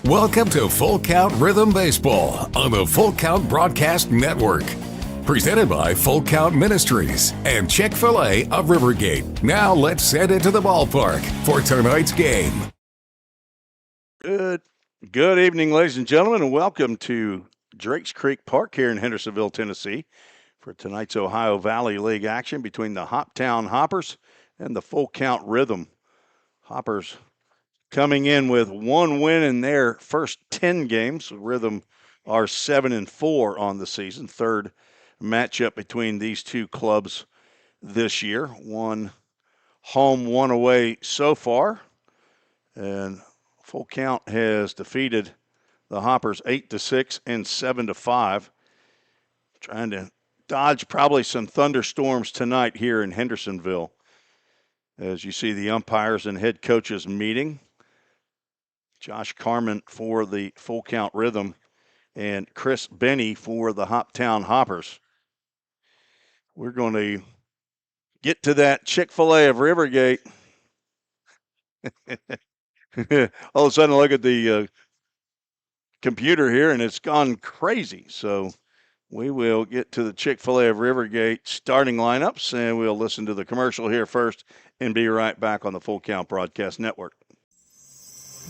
Welcome to Full Count Rhythm Baseball on the Full Count Broadcast Network. Presented by Full Count Ministries and Chick-fil-A of Rivergate. Now let's head into the ballpark for tonight's game. Good evening, ladies and gentlemen, and welcome to Drakes Creek Park here in Hendersonville, Tennessee, for tonight's Ohio Valley League action between the Hoptown Hoppers and the Full Count Rhythm. Hoppers coming in with one win in their first 10 games. Rhythm are 7-4 on the season. Third matchup between these two clubs this year. One home, one away so far. And Full Count has defeated the Hoppers 8-6 and 7-5. Trying to dodge probably some thunderstorms tonight here in Hendersonville. As you see the umpires and head coaches meeting. Josh Carmen for the Full Count Rhythm and Chris Benny for the Hoptown Hoppers. We're going to get to that Chick-fil-A of Rivergate. All of a sudden, I look at the computer here, and it's gone crazy. So we will get to the Chick-fil-A of Rivergate starting lineups, and we'll listen to the commercial here first and be right back on the Full Count Broadcast Network.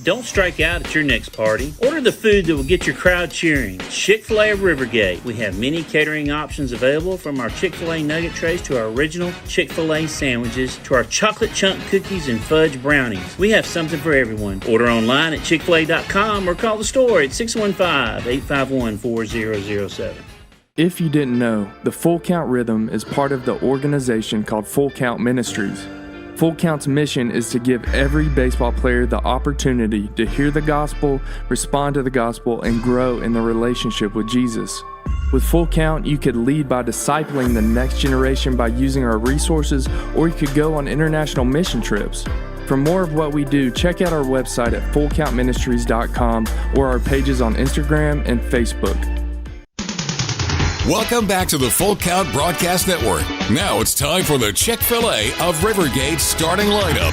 Don't strike out at your next party. Order the food that will get your crowd cheering. Chick-fil-A of Rivergate. We have many catering options available, from our Chick-fil-A nugget trays to our original Chick-fil-A sandwiches to our chocolate chunk cookies and fudge brownies. We have something for everyone. Order online at chickfil-a.com or call the store at 615-851-4007. If you didn't know, the Full Count Rhythm is part of the organization called Full Count Ministries. Full Count's mission is to give every baseball player the opportunity to hear the gospel, respond to the gospel, and grow in the relationship with Jesus. With Full Count, you could lead by discipling the next generation by using our resources, or you could go on international mission trips. For more of what we do, check out our website at fullcountministries.com or our pages on Instagram and Facebook. Welcome back to the Full Count Broadcast Network. Now it's time for the Chick-fil-A of Rivergate starting lineup.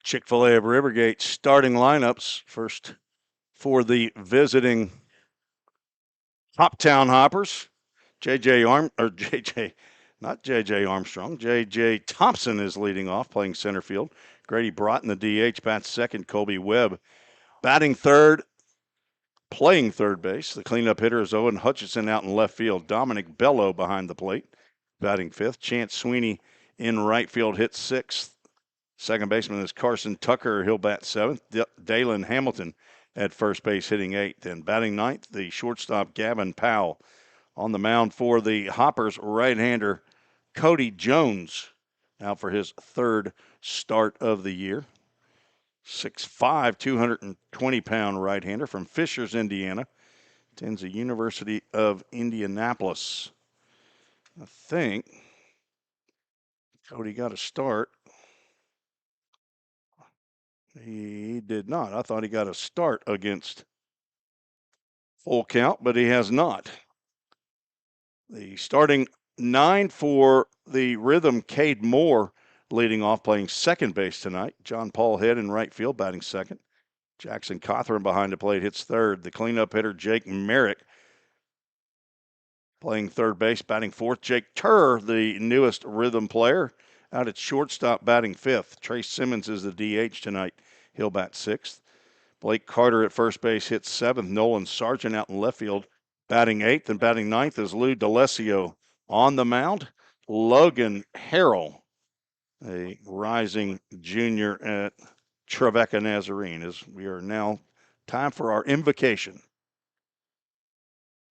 Chick-fil-A of Rivergate starting lineups. First for the visiting Hoptown Hoppers. J.J. Thompson is leading off, playing center field. Grady Broughton, the DH, bats second. Colby Webb batting third, playing third base. The cleanup hitter is Owen Hutchinson out in left field. Dominic Bello behind the plate, batting fifth. Chance Sweeney in right field hits sixth. Second baseman is Carson Tucker. He'll bat seventh. Dalen Hamilton at first base hitting eighth. And batting ninth, the shortstop Gavin Powell. On the mound for the Hoppers, right-hander Cody Jones, out for his third start of the year. 6'5", 220-pound right-hander from Fishers, Indiana. Attends the University of Indianapolis. I think Cody got a start. He did not. I thought he got a start against Full Count, but he has not. The starting nine for the Rhythm, Cade Moore leading off, playing second base tonight. John Paul Head in right field, batting second. Jackson Cothran behind the plate hits third. The cleanup hitter, Jake Merrick, playing third base, batting fourth. Jake Turr, the newest Rhythm player, out at shortstop, batting fifth. Trace Simmons is the DH tonight. He'll bat sixth. Blake Carter at first base hits seventh. Nolan Sargent out in left field, batting eighth. And batting ninth is Lou D'Alessio. On the mound, Logan Harrell, a rising junior at Trevecca Nazarene. As we are now time for our invocation.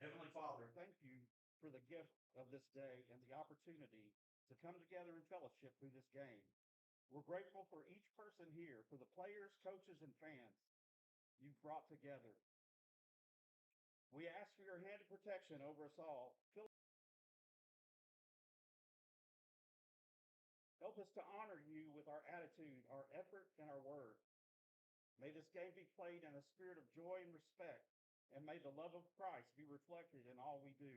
Heavenly Father, thank you for the gift of this day and the opportunity to come together in fellowship through this game. We're grateful for each person here, for the players, coaches, and fans you've brought together. We ask for your hand of protection over us all. Help us to honor you with our attitude, our effort, and our words. May this game be played in a spirit of joy and respect, and may the love of Christ be reflected in all we do.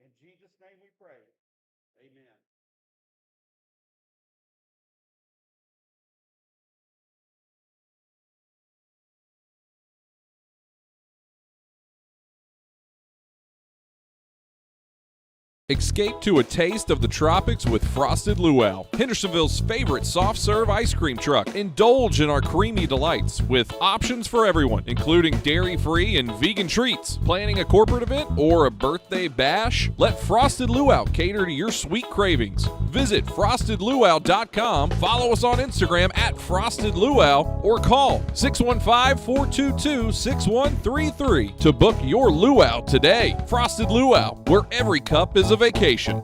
In Jesus' name we pray. Amen. Escape to a taste of the tropics with Frosted Luau, Hendersonville's favorite soft serve ice cream truck. Indulge in our creamy delights with options for everyone, including dairy-free and vegan treats. Planning a corporate event or a birthday bash? Let Frosted Luau cater to your sweet cravings. Visit frostedluau.com, follow us on Instagram at Frosted Luau, or call 615-422-6133 to book your luau today. Frosted Luau, where every cup is a vacation.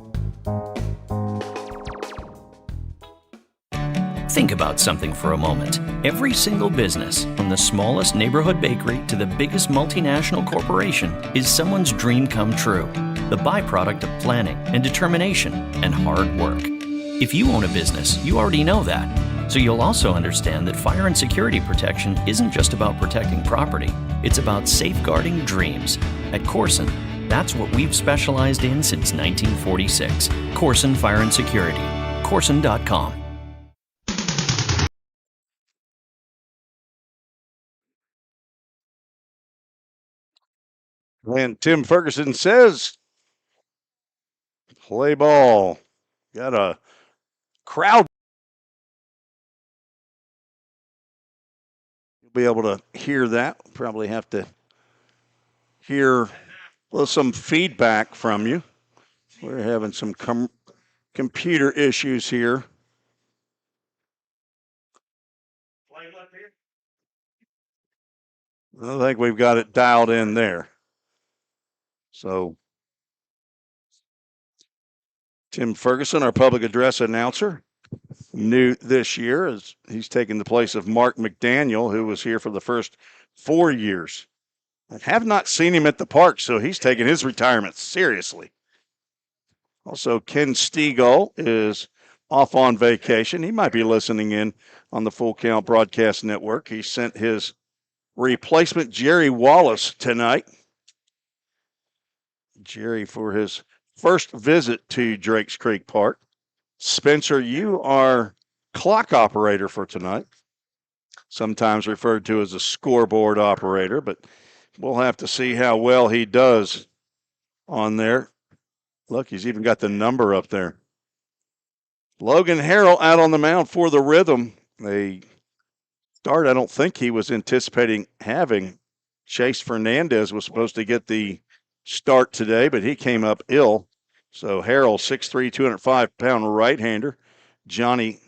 Think about something for a moment. Every single business, from the smallest neighborhood bakery to the biggest multinational corporation, is someone's dream come true. The byproduct of planning and determination and hard work. If you own a business, you already know that. So you'll also understand that fire and security protection isn't just about protecting property. It's about safeguarding dreams. At Corson, that's what we've specialized in since 1946. Corson Fire and Security. Corson.com. And Tim Ferguson says, play ball. Got a crowd. You'll be able to hear that. Probably have to hear some feedback from you. We're having some computer issues here. I think we've got it dialed in there. So, Tim Ferguson, our public address announcer, new this year, as he's taken the place of Mark McDaniel, who was here for the first 4 years. I have not seen him at the park, so he's taking his retirement seriously. Also, Ken Stegall is off on vacation. He might be listening in on the Full Count Broadcast Network. He sent his replacement, Jerry Wallace, tonight. Jerry, for his first visit to Drakes Creek Park. Spencer, you are clock operator for tonight, sometimes referred to as a scoreboard operator, but we'll have to see how well he does on there. Look, he's even got the number up there. Logan Harrell out on the mound for the Rhythm. A start I don't think he was anticipating having. Chase Fernandez was supposed to get the start today, but he came up ill. So Harrell, 6'3", 205-pound right-hander. Johnny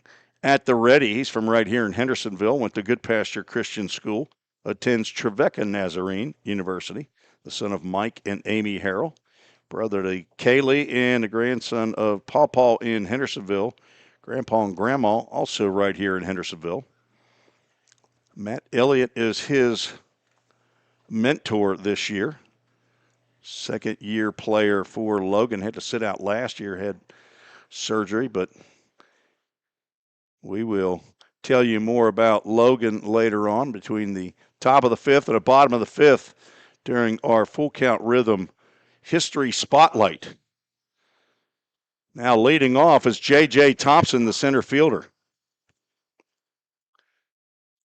at the ready. He's from right here in Hendersonville, went to Good Pasture Christian School, attends Trevecca Nazarene University, the son of Mike and Amy Harrell, brother to Kaylee and the grandson of Paw Paw in Hendersonville, grandpa and grandma also right here in Hendersonville. Matt Elliott is his mentor this year. Second-year player for Logan. Had to sit out last year, had surgery, but we will tell you more about Logan later on between the top of the fifth and the bottom of the fifth during our Full Count Rhythm History Spotlight. Now leading off is J.J. Thompson, the center fielder.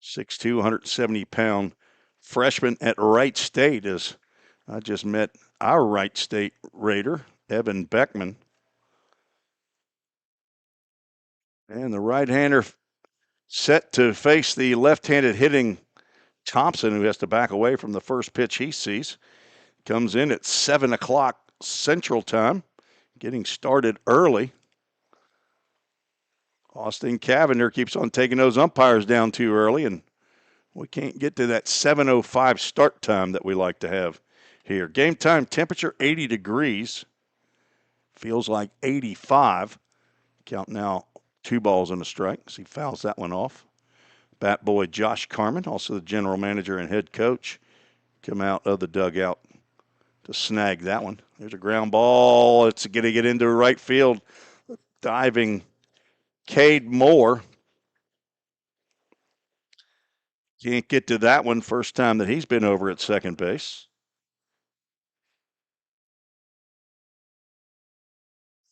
6'2", 170-pound freshman at Wright State. As I just met our Wright State Raider, Evan Beckman. And the right-hander set to face the left-handed hitting Thompson, who has to back away from the first pitch he sees. Comes in at 7 o'clock Central Time, getting started early. Austin Cavender keeps on taking those umpires down too early, and we can't get to that 7:05 start time that we like to have here. Game time temperature 80 degrees. Feels like 85. Count now 2 balls and a strike. So he fouls that one off. Bat boy Josh Carmen, also the general manager and head coach, come out of the dugout to snag that one. There's a ground ball. It's going to get into right field. Diving Cade Moore. Can't get to that one. First time that he's been over at second base.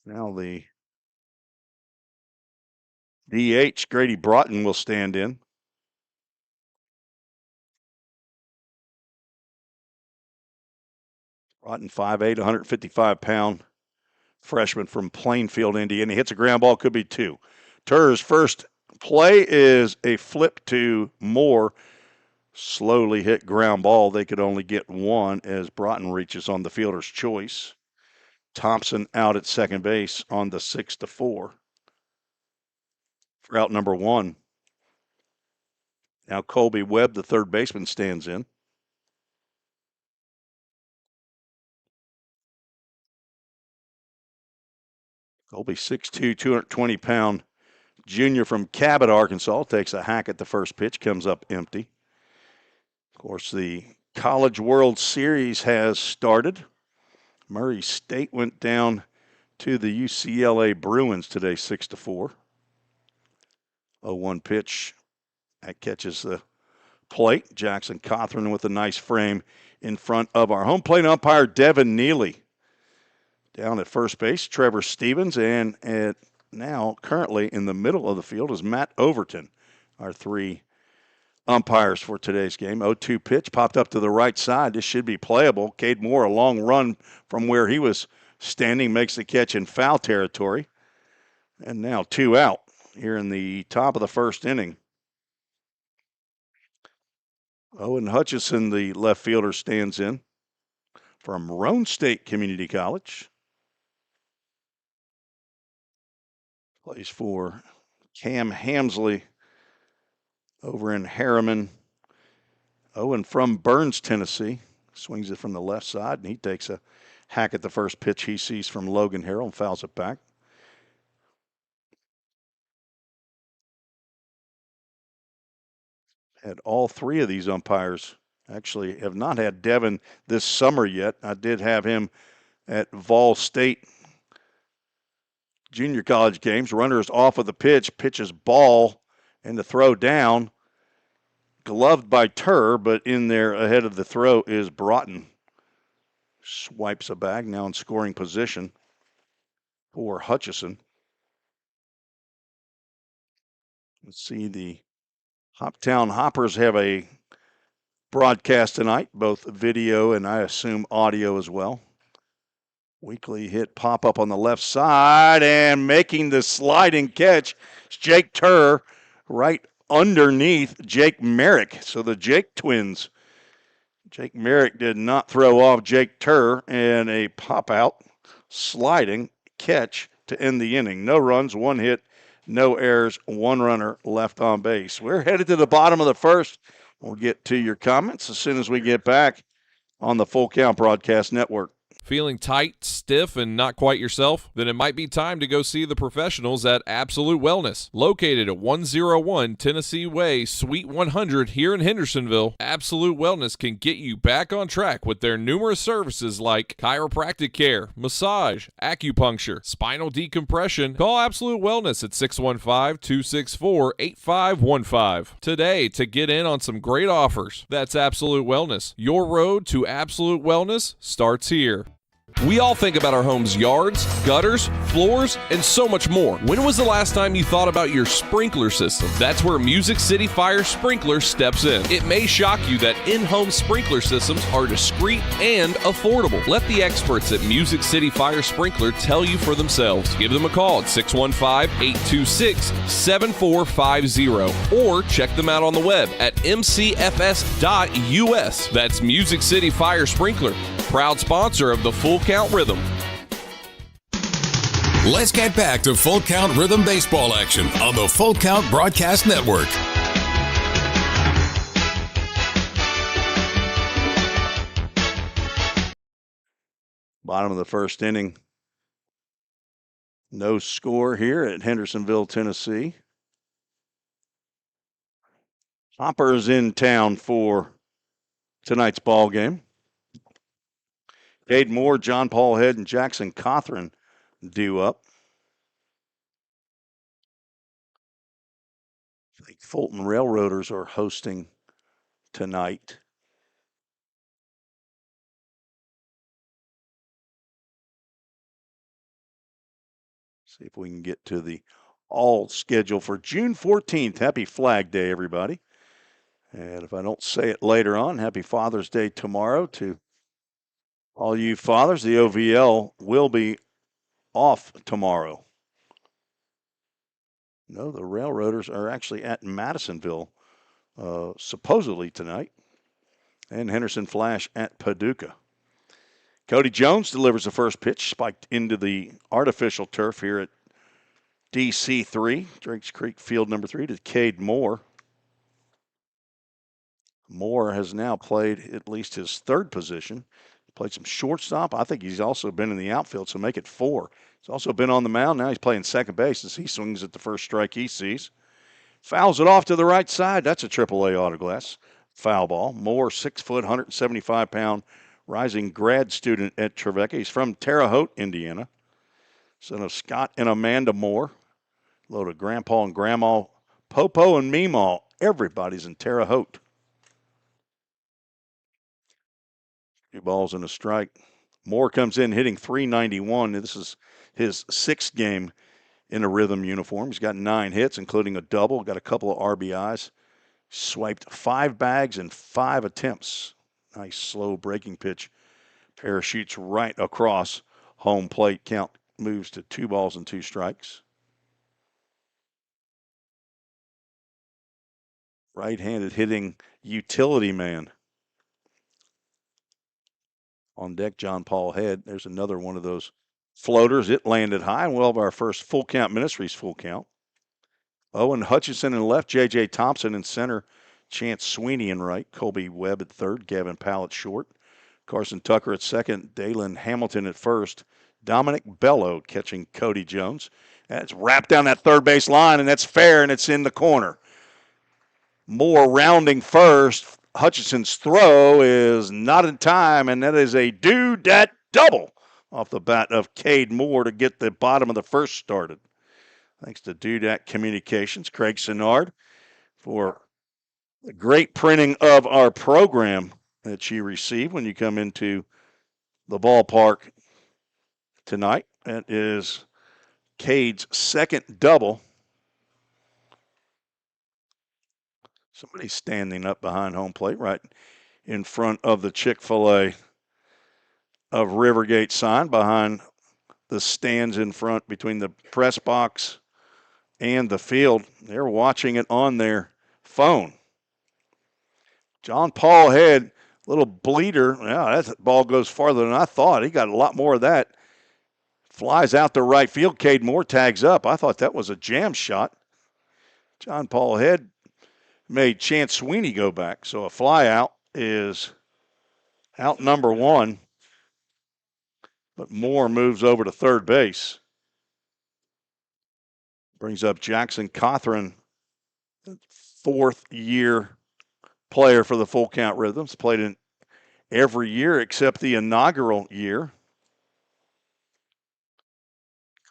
Now the DH, Grady Broughton, will stand in. Broughton, 5'8", 155-pound freshman from Plainfield, Indiana. He hits a ground ball, could be two. Turr's first play is a flip to Moore. Slowly hit ground ball. They could only get one as Broughton reaches on the fielder's choice. Thompson out at second base on the 6-4 for out number one. Now Colby Webb, the third baseman, stands in. Colby, 6'2", 220-pound junior from Cabot, Arkansas, takes a hack at the first pitch, comes up empty. Of course, the College World Series has started. Murray State went down to the UCLA Bruins today, 6-4. 0-1 pitch. That catches the plate. Jackson Cothran with a nice frame in front of our home plate umpire, Devin Neely. Down at first base, Trevor Stevens, and now currently in the middle of the field is Matt Overton, our three umpires for today's game. 0-2 pitch popped up to the right side. This should be playable. Cade Moore, a long run from where he was standing, makes the catch in foul territory. And now 2 out here in the top of the first inning. Owen Hutchison, the left fielder, stands in from Roane State Community College. Plays for Cam Hamsley over in Harriman. Owen from Burns, Tennessee. Swings it from the left side, and he takes a hack at the first pitch he sees from Logan Harrell and fouls it back. Had all three of these umpires. Actually, have not had Devin this summer yet. I did have him at Vol State junior college games. Runners off of the pitch, pitches ball, and the throw down. Gloved by Turr, but in there ahead of the throw is Broughton. Swipes a bag, now in scoring position for Hutchison. Let's see, the Hoptown Hoppers have a broadcast tonight, both video and I assume audio as well. Weekly hit pop up on the left side, and making the sliding catch is Jake Turr right underneath Jake Merrick. So the Jake twins. Jake Merrick did not throw off Jake Turr, and a pop out sliding catch to end the inning. No runs, one hit, no errors, one runner left on base. We're headed to the bottom of the first. We'll get to your comments as soon as we get back on the Full Count Broadcast Network. Feeling tight, stiff, and not quite yourself? Then it might be time to go see the professionals at Absolute Wellness. Located at 101 Tennessee Way, Suite 100 here in Hendersonville, Absolute Wellness can get you back on track with their numerous services like chiropractic care, massage, acupuncture, spinal decompression. Call Absolute Wellness at 615-264-8515 today to get in on some great offers. That's Absolute Wellness. Your road to Absolute Wellness starts here. We all think about our home's yards, gutters, floors, and so much more. When was the last time you thought about your sprinkler system? That's where Music City Fire Sprinkler steps in. It may shock you that in-home sprinkler systems are discreet and affordable. Let the experts at Music City Fire Sprinkler tell you for themselves. Give them a call at 615-826-7450 or check them out on the web at mcfs.us. That's Music City Fire Sprinkler, proud sponsor of the Full Count Rhythm. Let's get back to Full Count Rhythm baseball action on the Full Count Broadcast Network. Bottom of the first inning. No score here at Hendersonville, Tennessee. Hoppers in town for tonight's ball game. Cade Moore, John Paul Head, and Jackson Cothran due up. I think Fulton Railroaders are hosting tonight. See if we can get to the all schedule for June 14th. Happy Flag Day, everybody. And if I don't say it later on, happy Father's Day tomorrow to all you fathers. The OVL will be off tomorrow. No, the Railroaders are actually at Madisonville supposedly tonight. And Henderson Flash at Paducah. Cody Jones delivers the first pitch, spiked into the artificial turf here at DC3, Drakes Creek Field number 3, to Cade Moore. Moore has now played at least his third position. Played some shortstop. I think he's also been in the outfield, so make it 4. He's also been on the mound. Now he's playing second base as he swings at the first strike he sees. Fouls it off to the right side. That's a AAA autoglass. Foul ball. Moore, 6 foot, 175-pound, rising grad student at Trevecca. He's from Terre Haute, Indiana. Son of Scott and Amanda Moore. Load of Grandpa and Grandma, Popo and Meemaw. Everybody's in Terre Haute. 2 balls and a strike. Moore comes in hitting .391. This is his 6th game in a Rhythm uniform. He's got 9 hits, including a double, got a couple of RBIs. Swiped 5 bags in 5 attempts. Nice slow breaking pitch. Parachutes right across home plate. Count moves to 2 balls and 2 strikes. Right-handed hitting utility man. On deck, John Paul Head. There's another one of those floaters. It landed high, and we'll have our first Full Count Ministries full count. Owen Hutchinson in left, J.J. Thompson in center, Chance Sweeney in right, Colby Webb at third, Gavin Powell at short, Carson Tucker at second, Dalen Hamilton at first, Dominic Bello catching Cody Jones. That's wrapped down that third base line, and that's fair, and it's in the corner. Moore rounding first. Hutchinson's throw is not in time, and that is a do-dat double off the bat of Cade Moore to get the bottom of the first started. Thanks to Dudat Communications, Craig Sinnard, for the great printing of our program that you receive when you come into the ballpark tonight. That is Cade's second double. Somebody's standing up behind home plate right in front of the Chick-fil-A of Rivergate sign, behind the stands in front between the press box and the field. They're watching it on their phone. John Paul Head, little bleeder. Yeah, that ball goes farther than I thought. He got a lot more of that. Flies out to right field. Cade Moore tags up. I thought that was a jam shot. John Paul Head made Chance Sweeney go back. So a fly out is out number 1. But Moore moves over to third base. Brings up Jackson Cothran, 4th year player for the Full Count Rhythms. Played in every year except the inaugural year.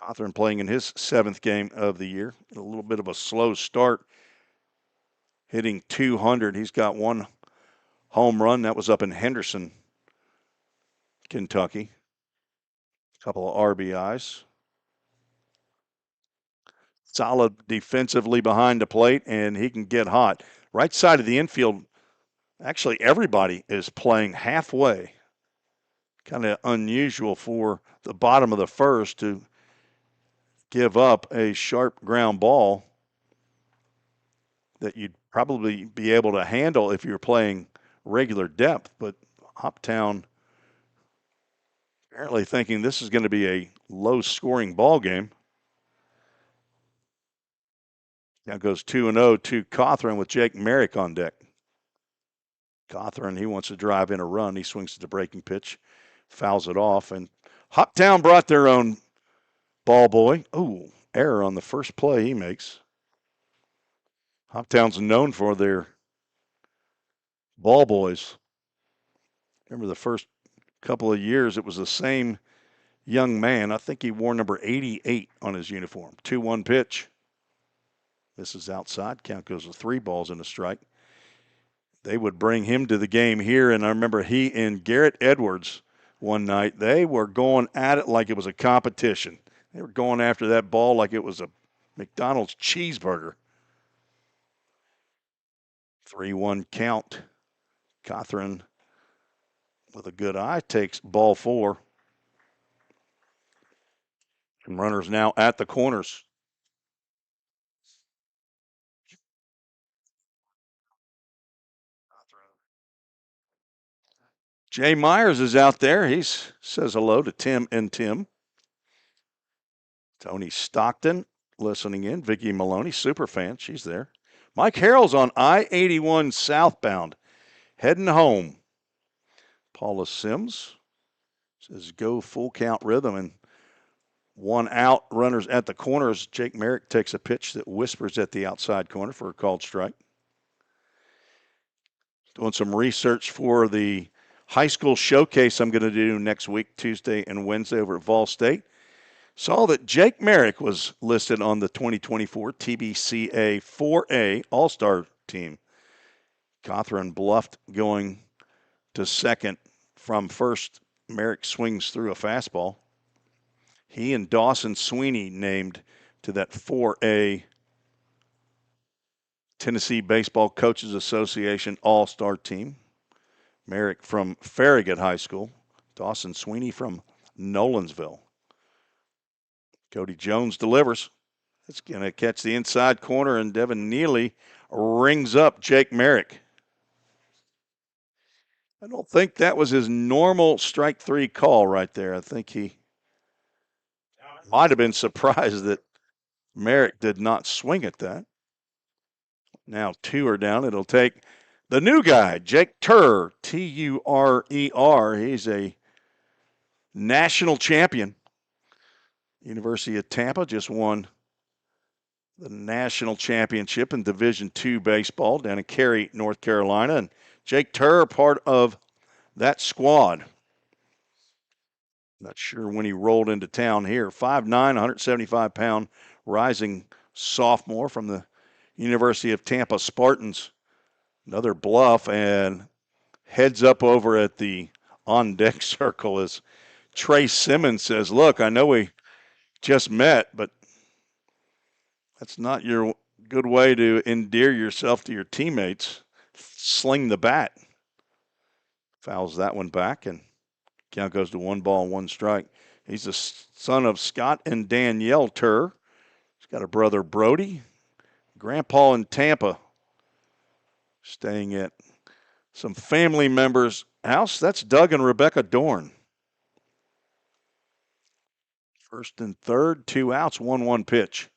Cothran playing in his 7th game of the year. A little bit of a slow start, hitting .200. He's got 1 home run. That was up in Henderson, Kentucky. A couple of RBIs. Solid defensively behind the plate, and he can get hot. Right side of the infield, actually everybody is playing halfway. Kind of unusual for the bottom of the first to give up a sharp ground ball that you'd probably be able to handle if you're playing regular depth. But Hoptown apparently thinking this is going to be a low-scoring ball game. Now goes 2-0 to Cothran with Jake Merrick on deck. Cothran, he wants to drive in a run. He swings at the breaking pitch, fouls it off, and Hoptown brought their own ball boy. Ooh, error on the first play he makes. Hoptown's known for their ball boys. Remember the first couple of years, it was the same young man. I think he wore number 88 on his uniform. 2-1 pitch. This is outside. Count goes to 3 balls and a strike. They would bring him to the game here, and I remember he and Garrett Edwards one night, they were going at it like it was a competition. They were going after that ball like it was a McDonald's cheeseburger. 3-1 count. Cothran with a good eye takes ball 4. Runners now at the corners. Jay Myers is out there. He says hello to Tim and Tim. Tony Stockton listening in. Vicki Maloney, super fan. She's there. Mike Harrell's on I-81 southbound, heading home. Paula Sims says go full count rhythm, and 1 out, runners at the corners. Jake Merrick takes a pitch that whispers at the outside corner for a called strike. Doing some research for the high school showcase I'm going to do next week, Tuesday and Wednesday over at Vol State. Saw that Jake Merrick was listed on the 2024 TBCA 4A All-Star team. Cawthron bluffed going to second from first. Merrick swings through a fastball. He and Dawson Sweeney named to that 4A Tennessee Baseball Coaches Association All-Star team. Merrick from Farragut High School. Dawson Sweeney from Nolensville. Cody Jones delivers. It's going to catch the inside corner, and Devin Neely rings up Jake Merrick. I don't think that was his normal strike 3 call right there. I think he might have been surprised that Merrick did not swing at that. Now 2 are down. It'll take the new guy, Jake Turr, Turer. He's a national champion. University of Tampa just won the national championship in Division II baseball down in Cary, North Carolina. And Jake Turr, part of that squad. Not sure when he rolled into town here. 5'9", 175-pound rising sophomore from the University of Tampa Spartans. Another bluff, and heads up over at the on-deck circle as Trey Simmons says, look, I know we just met, but that's not your good way to endear yourself to your teammates. Sling the bat. Fouls that one back, and count goes to 1 ball, 1 strike. He's the son of Scott and Danielle Turr. He's got a brother, Brody. Grandpa in Tampa, staying at some family members' house. That's Doug and Rebecca Dorn. First and third, 2 outs, 1-1 pitch.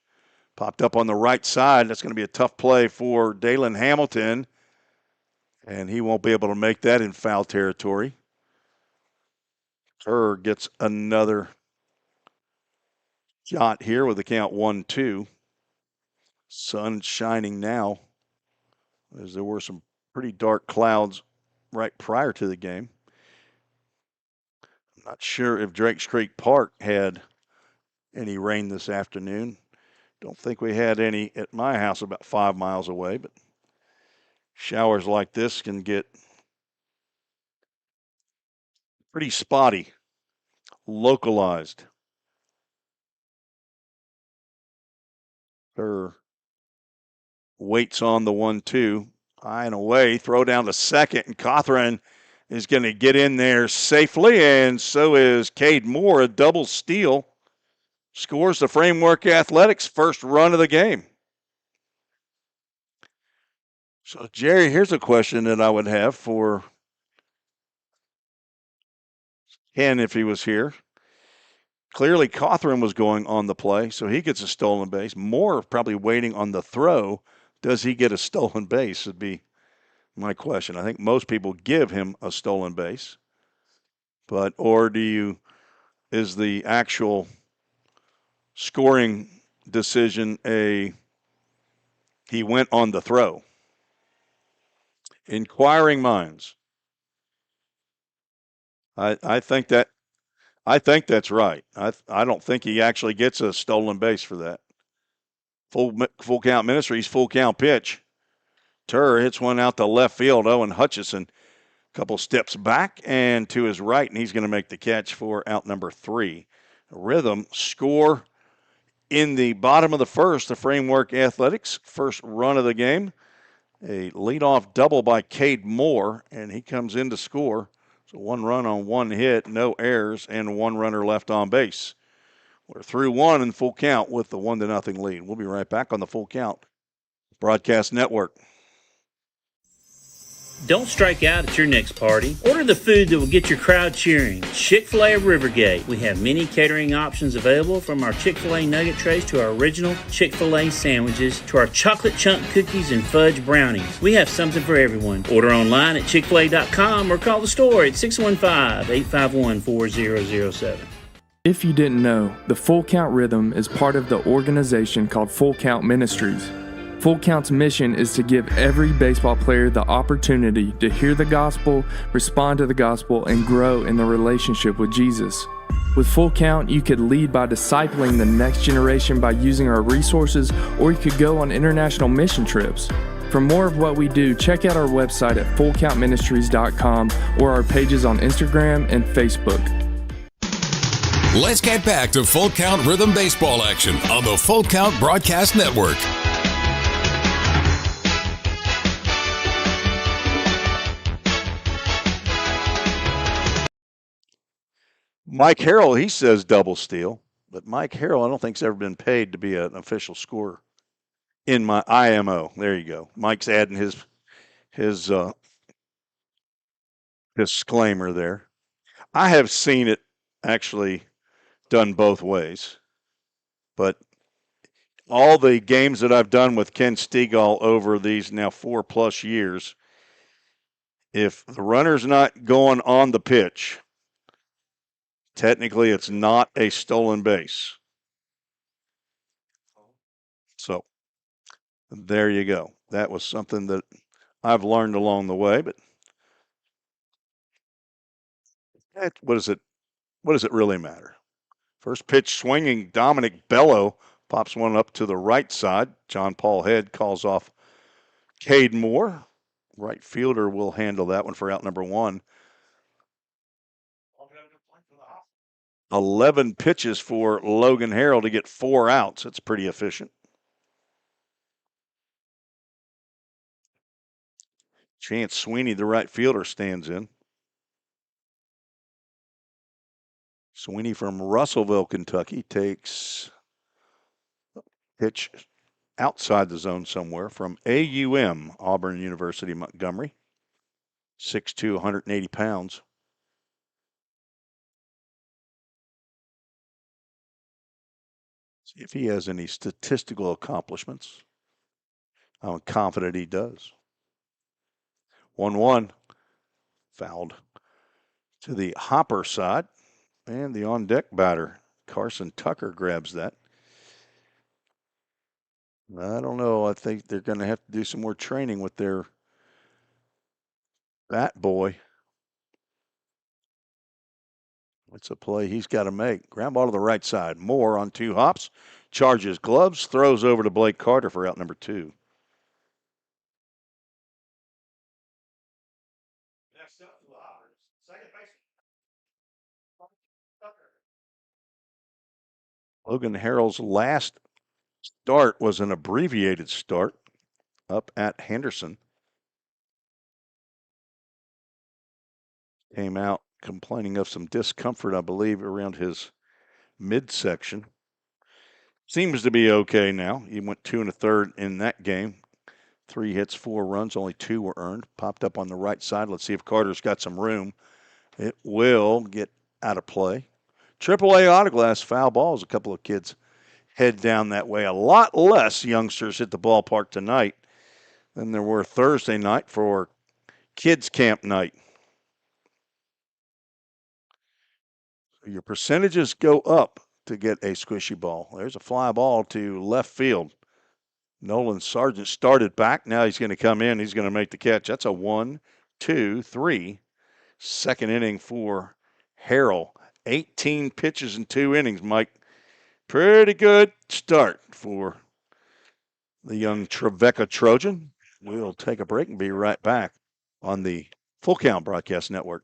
Popped up on the right side. That's going to be a tough play for Dalen Hamilton, and he won't be able to make that in foul territory. Turr gets another shot here with the count 1-2. Sun shining now, as there were some pretty dark clouds right prior to the game. I'm not sure if Drakes Creek Park had any rain this afternoon. Don't think we had any at my house about 5 miles away, but showers like this can get pretty spotty, localized. Her waits on the 1-2. High and away, throw down to second, and Cawthron is going to get in there safely, and so is Cade Moore. A double steal. Scores the Framework Athletics first run of the game. So, Jerry, here's a question that I would have for Ken if he was here. Clearly, Cawthron was going on the play, so he gets a stolen base. Moore probably waiting on the throw. Does he get a stolen base would be my question. I think most people give him a stolen base. But, or is the actual scoring decision he went on the throw? Inquiring minds. I think that's right. I don't think he actually gets a stolen base for that. Full count Ministries, full count pitch. Turr hits one out to left field. Owen Hutchison, a couple steps back and to his right, and he's going to make the catch for out number 3. Rhythm score in the bottom of the first. The Framework Athletics first run of the game. A leadoff double by Cade Moore, and he comes in to score. So 1 run on 1 hit, no errors, and 1 runner left on base. We're through one in full count with the 1-0 lead. We'll be right back on the Full Count Broadcast Network. Don't strike out at your next party. Order the food that will get your crowd cheering. Chick-fil-A of Rivergate. We have many catering options available, from our Chick-fil-A nugget trays to our original Chick-fil-A sandwiches to our chocolate chunk cookies and fudge brownies. We have something for everyone. Order online at chickfil-a.com or call the store at 615-851-4007. If you didn't know, the Full Count Rhythm is part of the organization called Full Count Ministries. Full Count's mission is to give every baseball player the opportunity to hear the gospel, respond to the gospel, and grow in the relationship with Jesus. With Full Count, you could lead by discipling the next generation by using our resources, or you could go on international mission trips. For more of what we do, check out our website at fullcountministries.com or our pages on Instagram and Facebook. Let's get back to Full Count Rhythm Baseball action on the Full Count Broadcast Network. Mike Harrell, he says double steal, but Mike Harrell, I don't think, has ever been paid to be an official scorer in my IMO. There you go. Mike's adding his disclaimer there. I have seen it actually done both ways, but all the games that I've done with Ken Stegall over these now 4+ years, if the runner's not going on the pitch, technically it's not a stolen base. So there you go. That was something that I've learned along the way, but what does it really matter? First pitch swinging, Dominic Bello pops one up to the right side. John Paul Head calls off Cade Moore. Right fielder will handle that one for out number 1. 11 pitches for Logan Harrell to get 4 outs. That's pretty efficient. Chance Sweeney, the right fielder, stands in. Sweeney from Russellville, Kentucky, takes a pitch outside the zone somewhere from AUM, Auburn University, Montgomery. 6'2", 180 pounds. See if he has any statistical accomplishments. I'm confident he does. 1-1. Fouled to the Hopper side. And the on-deck batter, Carson Tucker, grabs that. I don't know. I think they're going to have to do some more training with their bat boy. It's a play he's got to make. Ground ball to the right side. Moore on 2 hops. Charges gloves. Throws over to Blake Carter for out number 2. Next up for the Hoppers, second baseman. Logan Harrell's last start was an abbreviated start up at Henderson. Came out complaining of some discomfort, I believe, around his midsection. Seems to be okay now. He went 2 1/3 in that game. 3 hits, 4 runs, only 2 were earned. Popped up on the right side. Let's see if Carter's got some room. It will get out of play. AAA Autoglass foul balls. A couple of kids head down that way. A lot less youngsters hit the ballpark tonight than there were Thursday night for kids camp night. Your percentages go up to get a squishy ball. There's a fly ball to left field. Nolan Sargent started back. Now he's going to come in. He's going to make the catch. That's a 1, 2, 3. Second inning for Harrell. 18 pitches in 2 innings, Mike. Pretty good start for the young Trevecca Trojan. We'll take a break and be right back on the Full Count Broadcast Network.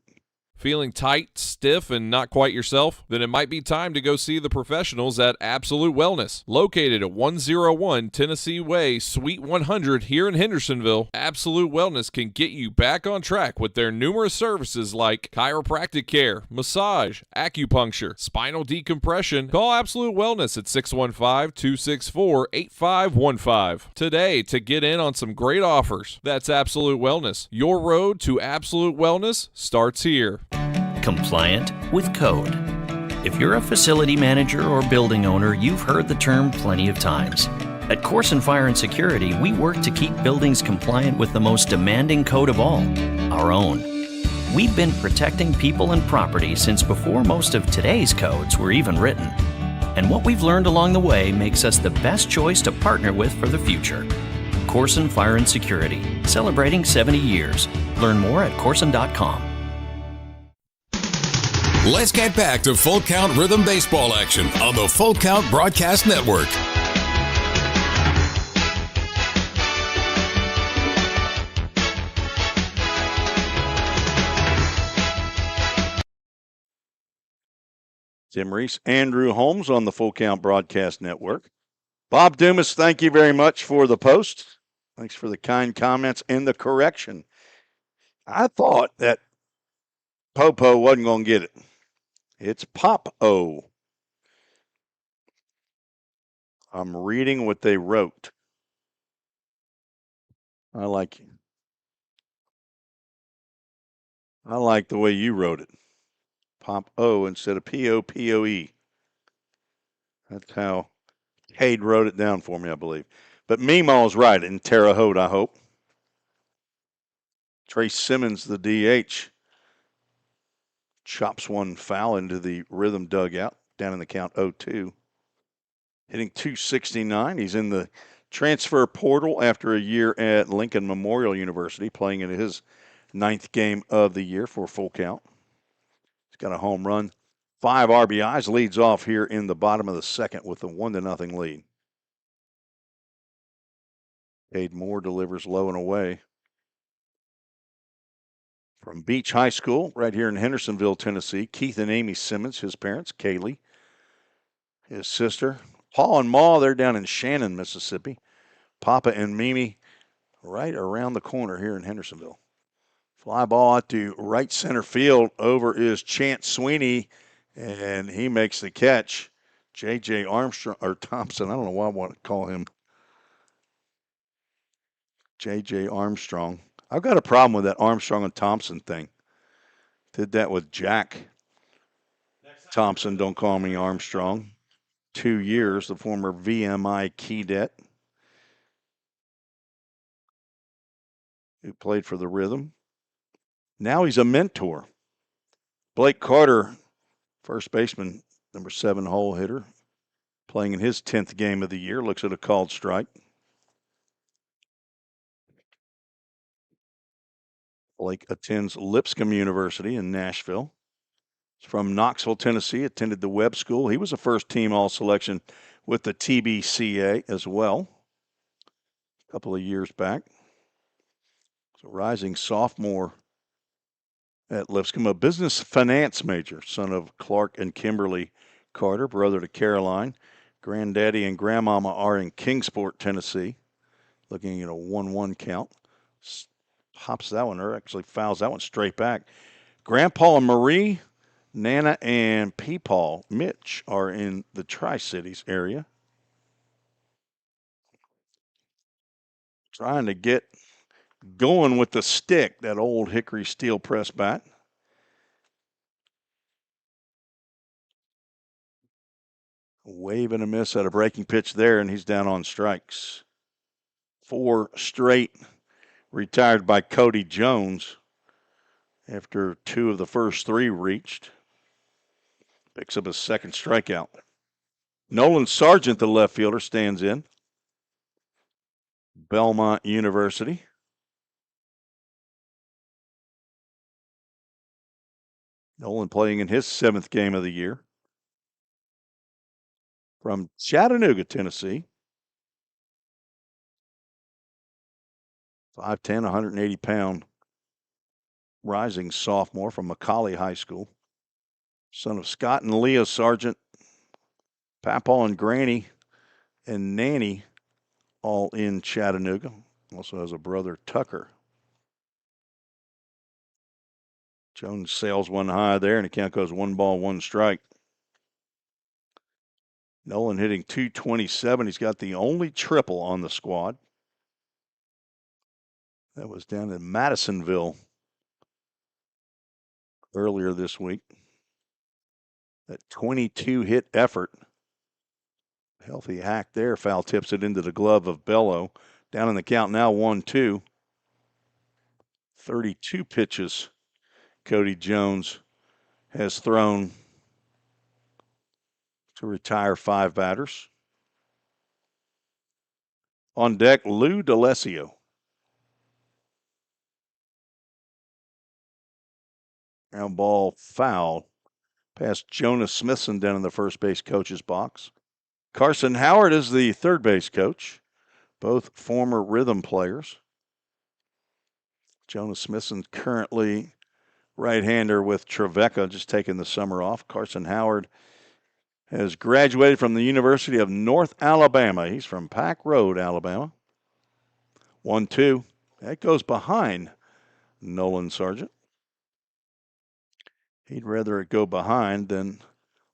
Feeling tight, stiff, and not quite yourself? Then it might be time to go see the professionals at Absolute Wellness. Located at 101 Tennessee Way, Suite 100 here in Hendersonville, Absolute Wellness can get you back on track with their numerous services like chiropractic care, massage, acupuncture, spinal decompression. Call Absolute Wellness at 615-264-8515 today to get in on some great offers. That's Absolute Wellness. Your road to absolute wellness starts here. Compliant with code. If you're a facility manager or building owner, you've heard the term plenty of times. At Corson Fire and Security, we work to keep buildings compliant with the most demanding code of all, our own. We've been protecting people and property since before most of today's codes were even written. And what we've learned along the way makes us the best choice to partner with for the future. Corson Fire and Security, celebrating 70 years. Learn more at corson.com. Let's get back to Full Count Rhythm Baseball action on the Full Count Broadcast Network. Tim Reese, Andrew Holmes on the Full Count Broadcast Network. Bob Dumas, thank you very much for the post. Thanks for the kind comments and the correction. I thought that Popo wasn't going to get it. It's Pop-O. I'm reading what they wrote. I like the way you wrote it. Pop-O instead of P-O-P-O-E. That's how Cade wrote it down for me, I believe. But Meemaw's right in Terre Haute, I hope. Trace Simmons, the DH, chops one foul into the rhythm dugout, down in the count 0-2. Hitting .269. He's in the transfer portal after a year at Lincoln Memorial University, playing in his 9th game of the year for Full Count. He's got a home run, 5 RBIs, leads off here in the bottom of the second with a 1-0 lead. Cade Moore delivers low and away. From Beach High School, right here in Hendersonville, Tennessee, Keith and Amy Simmons, his parents, Kaylee, his sister. Paul and Ma, they're down in Shannon, Mississippi. Papa and Mimi right around the corner here in Hendersonville. Fly ball out to right center field. Over is Chance Sweeney, and he makes the catch. J.J. Armstrong, or Thompson, I don't know why I want to call him J.J. Armstrong. I've got a problem with that Armstrong and Thompson thing. Did that with Jack Thompson, don't call me Armstrong. 2 years, the former VMI Keedet, who played for the Rhythm. Now he's a mentor. Blake Carter, first baseman, number 7 hole hitter, playing in his 10th game of the year, looks at a called strike. Blake attends Lipscomb University in Nashville. He's from Knoxville, Tennessee, attended the Webb School. He was a first-team All-Selection with the TBCA as well a couple of years back. He's a rising sophomore at Lipscomb, a business finance major, son of Clark and Kimberly Carter, brother to Caroline. Granddaddy and grandmama are in Kingsport, Tennessee, looking at a 1-1 count. Hops that one, or actually fouls that one straight back. Grandpa and Marie, Nana and Peepaw, Mitch, are in the Tri-Cities area. Trying to get going with the stick, that old hickory steel press bat. Wave and a miss at a breaking pitch there, and he's down on strikes. 4 straight retired by Cody Jones after 2 of the first 3 reached. Picks up his second strikeout. Nolan Sargent, the left fielder, stands in. Belmont University. Nolan playing in his 7th game of the year. From Chattanooga, Tennessee. 5'10", 180-pound rising sophomore from Macaulay High School. Son of Scott and Leah Sargent, Papaw and Granny and Nanny, all in Chattanooga. Also has a brother, Tucker. Jones sails one high there, and the count goes 1 ball, 1 strike. Nolan hitting .227. He's got the only triple on the squad. That was down in Madisonville earlier this week. That 22-hit effort. Healthy hack there. Foul tips it into the glove of Bello. Down in the count now, 1-2. 32 pitches Cody Jones has thrown to retire 5 batters. On deck, Lou D'Alessio. Ground ball foul past Jonas Smithson down in the first base coach's box. Carson Howard is the third base coach, both former Rhythm players. Jonas Smithson currently right-hander with Trevecca, just taking the summer off. Carson Howard has graduated from the University of North Alabama. He's from Pack Road, Alabama. 1-2. That goes behind Nolan Sargent. He'd rather it go behind than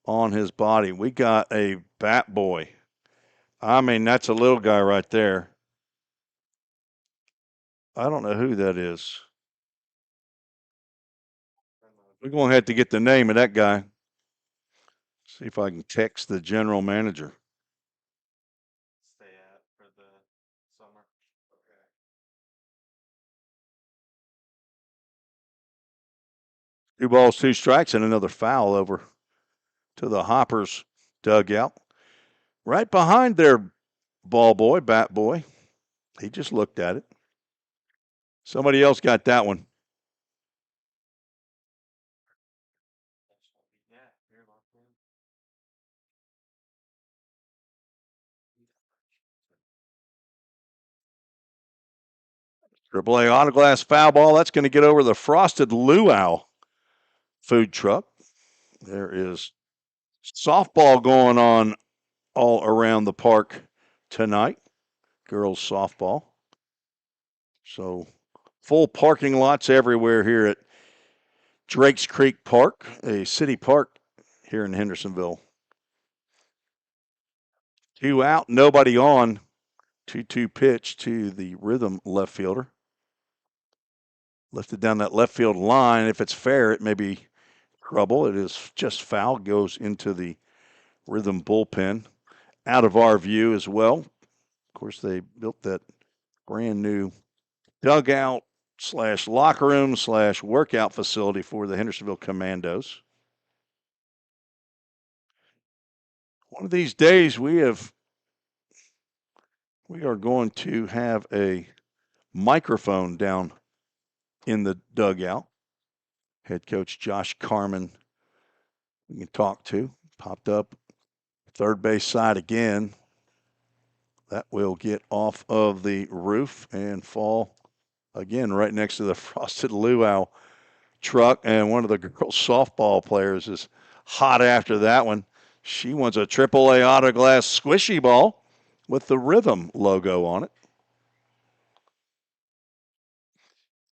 on his body. We got a bat boy. I mean, that's a little guy right there. I don't know who that is. We're going to have to get the name of that guy. See if I can text the general manager. Stay at for the summer. Okay. 2 balls, 2 strikes, and another foul over to the Hoppers dugout. Right behind their ball boy, bat boy. He just looked at it. Somebody else got that one. Yeah, you're locked in. AAA autoglass foul ball. That's going to get over the Frosted Luau food truck. There is softball going on all around the park tonight. Girls softball. So full parking lots everywhere here at Drakes Creek Park, a city park here in Hendersonville. 2 out, nobody on. 2-2 pitch to the Rhythm left fielder. Lifted down that left field line. If it's fair, it may be trouble. It is just foul. Goes into the Rhythm bullpen. Out of our view as well. Of course, they built that brand new dugout / locker room / workout facility for the Hendersonville Commandos. One of these days we are going to have a microphone down in the dugout. Head coach Josh Carman we can talk to. Popped up third base side again. That will get off of the roof and fall again right next to the Frosted Luau truck. And one of the girls softball players is hot after that one. She wants a AAA autoglass squishy ball with the Rhythm logo on it.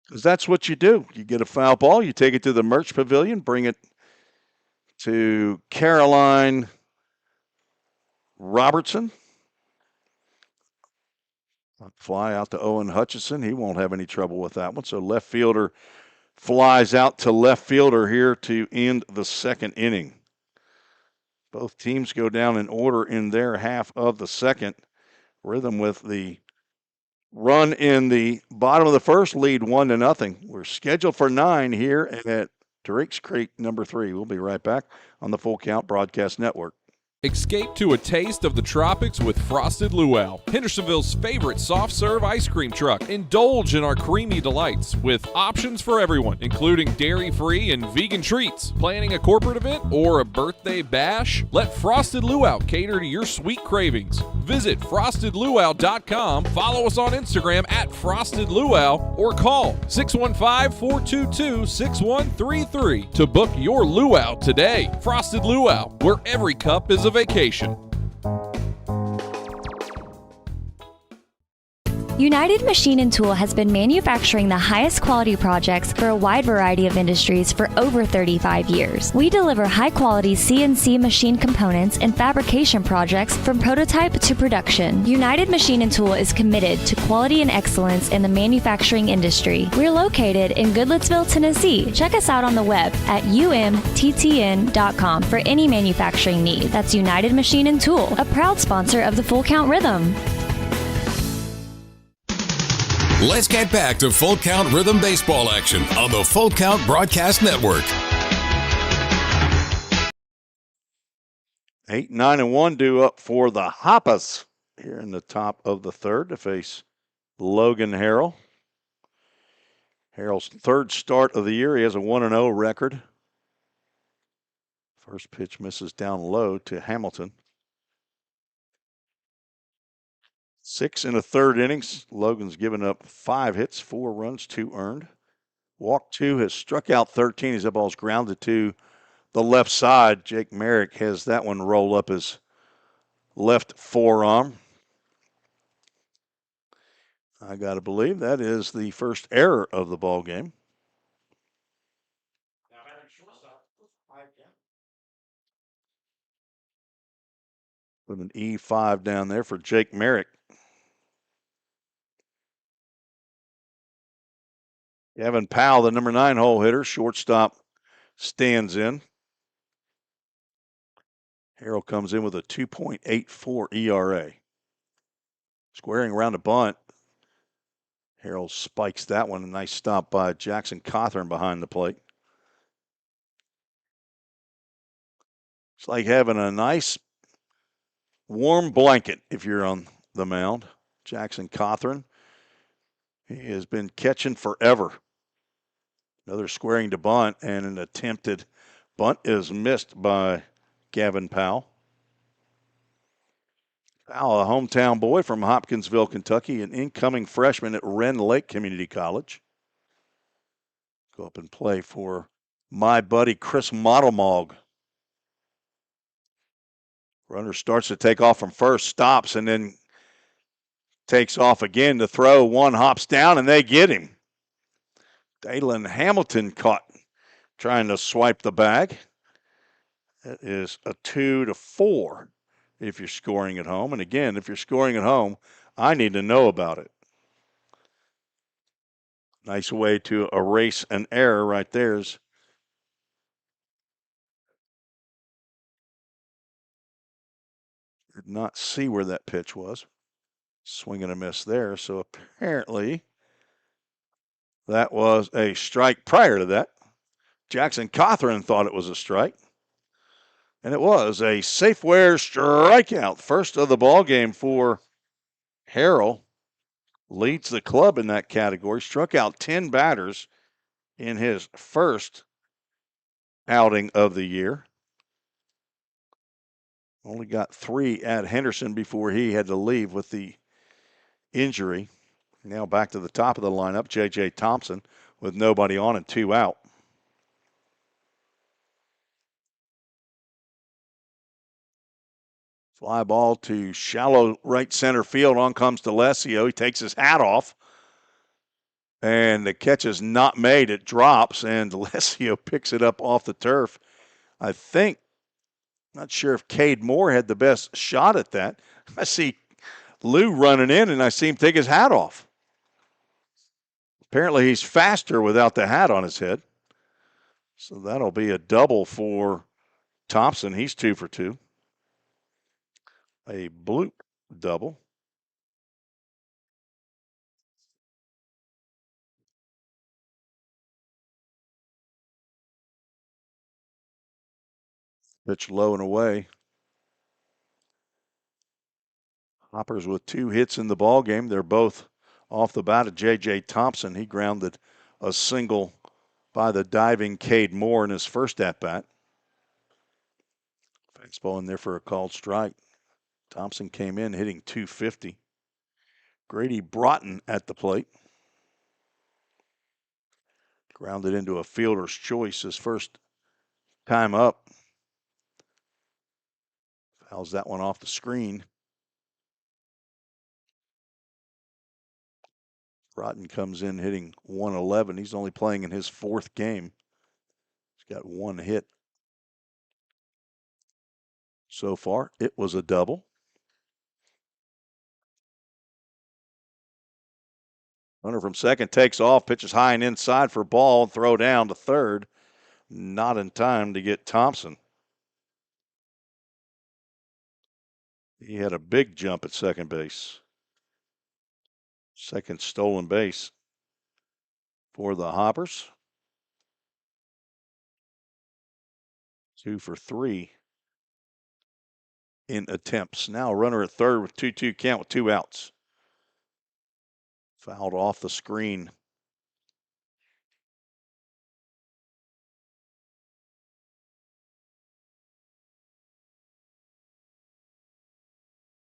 Because that's what you do. You get a foul ball, you take it to the merch pavilion, bring it to Caroline Robertson. Fly out to Owen Hutchison. He won't have any trouble with that one. So left fielder flies out to left fielder here to end the second inning. Both teams go down in order in their half of the second. Rhythm with the run in the bottom of the first, lead 1-0. We're scheduled for 9 here at Drakes Creek number 3. We'll be right back on the Full Count Broadcast Network. Escape to a taste of the tropics with Frosted Luau, Hendersonville's favorite soft serve ice cream truck. Indulge in our creamy delights with options for everyone, including dairy-free and vegan treats. Planning a corporate event or a birthday bash? Let Frosted Luau cater to your sweet cravings. Visit frostedluau.com, follow us on Instagram at Frosted Luau, or call 615-422-6133 to book your luau today. Frosted Luau, where every cup is a vacation. United Machine and Tool has been manufacturing the highest quality projects for a wide variety of industries for over 35 years. We deliver high-quality CNC machine components and fabrication projects from prototype to production. United Machine and Tool is committed to quality and excellence in the manufacturing industry. We're located in Goodlettsville, Tennessee. Check us out on the web at umttn.com for any manufacturing need. That's United Machine and Tool, a proud sponsor of the Full Count Rhythm. Let's get back to Full Count Rhythm baseball action on the Full Count Broadcast Network. 8, 9, and 1 due up for the Hoppers here in the top of the third to face Logan Harrell. Harrell's third start of the year. He has a 1-0 record. First pitch misses down low to Hamilton. 6 in the third innings. Logan's given up 5 hits, 4 runs, 2 earned. Walk 2, has struck out 13 as that ball's grounded to the left side. Jake Merrick has that one roll up his left forearm. I got to believe that is the first error of the ball game. Put an E5 down there for Jake Merrick. Gavin Powell, the number 9 hole hitter, shortstop, stands in. Harrell comes in with a 2.84 ERA. Squaring around a bunt. Harrell spikes that one. A nice stop by Jackson Cawthorn behind the plate. It's like having a nice warm blanket if you're on the mound. Jackson Cawthorn, he has been catching forever. Another squaring to bunt, and an attempted bunt is missed by Gavin Powell. Powell, a hometown boy from Hopkinsville, Kentucky, an incoming freshman at Wren Lake Community College. Go up and play for my buddy Chris Modelmog. Runner starts to take off from first, stops, and then takes off again to throw. One hops down, and they get him. Dalen Hamilton caught trying to swipe the bag. It is a 2-4 if you're scoring at home. And again, if you're scoring at home, I need to know about it. Nice way to erase an error right there. Did not see where that pitch was. Swing and a miss there. So apparently that was a strike prior to that. Jackson Cawthorn thought it was a strike. And it was a Safeware strikeout. First of the ball game for Harrell. Leads the club in that category. Struck out 10 batters in his first outing of the year. Only got 3 at Henderson before he had to leave with the injury. Now back to the top of the lineup, J.J. Thompson with nobody on and 2 out. Fly ball to shallow right center field. On comes DeLessio. He takes his hat off. And the catch is not made. It drops, and DeLessio picks it up off the turf. I think, not sure if Cade Moore had the best shot at that. I see Lou running in, and I see him take his hat off. Apparently he's faster without the hat on his head. So that'll be a double for Thompson. He's 2 for 2. A bloop double. Pitch low and away. Hoppers with 2 hits in the ball game. They're both off the bat of J.J. Thompson. He grounded a single by the diving Cade Moore in his first at-bat. Fastball in there for a called strike. Thompson came in hitting .250. Grady Broughton at the plate. Grounded into a fielder's choice his first time up. Fouls that one off the screen. Broughton comes in hitting .111. He's only playing in his 4th game. He's got 1 hit so far. It was a double. Runner from second takes off, pitches high and inside for ball, throw down to third. Not in time to get Thompson. He had a big jump at second base. Second stolen base for the Hoppers. 2 for 3 in attempts. Now runner at third with 2-2 count with 2 outs. Fouled off the screen.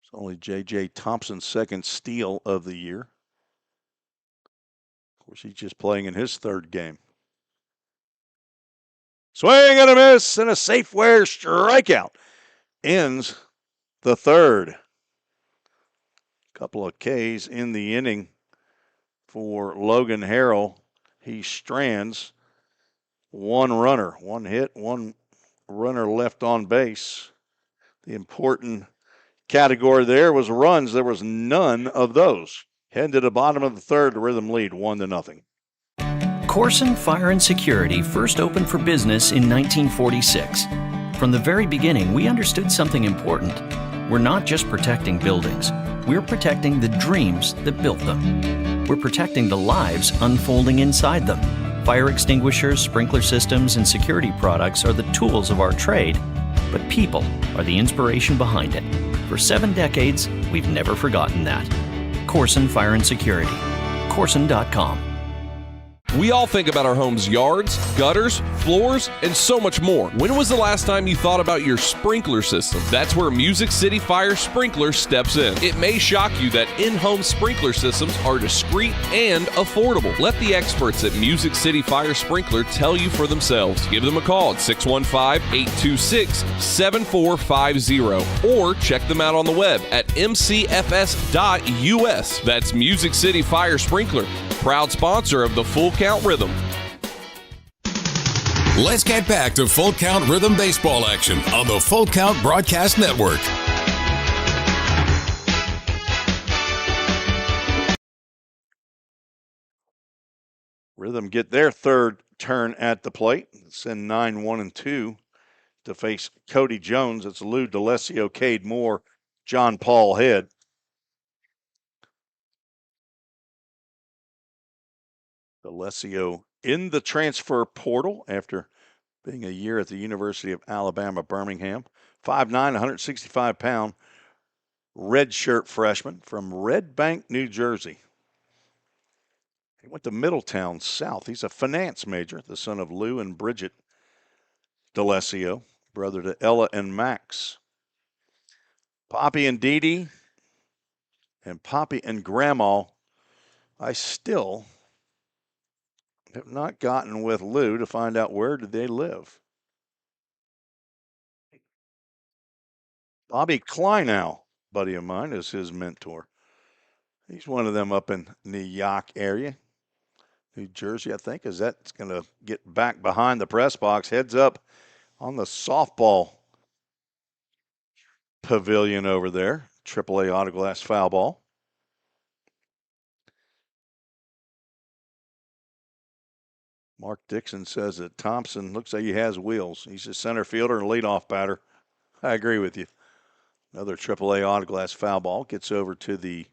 It's only J.J. Thompson's second steal of the year. Of course, he's just playing in his 3rd game. Swing and a miss and a Safeware strikeout. Ends the 3rd. Couple of Ks in the inning for Logan Harrell. He strands 1 runner, 1 hit, 1 runner left on base. The important category there was runs. There was none of those. Heading to the bottom of the 3rd, the Rhythm lead 1-0. Corson Fire and Security first opened for business in 1946. From the very beginning, we understood something important. We're not just protecting buildings. We're protecting the dreams that built them. We're protecting the lives unfolding inside them. Fire extinguishers, sprinkler systems, and security products are the tools of our trade, but people are the inspiration behind it. For 7 decades, we've never forgotten that. Corson Fire and Security. Corson.com. We all think about our home's yards, gutters, floors, and so much more. When was the last time you thought about your sprinkler system? That's where Music City Fire Sprinkler steps in. It may shock you that in-home sprinkler systems are discreet and affordable. Let the experts at Music City Fire Sprinkler tell you for themselves. Give them a call at 615-826-7450 or check them out on the web at mcfs.us. That's Music City Fire Sprinkler, proud sponsor of the Full Count Rhythm. Let's get back to Full Count Rhythm baseball action on the Full Count Broadcast Network. Rhythm get their 3rd turn at the plate. Send 9-1-2 to face Cody Jones. It's Lou DeLessio, Cade Moore, John Paul Head. DeLessio in the transfer portal after being a year at the University of Alabama, Birmingham. 5'9", 165-pound redshirt freshman from Red Bank, New Jersey. He went to Middletown South. He's a finance major, the son of Lou and Bridget DeLessio, brother to Ella and Max. Poppy and Dee Dee and Poppy and Grandma. I still have not gotten with Lou to find out where did they live. Bobby Kleinow, buddy of mine, is his mentor. He's one of them up in the York area, New Jersey, I think, as that's going to get back behind the press box. Heads up on the softball pavilion over there. AAA autoglass foul ball. Mark Dixon says that Thompson looks like he has wheels. He's a center fielder and leadoff batter. I agree with you. Another AAA autoglass foul ball gets over to the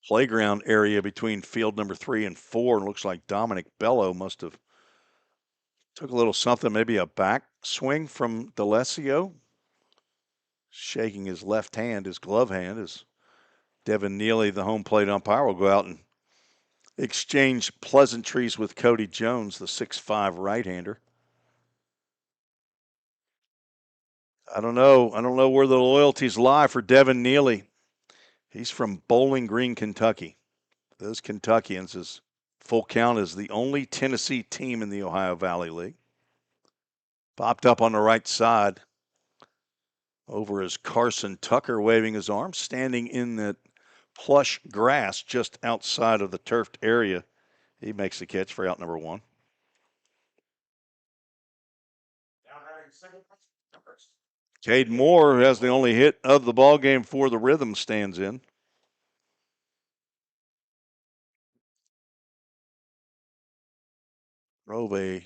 playground area between field number 3 and 4. It looks like Dominic Bello must have took a little something, maybe a back swing from DeLessio. shaking his left hand, his glove hand, as Devin Neely, the home plate umpire, will go out and exchange pleasantries with Cody Jones, the 6'5" right-hander. I don't know where the loyalties lie for Devin Neely. He's from Bowling Green, Kentucky. Those Kentuckians is full count as the only Tennessee team in the Ohio Valley League. Popped up on the right side. Over is Carson Tucker waving his arms, standing in that plush grass just outside of the turfed area. He makes the catch for out number one. Cade Moore, who has the only hit of the ball game for the Rhythm, stands in. Drove a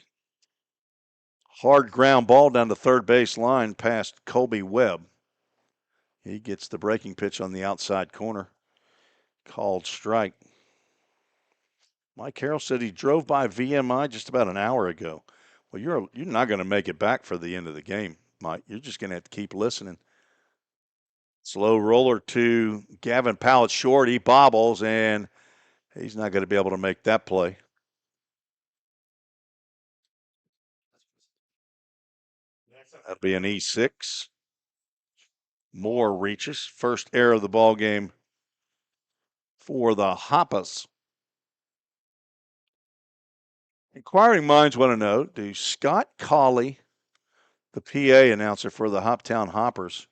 hard ground ball down the third base line past Colby Webb. He gets the breaking pitch on the outside corner. Called strike. Mike Carroll said he drove by VMI just about an hour ago. Well, you're not going to make it back for the end of the game, Mike. You're just going to have to keep listening. Slow roller to Gavin Powell short. He bobbles, and he's not going to be able to make that play. That'll be an E6. Moore reaches. First error of the ball game for the Hoppers. Inquiring minds want to know, do Scott Colley, the PA announcer for the Hoptown Hoppers,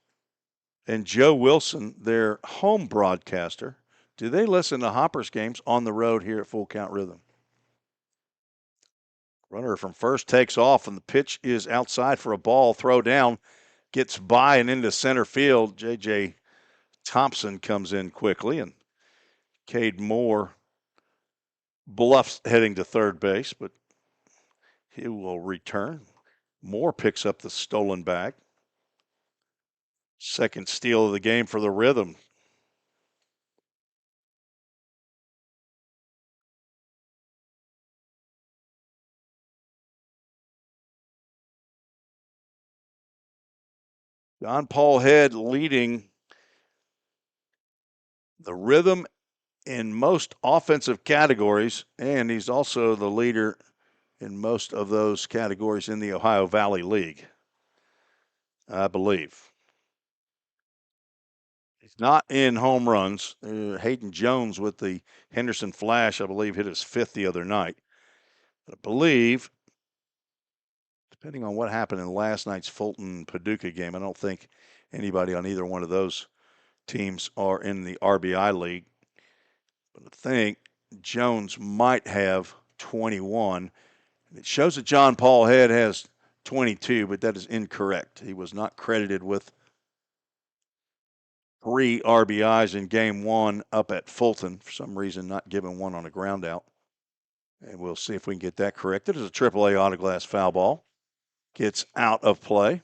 and Joe Wilson, their home broadcaster, do they listen to Hoppers games on the road here at Full Count Rhythm? Runner from first takes off, and the pitch is outside for a ball. Throw down, gets by and into center field. J.J. Thompson comes in quickly, and Cade Moore bluffs heading to third base, but he will return. Moore picks up the stolen bag. Second steal of the game for the Rhythm. John Paul Head leading the Rhythm in most offensive categories, and he's also the leader in most of those categories in the Ohio Valley League, I believe. He's not in home runs. Hayden Jones with the Henderson Flash, I believe, hit his fifth the other night. But I believe, depending on what happened in last night's Fulton-Paducah game, I don't think anybody on either one of those teams are in the RBI league. But I think Jones might have 21. It shows that John Paul Head has 22, but that is incorrect. He was not credited with 3 RBIs in game one up at Fulton. For some reason, not given one on a ground out. And we'll see if we can get that corrected. It is a AAA autoglass foul ball. Gets out of play.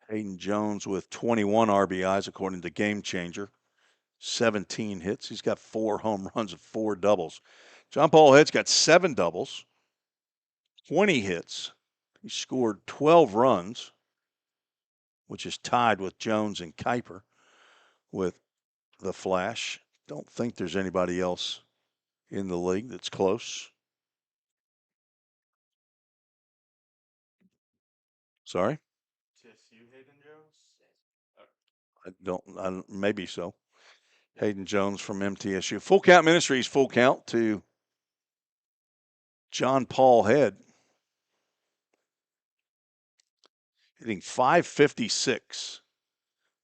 Hayden Jones with 21 RBIs, according to Game Changer. 17 hits. He's got 4 home runs and 4 doubles. John Paul Head's got 7 doubles, 20 hits. He scored 12 runs, which is tied with Jones and Kuiper with the Flash. Don't think there's anybody else in the league that's close. Sorry? TSU Hayden Jones? Maybe so. Hayden Jones from MTSU. Full Count Ministries, full count to John Paul Head. Hitting .556.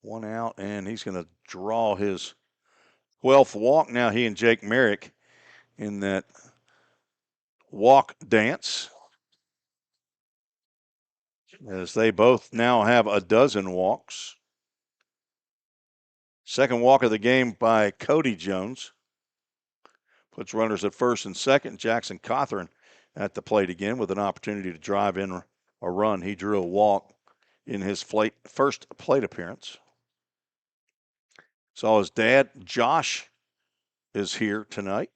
1 out, and he's going to draw his 12th walk. Now he and Jake Merrick in that walk dance, as they both now have a dozen walks. Second walk of the game by Cody Jones. Puts runners at first and second. Jackson Cawthorn at the plate again with an opportunity to drive in a run. He drew a walk in his first plate appearance. Saw his dad, Josh, is here tonight.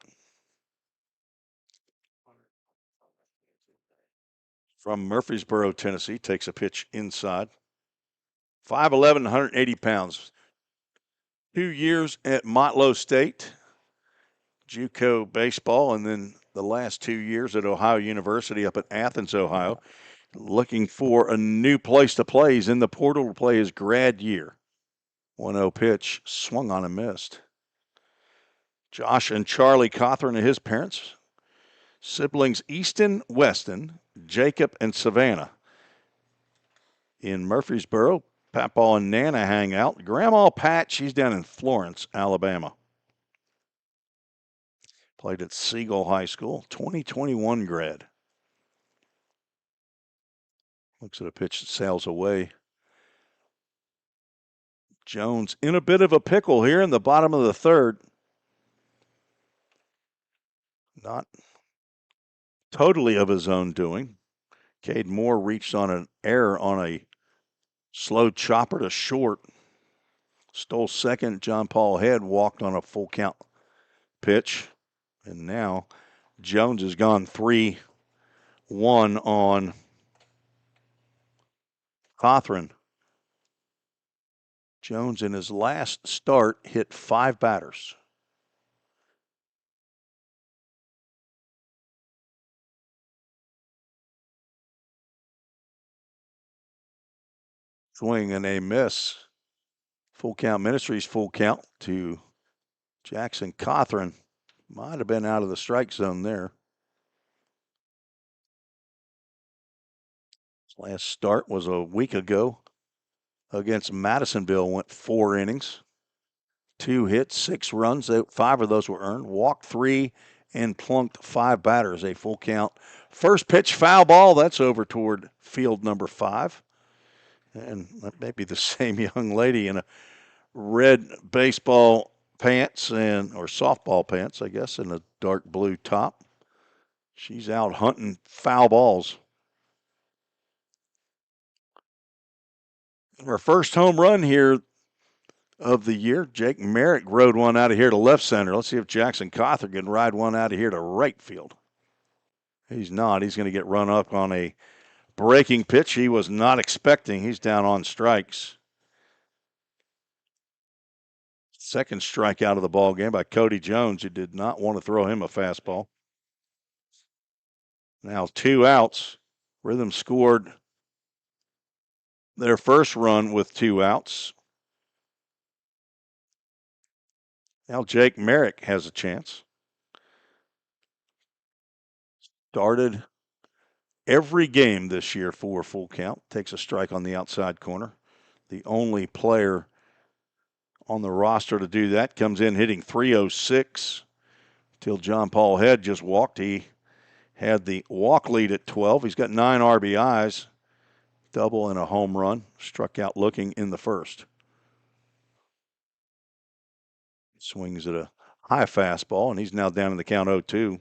from Murfreesboro, Tennessee, takes a pitch inside. 5'11", 180 pounds. 2 years at Motlow State, JUCO baseball, and then the last 2 years at Ohio University up at Athens, Ohio. Looking for a new place to play. He's in the portal to play his grad year. 1-0 pitch, swung on and missed. Josh and Charlie Cothran and his parents. Siblings Easton, Weston, Jacob, and Savannah. In Murfreesboro, Papaw and Nana hang out. Grandma Pat, she's down in Florence, Alabama. Played at Siegel High School, 2021 grad. Looks at a pitch that sails away. Jones in a bit of a pickle here in the bottom of the third. Not totally of his own doing. Cade Moore reached on an error on a slow chopper to short. Stole second. John Paul Head walked on a full count pitch. And now Jones has gone 3-1 on Cothran. Jones in his last start hit 5 batters. Swing and a miss. Full count Ministries, full count to Jackson Cothran. Might have been out of the strike zone there. His last start was a week ago against Madisonville. Went 4 innings, 2 hits, 6 runs. 5 of those were earned. Walked 3 and plunked 5 batters. A full count. First pitch, foul ball. That's over toward field number 5. And that may be the same young lady in a red baseball pants or softball pants, I guess, and a dark blue top. She's out hunting foul balls. Our first home run here of the year. Jake Merrick rode one out of here to left center. Let's see if Jackson Cothran can ride one out of here to right field. He's not. He's going to get run up on a breaking pitch he was not expecting. He's down on strikes. Second strikeout of the ball game by Cody Jones, who did not want to throw him a fastball. Now 2 outs. Rhythm scored their first run with 2 outs. Now Jake Merrick has a chance. Started every game this year for full count. Takes a strike on the outside corner. The only player on the roster to do that. Comes in hitting .306 till John Paul Head just walked. He had the walk lead at 12. He's got 9 RBIs, double and a home run. Struck out looking in the first. Swings at a high fastball, and he's now down in the count 0-2.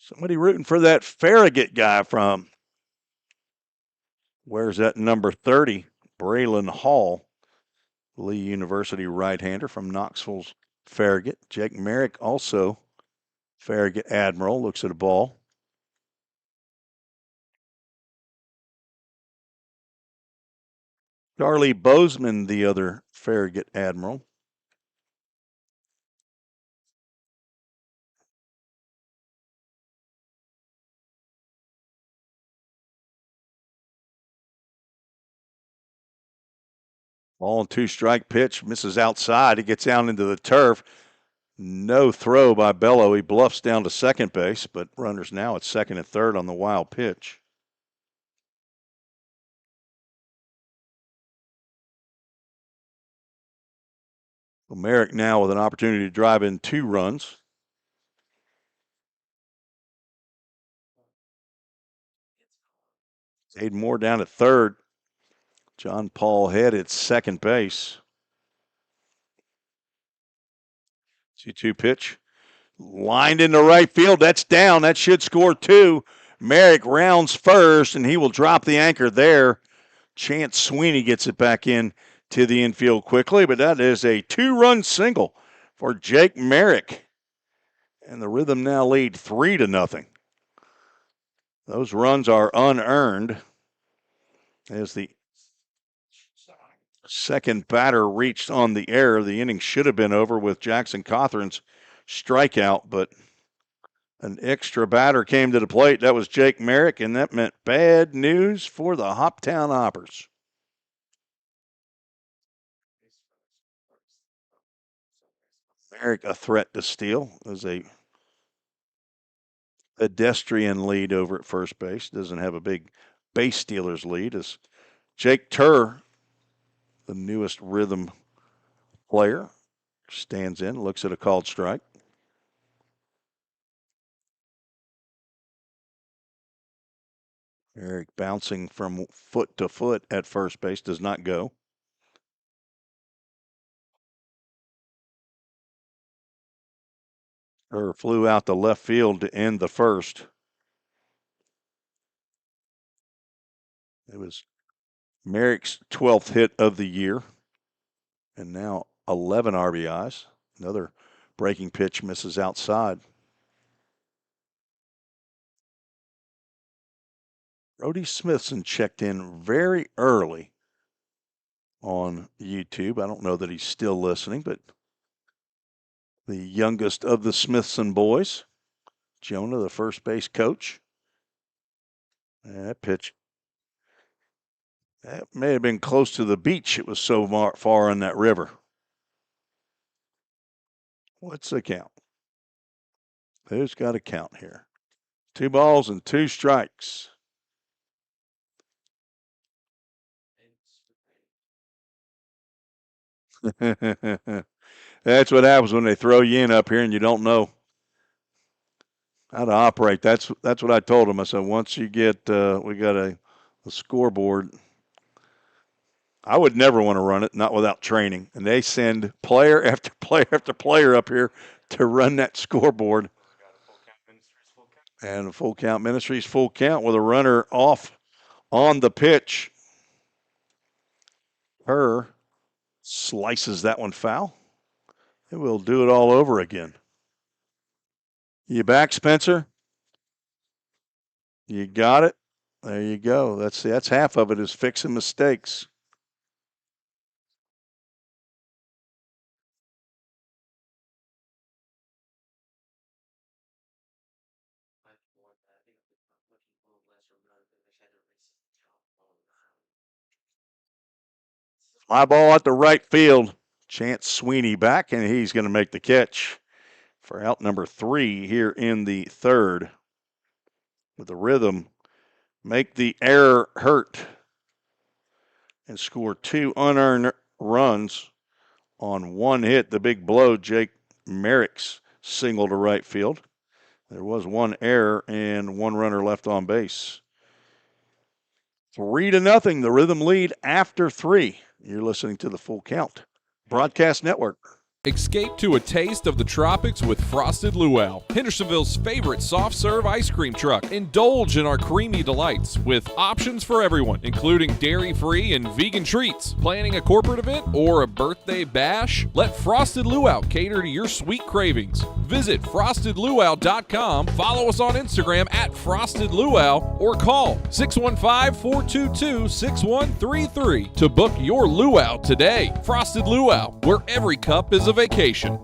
Somebody rooting for that Farragut guy from, where's that number 30? Braylon Hall, Lee University right-hander from Knoxville's Farragut. Jake Merrick also Farragut Admiral. Looks at a ball. Charlie Bozeman, the other Farragut Admiral. Ball and 2-strike pitch, misses outside. He gets down into the turf. No throw by Bello. He bluffs down to second base, but runners now at second and third on the wild pitch. Well, Merrick now with an opportunity to drive in 2 runs. Cade Moore down at third. John Paul Head at second base. 2-2 pitch. Lined into right field. That's down. That should score 2. Merrick rounds first, and he will drop the anchor there. Chance Sweeney gets it back in to the infield quickly, but that is a 2-run single for Jake Merrick. And the Rhythm now lead 3-0. Those runs are unearned as the second batter reached on the air. The inning should have been over with Jackson Cothran's strikeout, but an extra batter came to the plate. That was Jake Merrick, and that meant bad news for the Hoptown Hoppers. Merrick, a threat to steal, as a pedestrian lead over at first base. Doesn't have a big base stealers lead. As Jake Turr, the newest Rhythm player, stands in, looks at a called strike. Merrick bouncing from foot to foot at first base, does not go. Turr flew out to left field to end the first. It was Merrick's 12th hit of the year, and now 11 RBIs. Another breaking pitch misses outside. Brody Smithson checked in very early on YouTube. I don't know that he's still listening, but the youngest of the Smithson boys, Jonah, the first base coach. And that pitch, that may have been close to the beach. It was so far in that river. What's the count? Who's got a count here? 2 balls and 2 strikes. That's what happens when they throw you in up here and you don't know how to operate. That's what I told them. I said, once you get, we got a scoreboard, I would never want to run it, not without training. And they send player after player after player up here to run that scoreboard. And Full Count Ministries, full count with a runner off on the pitch. Her slices that one foul. It will do it all over again. You back, Spencer? You got it? There you go. That's half of it, is fixing mistakes. Fly ball at the right field. Chance Sweeney back, and he's going to make the catch for out number 3 here in the third. With the Rhythm, make the error hurt and score 2 unearned runs on 1 hit. The big blow, Jake Merrick's single to right field. There was 1 error and 1 runner left on base. 3-0, the Rhythm lead after 3. You're listening to the Full Count Broadcast Network. Escape to a taste of the tropics with Frosted Luau, Hendersonville's favorite soft serve ice cream truck. Indulge in our creamy delights with options for everyone, including dairy-free and vegan treats. Planning a corporate event or a birthday bash? Let Frosted Luau cater to your sweet cravings. Visit frostedluau.com, follow us on Instagram at Frosted Luau, or call 615-422-6133 to book your luau today. Frosted Luau, where every cup is a vacation.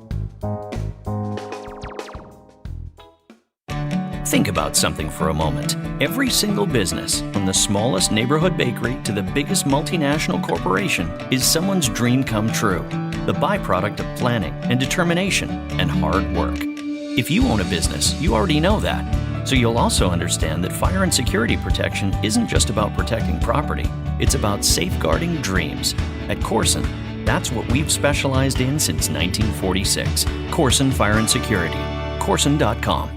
Think about something for a moment. Every single business, from the smallest neighborhood bakery to the biggest multinational corporation, is someone's dream come true. The byproduct of planning and determination and hard work. If you own a business, you already know that. So you'll also understand that fire and security protection isn't just about protecting property. It's about safeguarding dreams. At Corson, that's what we've specialized in since 1946. Corson Fire and Security. Corson.com.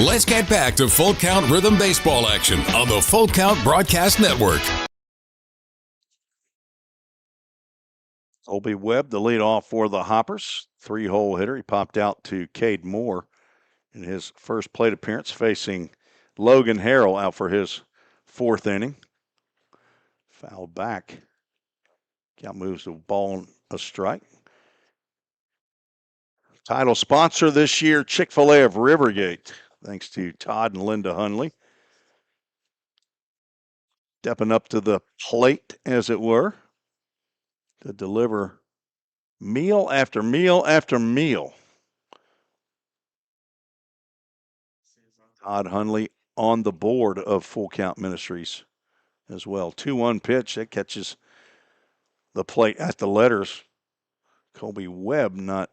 Let's get back to Full Count Rhythm Baseball action on the Full Count Broadcast Network. Colby Webb, the leadoff for the Hoppers. 3-hole hitter. He popped out to Cade Moore in his first plate appearance, facing Logan Harrell out for his 4th inning. Fouled back Count moves the ball on a strike. Title sponsor this year, Chick-fil-A of Rivergate. Thanks to Todd and Linda Hunley. Stepping up to the plate, as it were, to deliver meal after meal after meal. Todd Hunley on the board of Full Count Ministries as well. 2-1 pitch. That catches the plate at the letters. Colby Webb not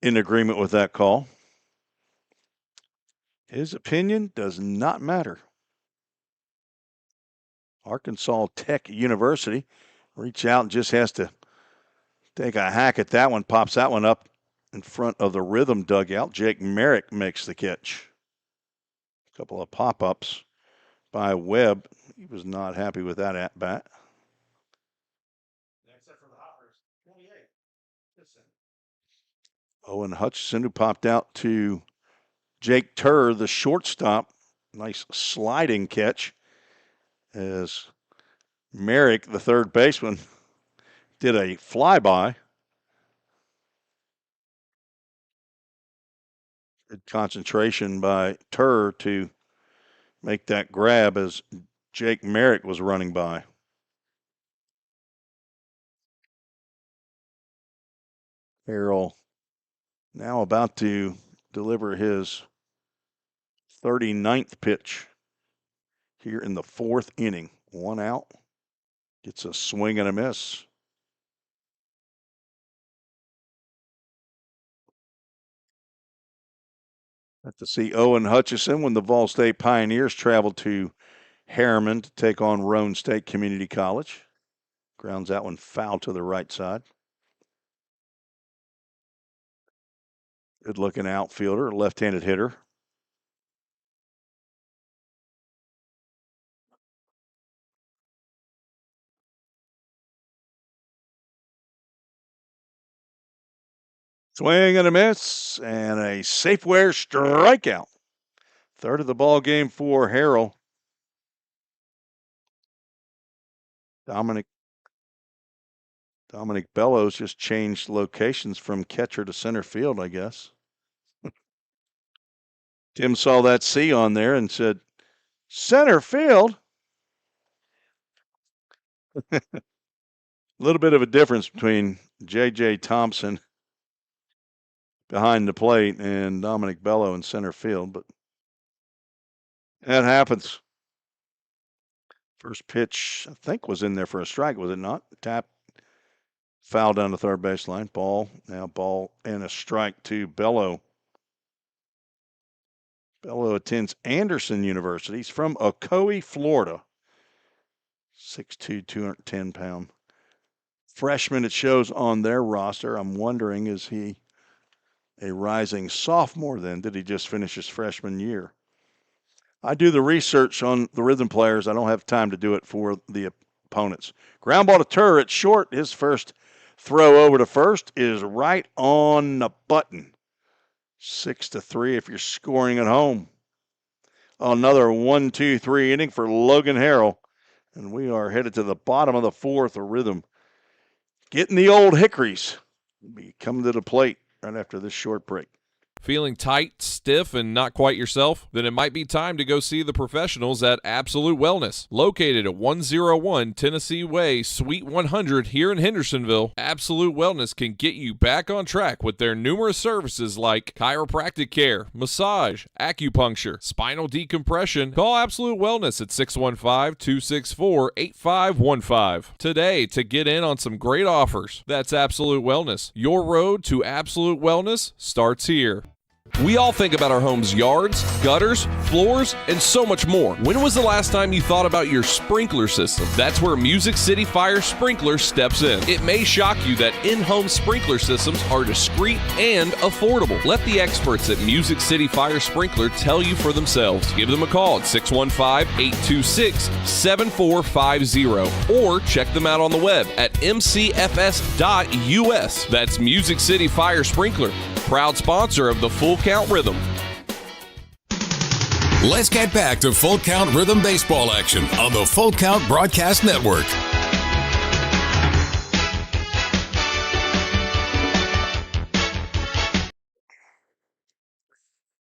in agreement with that call. His opinion does not matter. Arkansas Tech University reach out and just has to take a hack at that one. Pops that one up in front of the Rhythm dugout. Jake Merrick makes the catch. A couple of pop-ups by Webb. He was not happy with that at-bat. Next up for the Hoppers, 28. Owen Hutchison, who popped out to Jake Turr, the shortstop. Nice sliding catch as Merrick, the third baseman, did a flyby. Good concentration by Turr to make that grab as Jake Merrick was running by. Harrell now about to deliver his 39th pitch here in the fourth inning. 1 out. Gets a swing and a miss. Got to see Owen Hutchison when the Vol State Pioneers traveled to Harriman to take on Roane State Community College. Grounds that one foul to the right side. Good looking outfielder, left-handed hitter. Swing and a miss, and a Safeware strikeout. Third of the ball game for Harrell. Dominic Bellows just changed locations from catcher to center field, I guess. Tim saw that C on there and said, center field? A little bit of a difference between J.J. Thompson behind the plate and Dominic Bello in center field, but that happens. First pitch, I think, was in there for a strike, was it not? Tap, foul down the third baseline. Ball and a strike to Bello. Bello attends Anderson University. He's from Ocoee, Florida. 6'2", 210-pound freshman, it shows on their roster. I'm wondering, is he a rising sophomore then? Did he just finish his freshman year? I do the research on the Rhythm players. I don't have time to do it for the opponents. Ground ball to Turr at short. His first throw over to first is right on the button. 6-3 if you're scoring at home. Another 1-2-3 inning for Logan Harrell. And we are headed to the bottom of the fourth. A Rhythm getting the old hickories. We'll be coming to the plate right after this short break. Feeling tight, stiff, and not quite yourself? Then it might be time to go see the professionals at Absolute Wellness. Located at 101 Tennessee Way, Suite 100 here in Hendersonville, Absolute Wellness can get you back on track with their numerous services like chiropractic care, massage, acupuncture, spinal decompression. Call Absolute Wellness at 615-264-8515 today to get in on some great offers. That's Absolute Wellness. Your road to absolute wellness starts here. We all think about our home's yards, gutters, floors, and so much more. When was the last time you thought about your sprinkler system? That's where Music City Fire Sprinkler steps in. It may shock you that in-home sprinkler systems are discreet and affordable. Let the experts at Music City Fire Sprinkler tell you for themselves. Give them a call at 615-826-7450 or check them out on the web at mcfs.us. That's Music City Fire Sprinkler, proud sponsor of the Full Count Rhythm. Let's get back to Full Count Rhythm baseball action on the Full Count Broadcast Network.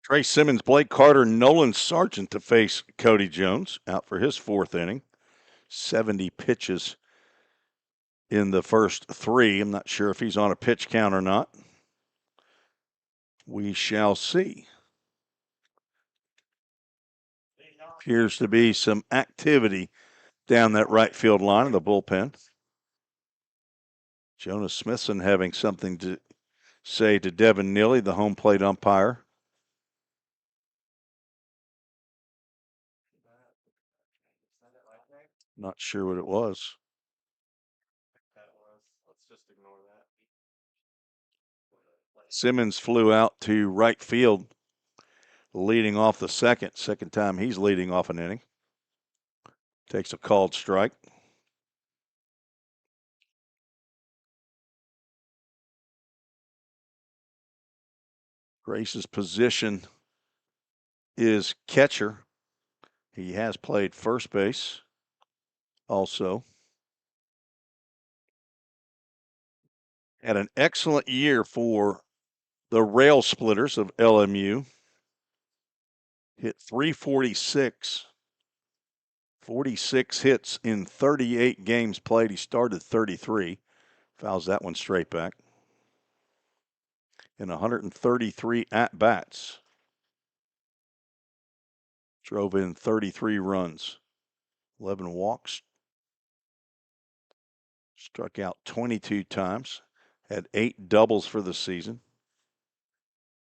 Trey Simmons, Blake Carter, Nolan Sargent to face Cody Jones out for his fourth inning. 70 pitches in the first three. I'm not sure if he's on a pitch count or not. We shall see. Appears to be some activity down that right field line of the bullpen. Jonas Smithson having something to say to Devin Neely, the home plate umpire. Not sure what it was. Let's just ignore that. Simmons flew out to right field, leading off the second time he's leading off an inning. Takes a called strike. Grace's position is catcher. He has played first base also. Had an excellent year for the Rail Splitters of LMU. Hit 346. 46 hits in 38 games played. He started 33. Fouls that one straight back. In 133 at-bats. Drove in 33 runs. 11 walks. Struck out 22 times. Had 8 doubles for the season.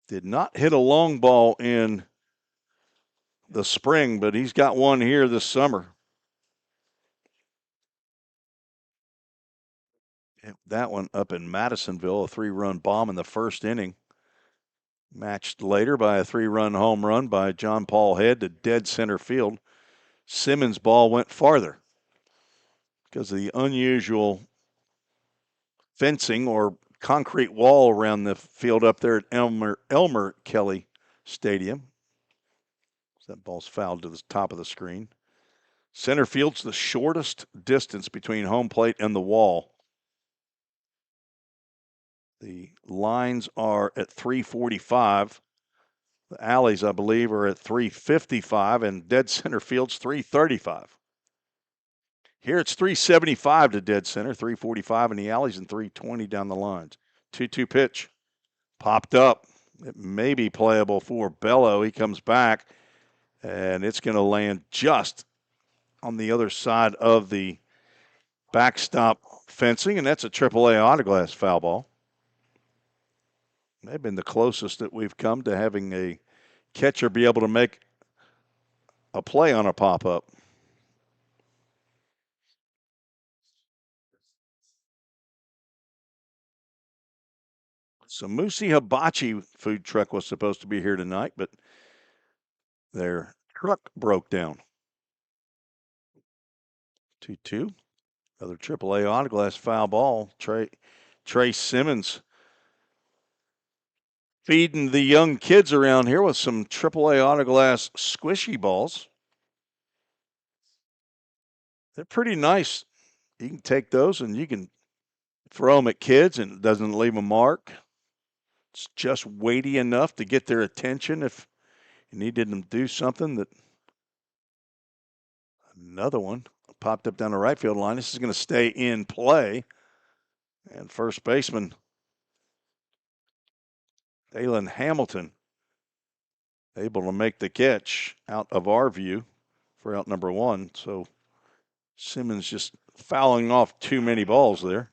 Did not hit a long ball in the spring, but he's got one here this summer. That one up in Madisonville, a 3-run bomb in the first inning. Matched later by a 3-run home run by John Paul Head to dead center field. Simmons' ball went farther because of the unusual fencing or concrete wall around the field up there at Elmer Kelly Stadium. That ball's fouled to the top of the screen. Center field's the shortest distance between home plate and the wall. The lines are at 345. The alleys, I believe, are at 355, and dead center field's 335. Here it's 375 to dead center, 345 in the alleys, and 320 down the lines. 2-2 pitch. Popped up. It may be playable for Bello. He comes back, and it's going to land just on the other side of the backstop fencing, and that's a AAA autoglass foul ball. They've been the closest that we've come to having a catcher be able to make a play on a pop-up. So Musi Hibachi food truck was supposed to be here tonight, but their truck broke down. 2-2. Another AAA autoglass foul ball. Trey Simmons feeding the young kids around here with some AAA autoglass squishy balls. They're pretty nice. You can take those and you can throw them at kids and it doesn't leave a mark. It's just weighty enough to get their attention if you needed them to do something. That another one popped up down the right field line. This is going to stay in play. And first baseman Dalen Hamilton able to make the catch out of our view for out number one. So Simmons just fouling off too many balls there.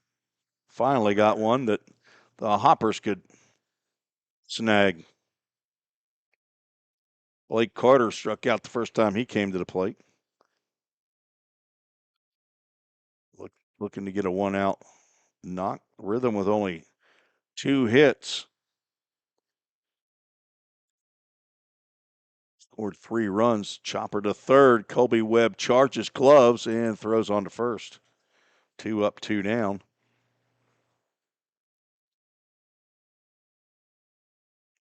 Finally got one that the Hoppers could snag. Blake Carter struck out the first time he came to the plate. Looking to get a 1-out knock. Rhythm with only 2 hits. Scored 3 runs. Chopper to third. Colby Webb charges gloves and throws on to first. 2 up, 2 down.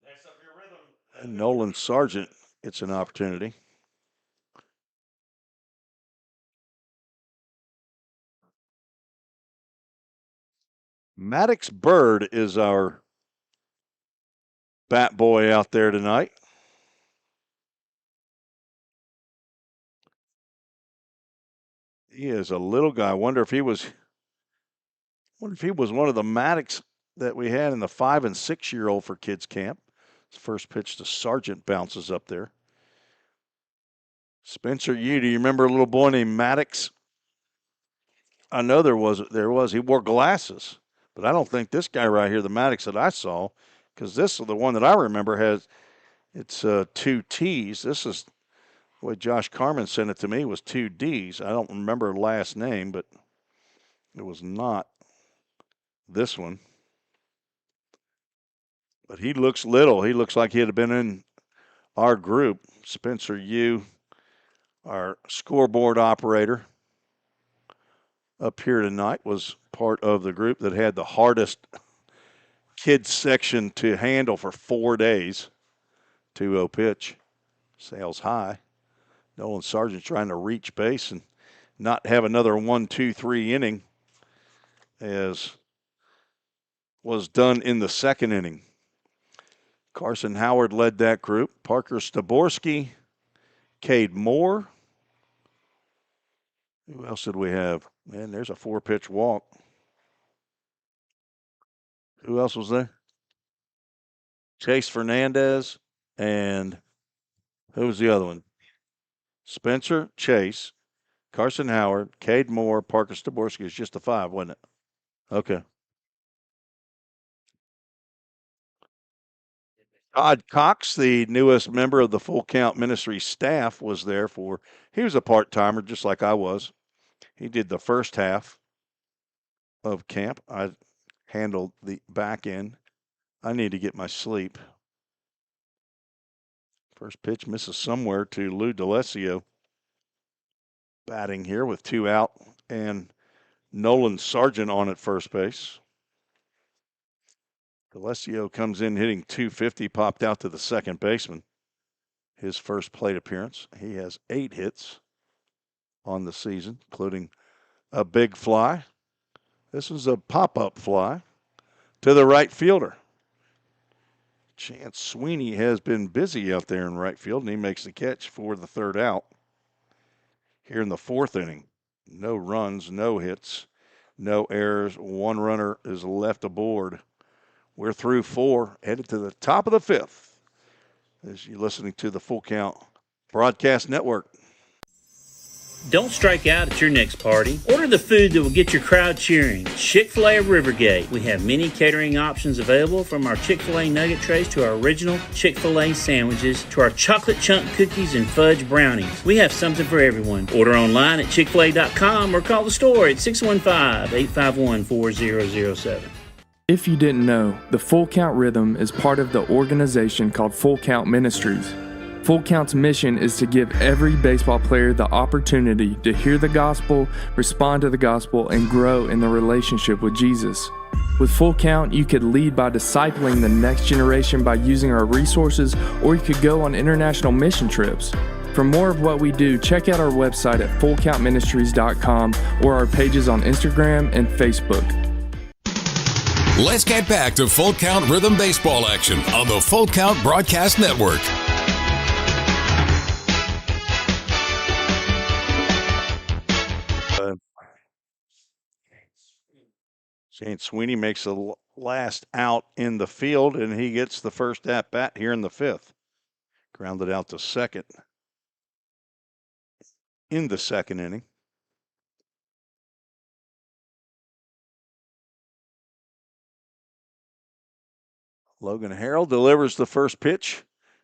Next up, your rhythm. And Nolan Sargent gets an opportunity. Maddox Bird is our bat boy out there tonight. He is a little guy. I wonder if he was one of the Maddox that we had in the 5 and 6 year old for kids camp. His first pitch to Sargent bounces up there. Spencer, do you remember a little boy named Maddox? I know there was. He wore glasses, but I don't think this guy right here, the Maddox that I saw, because this is the one that I remember it's 2 T's. This is the way Josh Carmen sent it to me, was 2 D's. I don't remember her last name, but it was not this one. But he looks little. He looks like he'd have been in our group. Spencer Yu, our scoreboard operator up here tonight, was part of the group that had the hardest kids section to handle for 4 days. 2-0 pitch. Sails high. Nolan Sargent trying to reach base and not have another 1-2-3 inning, as was done in the second inning. Carson Howard led that group. Parker Staborski, Cade Moore. Who else did we have? Man, there's a 4-pitch walk. Who else was there? Chase Fernandez, and who was the other one? Spencer, Chase, Carson Howard, Cade Moore, Parker Staborski. Is just a 5, wasn't it? Okay. Todd Cox, the newest member of the Full Count Ministry staff, was there he was a part-timer just like I was. He did the first half of camp. I handled the back end. I need to get my sleep. First pitch misses somewhere to Lou D'Alessio. Batting here with 2 out, and Nolan Sargent on at first base. D'Alessio comes in hitting .250, popped out to the second baseman. His first plate appearance. He has 8 hits on the season, including a big fly. This was a pop-up fly to the right fielder. Chance Sweeney has been busy out there in right field, and he makes the catch for the 3rd out. Here in the 4th inning, no runs, no hits, no errors. 1 runner is left aboard. We're through 4, headed to the top of the 5th, as you're listening to the Full Count Broadcast Network. Don't strike out at your next party. Order the food that will get your crowd cheering. Chick-fil-A of Rivergate. We have many catering options available, from our Chick-fil-A nugget trays to our original Chick-fil-A sandwiches to our chocolate chunk cookies and fudge brownies. We have something for everyone. Order online at chickfil-a.com or call the store at 615-851-4007. If you didn't know, the Full Count Rhythm is part of the organization called Full Count Ministries. Full Count's mission is to give every baseball player the opportunity to hear the gospel, respond to the gospel, and grow in the relationship with Jesus. With Full Count, you could lead by discipling the next generation by using our resources, or you could go on international mission trips. For more of what we do, check out our website at fullcountministries.com or our pages on Instagram and Facebook. Let's get back to Full Count Rhythm Baseball action on the Full Count Broadcast Network. Shane Sweeney makes the last out in the field, and he gets the first at-bat here in the 5th. Grounded out to second in the second inning. Logan Harrell delivers the first pitch.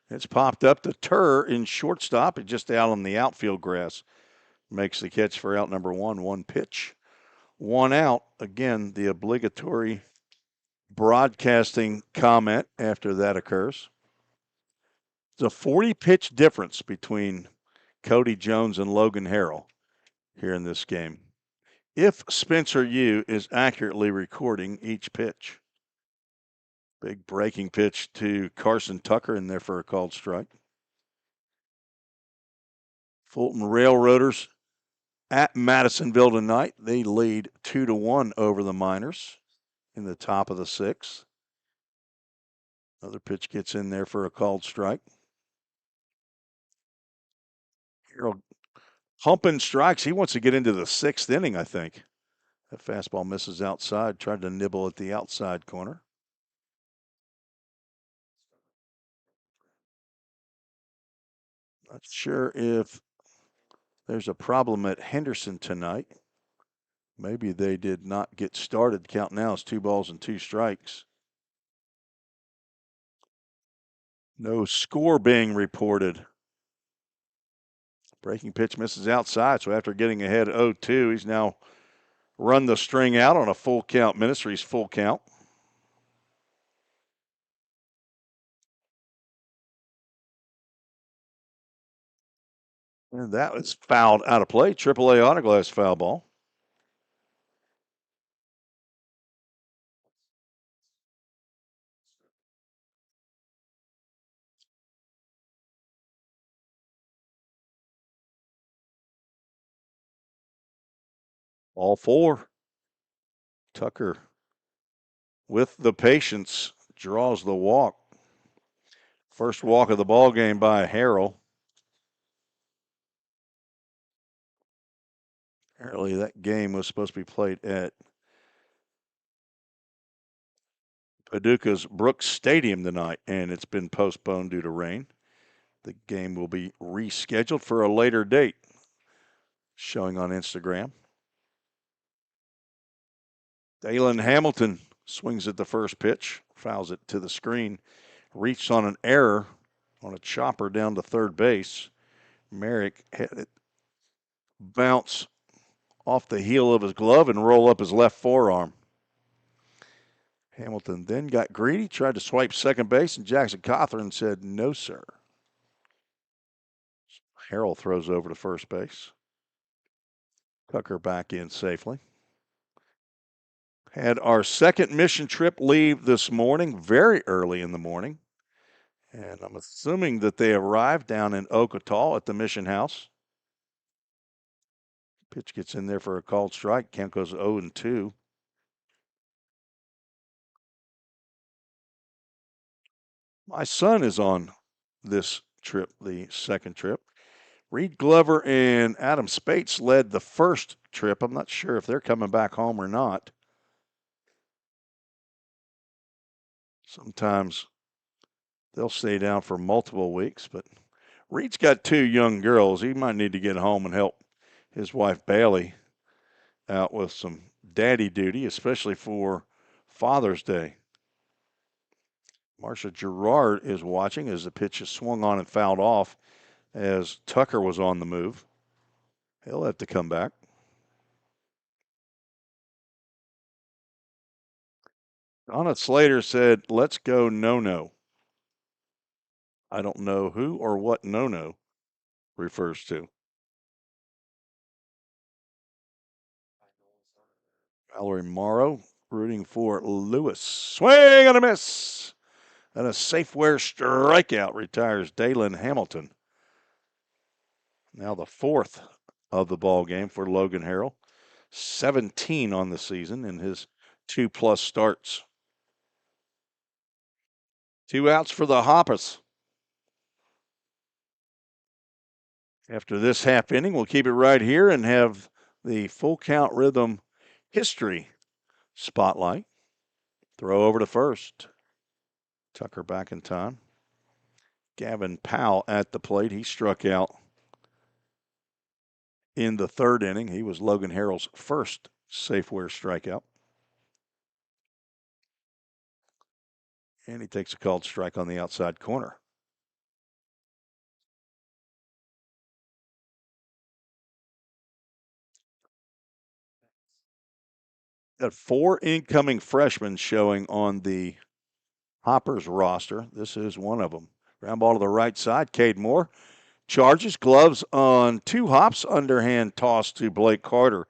It's popped up to Turr in shortstop. It's just out on the outfield grass. Makes the catch for out number 1. 1 pitch, 1 out. Again, the obligatory broadcasting comment after that occurs. It's a 40-pitch difference between Cody Jones and Logan Harrell here in this game, if Spencer Yu is accurately recording each pitch. Big breaking pitch to Carson Tucker in there for a called strike. Fulton Railroaders at Madisonville tonight. They lead 2-1 over the Miners in the top of the 6th. Another pitch gets in there for a called strike. Harrell humping strikes. He wants to get into the 6th inning, I think. That fastball misses outside, tried to nibble at the outside corner. Not sure if there's a problem at Henderson tonight. Maybe they did not get started. Count now is 2 balls and 2 strikes. No score being reported. Breaking pitch misses outside, so after getting ahead 0-2, he's now run the string out on a full count. Ministries full count. And that was fouled out of play. AAA autoglass foul ball. All 4. Tucker with the patience draws the walk. First walk of the ball game by Harrell. Apparently that game was supposed to be played at Paducah's Brooks Stadium tonight, and it's been postponed due to rain. The game will be rescheduled for a later date, showing on Instagram. Dalen Hamilton swings at the first pitch, fouls it to the screen, reached on an error on a chopper down to third base. Merrick had it bounce off the heel of his glove and roll up his left forearm. Hamilton then got greedy, tried to swipe second base, and Jackson Cothran said, "No, sir." Harrell throws over to first base. Tucker back in safely. Had our second mission trip leave this morning, very early in the morning. And I'm assuming that they arrived down in Ocotal at the mission house. Pitch gets in there for a called strike. Count goes 0-2. My son is on this trip, the second trip. Reed Glover and Adam Spates led the first trip. I'm not sure if they're coming back home or not. Sometimes they'll stay down for multiple weeks, but Reed's got 2 young girls. He might need to get home and help his wife Bailey out with some daddy duty, especially for Father's Day. Marcia Gerard is watching as the pitch is swung on and fouled off as Tucker was on the move. He'll have to come back. Donna Slater said, "Let's go no-no." I don't know who or what no-no refers to. Valerie Morrow rooting for Lewis. Swing and a miss. And a Safeware strikeout retires Dalen Hamilton. Now the 4th of the ball game for Logan Harrell. 17 on the season in his 2+ starts. 2 outs for the Hoppers. After this half inning, we'll keep it right here and have the full count rhythm history spotlight. Throw over to first. Tucker back in time. Gavin Powell at the plate. He struck out in the 3rd inning. He was Logan Harrell's first Safeware strikeout. And he takes a called strike on the outside corner. Got 4 incoming freshmen showing on the Hoppers roster. This is one of them. Ground ball to the right side. Cade Moore charges, gloves on 2 hops, underhand toss to Blake Carter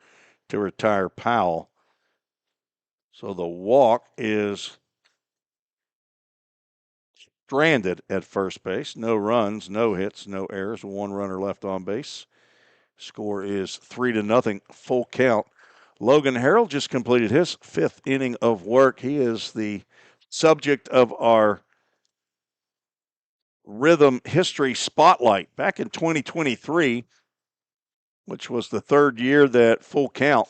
to retire Powell. So the walk is stranded at first base. No runs, no hits, no errors. 1 runner left on base. Score is 3-0, full count. Logan Harrell just completed his 5th inning of work. He is the subject of our rhythm history spotlight. Back in 2023, which was the third year that Full Count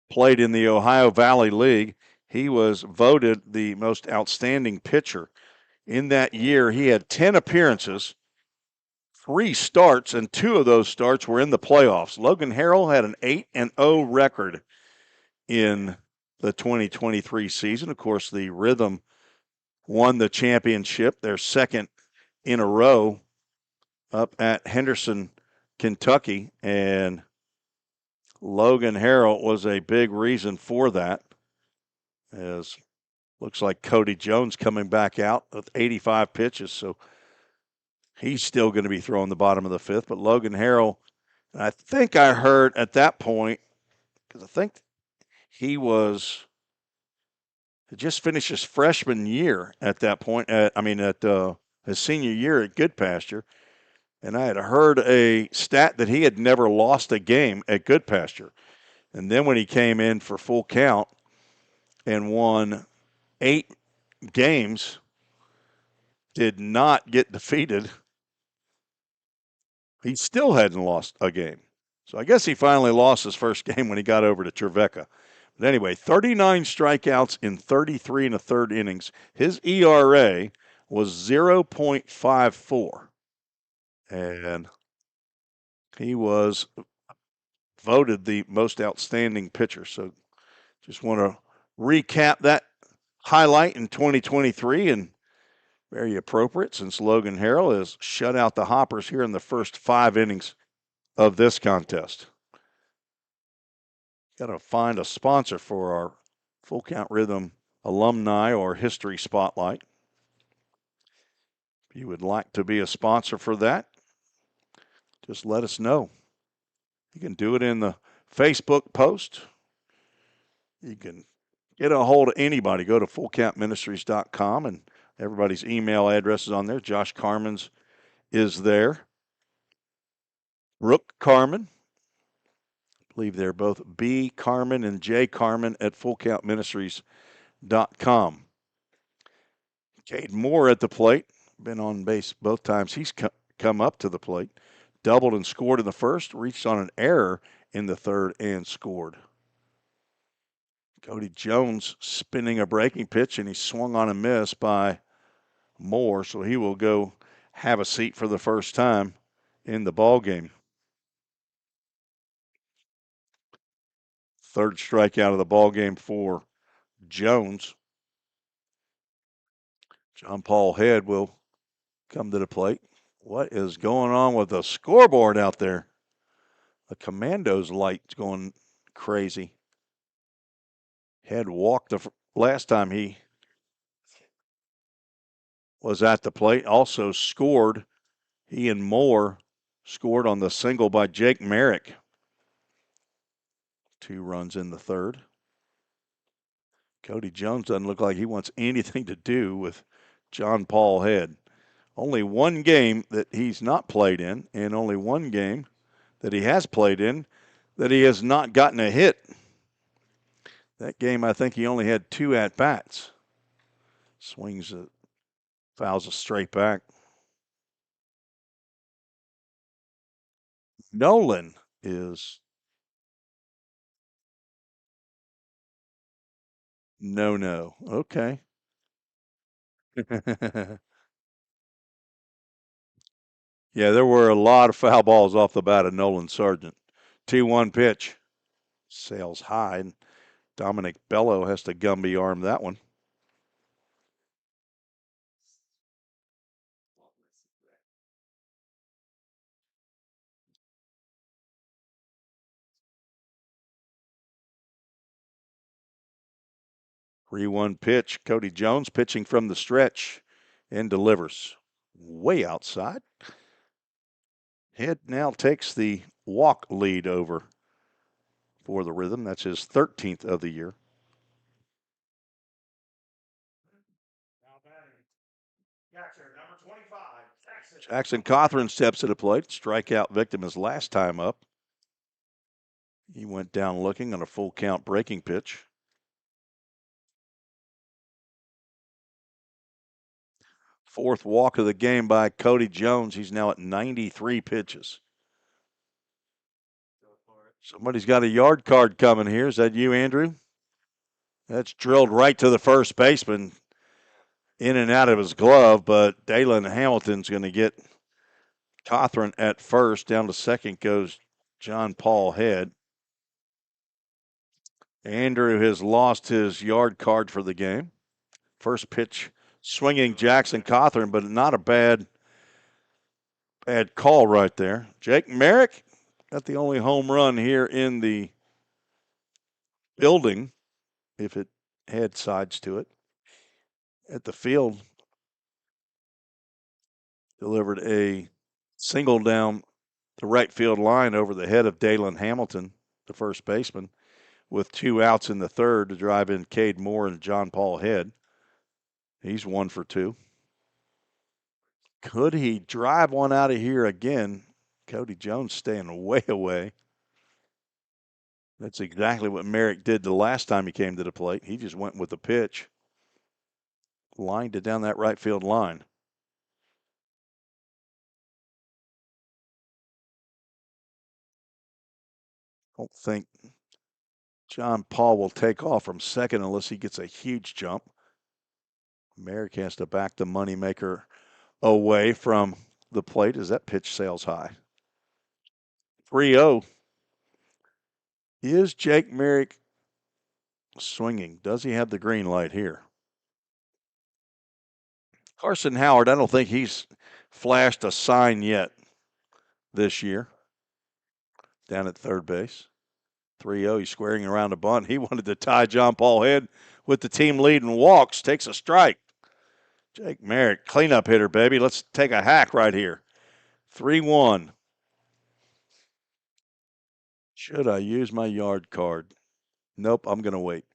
played in the Ohio Valley League. He was voted the most outstanding pitcher. In that year, he had 10 appearances, 3 starts, and 2 of those starts were in the playoffs. Logan Harrell had an 8-0 record in the 2023 season. Of course, the Rhythm won the championship, their second in a row up at Henderson, Kentucky, and Logan Harrell was a big reason for that, as looks like Cody Jones coming back out with 85 pitches, so he's still going to be throwing the bottom of the fifth. But Logan Harrell, I think I heard at that point, because I think he had just finished his freshman year at that point, at his senior year at Goodpasture, and I had heard a stat that he had never lost a game at Goodpasture. And then when he came in for Full Count and won 8 games, did not get defeated, he still hadn't lost a game. So I guess he finally lost his first game when he got over to Trevecca. But anyway, 39 strikeouts in 33 1/3 innings. His ERA was 0.54. And he was voted the most outstanding pitcher. So just want to recap that highlight in 2023, and very appropriate since Logan Harrell has shut out the Hoppers here in the first 5 innings of this contest. Got to find a sponsor for our Full Count Rhythm alumni or history spotlight. If you would like to be a sponsor for that, just let us know. You can do it in the Facebook post. You can get a hold of anybody. Go to fullcountministries.com, and everybody's email address is on there. Josh Carmen's is there. Brooke Carmen. I believe they're both B. Carmen and J. Carmen at fullcountministries.com. Cade Moore at the plate. Been on base both times he's come up to the plate. Doubled and scored in the first. Reached on an error in the third and scored. Cody Jones spinning a breaking pitch, and he swung on a miss by Moore, so he will go have a seat for the first time in the ball game. Third strikeout of the ball game for Jones. John Paul Head will come to the plate. What is going on with the scoreboard out there? The Commandos light's going crazy. Head walked the last time he was at the plate. Also scored. He and Moore scored on the single by Jake Merrick. 2 runs in the third. Cody Jones doesn't look like he wants anything to do with John Paul Head. Only one game that he's not played in, and only one game that he has played in that he has not gotten a hit. That game, I think he only had 2 at-bats. Swings it, fouls it straight back. Nolan is no. Okay. Yeah, there were a lot of foul balls off the bat of Nolan Sargent. 2-1 pitch. Sails high, and Dominic Bello has to Gumby arm that one. Three-one pitch. Cody Jones pitching from the stretch and delivers way outside. Head now takes the walk lead over for the Rhythm. That's his 13th of the year. Jackson Cothran steps to the plate. Strikeout victim his last time up. He went down looking on a full count breaking pitch. Fourth walk of the game by Cody Jones. He's now at 93 pitches. Somebody's got a yard card coming here. Is that you, Andrew? That's drilled right to the first baseman, in and out of his glove, but Dalen Hamilton's going to get Cothran at first. Down to second goes John Paul Head. Andrew has lost his yard card for the game. First pitch swinging Jackson Cothran, but not a bad call right there. Jake Merrick got the only home run here in the building, if it had sides to it. At the field, delivered a single down the right field line over the head of Dalen Hamilton, the first baseman, with 2 outs in the third to drive in Cade Moore and John Paul Head. He's 1 for 2. Could he drive one out of here again? Cody Jones staying way away. That's exactly what Merrick did the last time he came to the plate. He just went with the pitch, lined it down that right field line. Don't think John Paul will take off from second unless he gets a huge jump. Merrick has to back the moneymaker away from the plate as that pitch sails high. 3-0. Is Jake Merrick swinging? Does he have the green light here? Carson Howard, I don't think he's flashed a sign yet this year. Down at third base. 3-0, he's squaring around a bunt. He wanted to tie John Paul Head with the team lead in walks. Takes a strike. Jake Merrick, cleanup hitter, baby. Let's take a hack right here. 3-1. Should I use my yard card? Nope, I'm going to wait.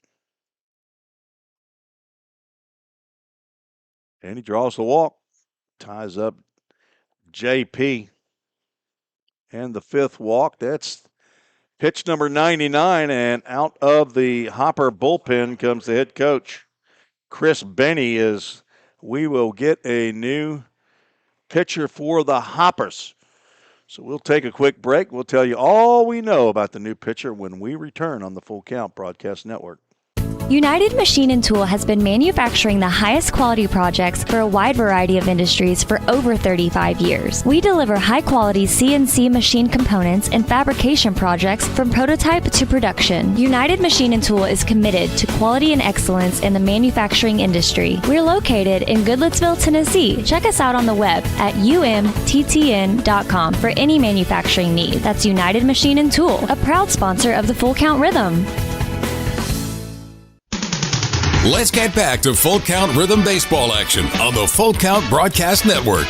And he draws the walk. Ties up JP. And the 5th walk. That's pitch number 99. And out of the Hopper bullpen comes the head coach, Chris Benny. We will get a new pitcher for the Hoppers. So we'll take a quick break. We'll tell you all we know about the new pitcher when we return on the Full Count Broadcast Network. United Machine and Tool has been manufacturing the highest quality projects for a wide variety of industries for over 35 years. We deliver high-quality CNC machine components and fabrication projects from prototype to production. United Machine and Tool is committed to quality and excellence in the manufacturing industry. We're located in Goodlettsville, Tennessee. Check us out on the web at umttn.com for any manufacturing need. That's United Machine and Tool, a proud sponsor of the Full Count Rhythm. Let's get back to Full Count Rhythm Baseball action on the Full Count Broadcast Network.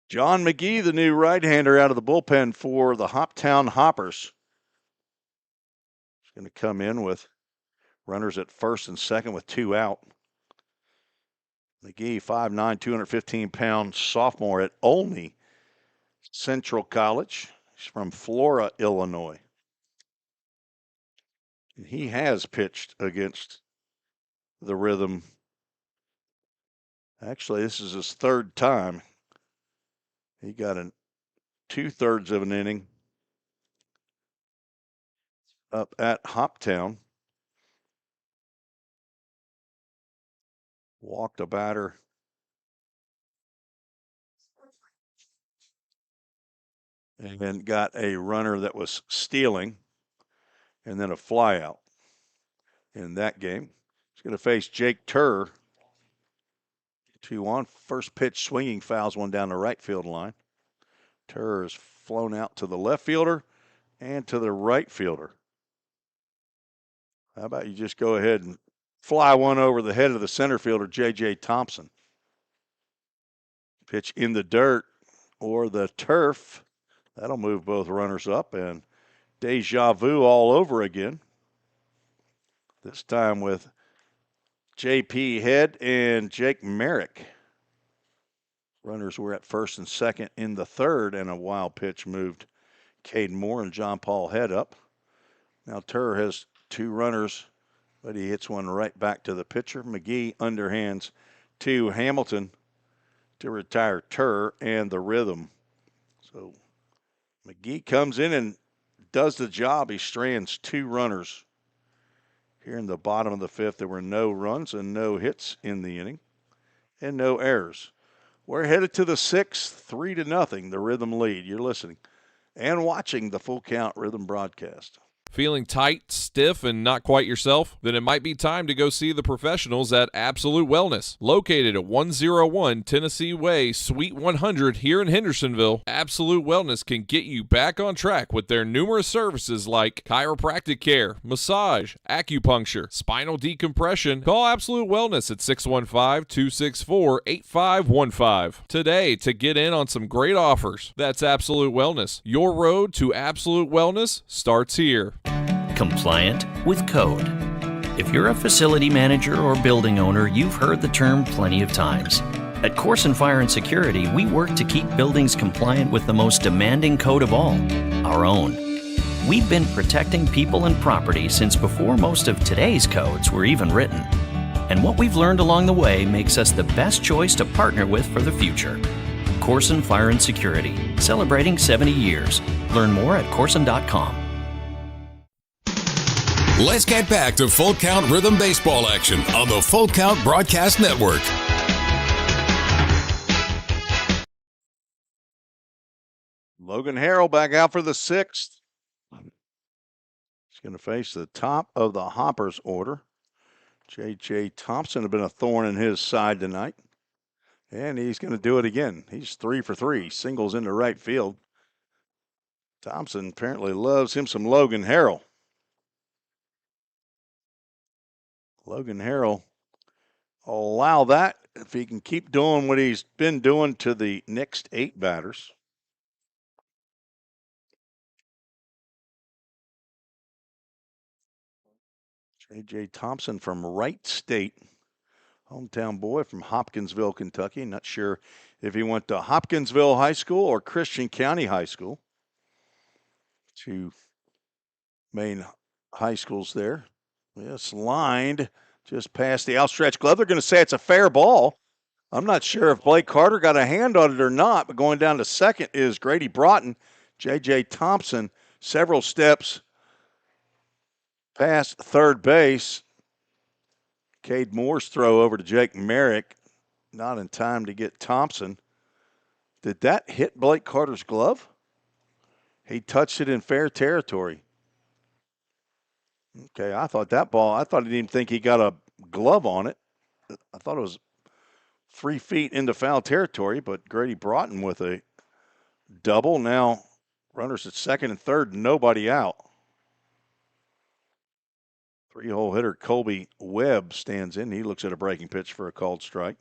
John McGee, the new right-hander out of the bullpen for the Hoptown Hoppers. He's going to come in with runners at first and second with 2 out. McGee, 5'9", 215-pound sophomore at Olney Central College. He's from Flora, Illinois. And he has pitched against the Rhythm. Actually, this is his 3rd time. He got 2/3 of an inning up at Hoptown. Walked a batter. And then got a runner that was stealing. And then a flyout in that game. He's going to face Jake Turr. 2-1. First pitch swinging, fouls one down the right field line. Turr is flown out to the left fielder and to the right fielder. How about you just go ahead and fly one over the head of the center fielder, J.J. Thompson. Pitch in the dirt or the turf. That'll move both runners up, and deja vu all over again. This time with J.P. Head and Jake Merrick. Runners were at first and second in the third, and a wild pitch moved Cade Moore and John Paul Head up. Now Turr has 2 runners, but he hits one right back to the pitcher. McGee underhands to Hamilton to retire Turr and the rhythm. So McGee comes in and does the job. He strands 2 runners. Here in the bottom of the 5th, there were no runs and no hits in the inning and no errors. We're headed to the 6th, 3-0, the Rhythm lead. You're listening and watching the Full Count Rhythm broadcast. Feeling tight, stiff, and not quite yourself? Then it might be time to go see the professionals at Absolute Wellness. Located at 101 Tennessee Way, Suite 100 here in Hendersonville, Absolute Wellness can get you back on track with their numerous services like chiropractic care, massage, acupuncture, spinal decompression. Call Absolute Wellness at 615-264-8515 today to get in on some great offers. That's Absolute Wellness. Your road to absolute wellness starts here. Compliant with code. If you're a facility manager or building owner, you've heard the term plenty of times. At Corson Fire and Security, we work to keep buildings compliant with the most demanding code of all, our own. We've been protecting people and property since before most of today's codes were even written. And what we've learned along the way makes us the best choice to partner with for the future. Corson Fire and Security, celebrating 70 years. Learn more at corson.com. Let's get back to Full Count Rhythm Baseball action on the Full Count Broadcast Network. Logan Harrell back out for the 6th. He's going to face the top of the Hoppers order. J.J. Thompson had been a thorn in his side tonight. And he's going to do it again. He's 3 for 3. Singles into right field. Thompson apparently loves him some Logan Harrell. Logan Harrell will allow that if he can keep doing what he's been doing to the next 8 batters. J.J. Thompson from Wright State, hometown boy from Hopkinsville, Kentucky. Not sure if he went to Hopkinsville High School or Christian County High School. 2 main high schools there. Yes, lined just past the outstretched glove. They're going to say it's a fair ball. I'm not sure if Blake Carter got a hand on it or not, but going down to second is Grady Broughton. J.J. Thompson, several steps past third base. Cade Moore's throw over to Jake Merrick, not in time to get Thompson. Did that hit Blake Carter's glove? He touched it in fair territory. Okay, I thought he didn't even think he got a glove on it. I thought it was 3 feet into foul territory, but Grady Broughton with a double. Now runners at second and third, nobody out. 3-hole hitter Colby Webb stands in. He looks at a breaking pitch for a called strike.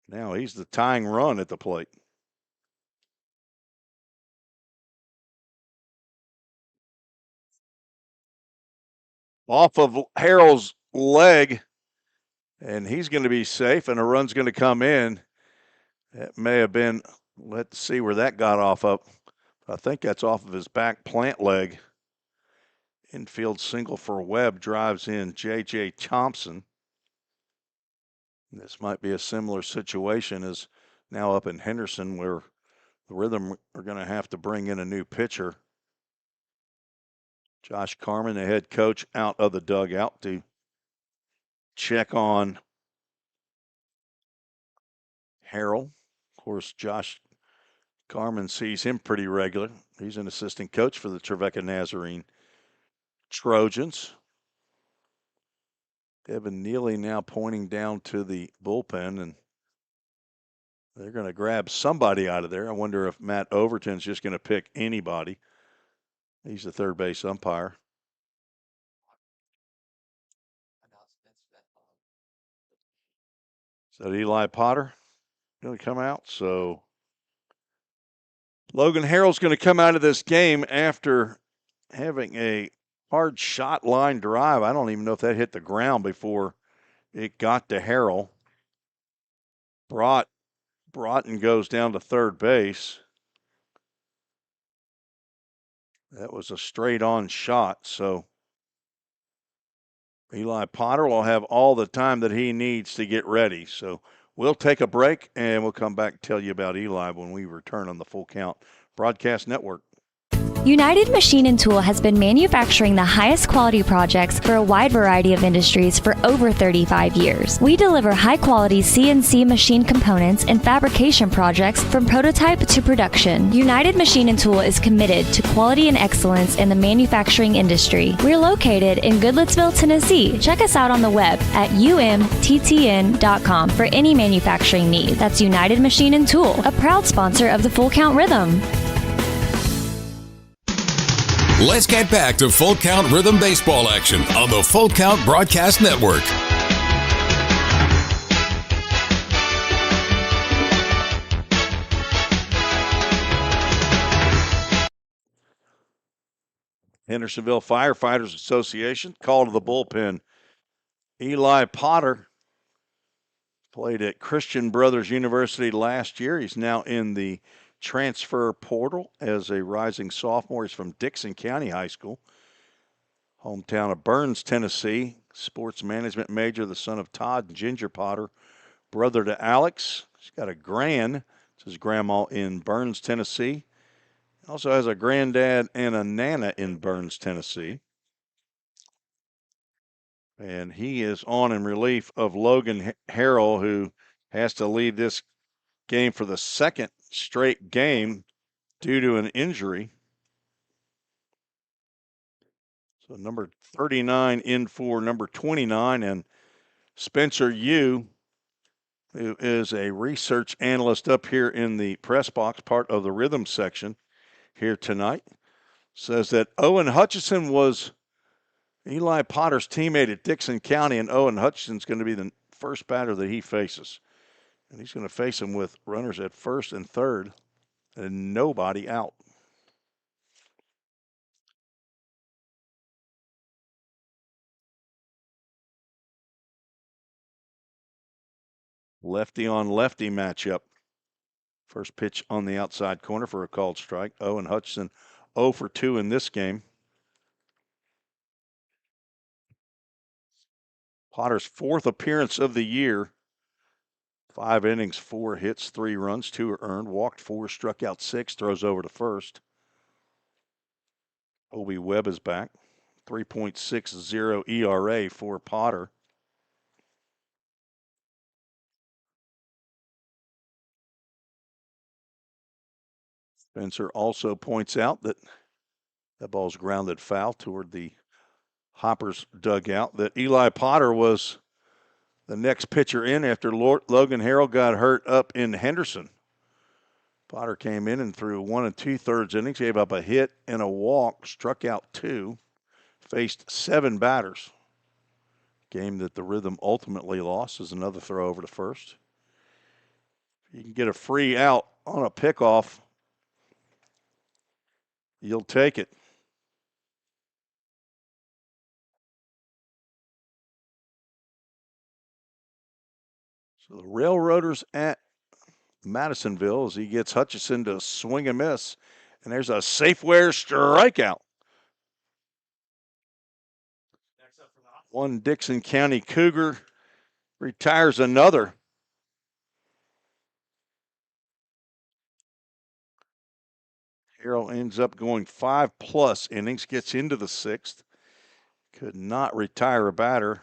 Now he's the tying run at the plate. Off of Harrell's leg, and he's going to be safe, and a run's going to come in. It may have been, let's see where that got off of. I think that's off of his back plant leg. Infield single for Webb drives in J.J. Thompson. This might be a similar situation as now up in Henderson, where the Rhythm are going to have to bring in a new pitcher. Josh Carmen, the head coach, out of the dugout to check on Harrell. Of course, Josh Carmen sees him pretty regular. He's an assistant coach for the Trevecca Nazarene Trojans. Devin Neely now pointing down to the bullpen, and they're going to grab somebody out of there. I wonder if Matt Overton's just going to pick anybody. He's the third base umpire. Is that Eli Potter going to come out? So Logan Harrell's going to come out of this game after having a hard shot line drive. I don't even know if that hit the ground before it got to Harrell. Broughton goes down to third base. That was a straight-on shot, so Eli Potter will have all the time that he needs to get ready. So we'll take a break, and we'll come back and tell you about Eli when we return on the Full Count Broadcast Network. United Machine and Tool has been manufacturing the highest quality projects for a wide variety of industries for over 35 years. We deliver high-quality CNC machine components and fabrication projects from prototype to production. United Machine and Tool is committed to quality and excellence in the manufacturing industry. We're located in Goodlettsville, Tennessee. Check us out on the web at umttn.com for any manufacturing need. That's United Machine and Tool, a proud sponsor of the Full Count Rhythm. Let's get back to Full Count Rhythm Baseball action on the Full Count Broadcast Network. Hendersonville Firefighters Association call to the bullpen. Eli Potter played at Christian Brothers University last year. He's now in the transfer portal as a rising sophomore. He's from Dixon County High School, hometown of Burns, Tennessee. Sports management major, the son of Todd and Ginger Potter, brother to Alex. He's got a it's his grandma in Burns, Tennessee. Also has a granddad and a nana in Burns, Tennessee. And he is on in relief of Logan Harrell, who has to leave this game for the second straight game due to an injury. So number 39 in for number 29, and Spencer Yu, who is a research analyst up here in the press box, part of the rhythm section here tonight, says that Owen Hutchison was Eli Potter's teammate at Dixon County, and Owen Hutchison's going to be the first batter that he faces. And he's going to face him with runners at first and third and nobody out. Lefty on lefty matchup. First pitch on the outside corner for a called strike. Owen Hutchison 0 for 2 in this game. Potter's fourth appearance of the year. 5 innings, 4 hits, 3 runs, 2 earned, walked 4, struck out 6, throws over to first. Obi Webb is back. 3.60 ERA for Potter. Spencer also points out that that ball's grounded foul toward the Hoppers dugout, that Eli Potter was the next pitcher in after Logan Harrell got hurt up in Henderson. Potter came in and threw 1 2/3 innings, gave up a hit and a walk, struck out 2, faced 7 batters. Game that the Rhythm ultimately lost is another throw over to first. You can get a free out on a pickoff, you'll take it. So the Railroaders at Madisonville as he gets Hutchison to swing and miss. And there's a Safeware strikeout. One Dixon County Cougar retires another. Harrell ends up going 5+ innings, gets into the 6th. Could not retire a batter.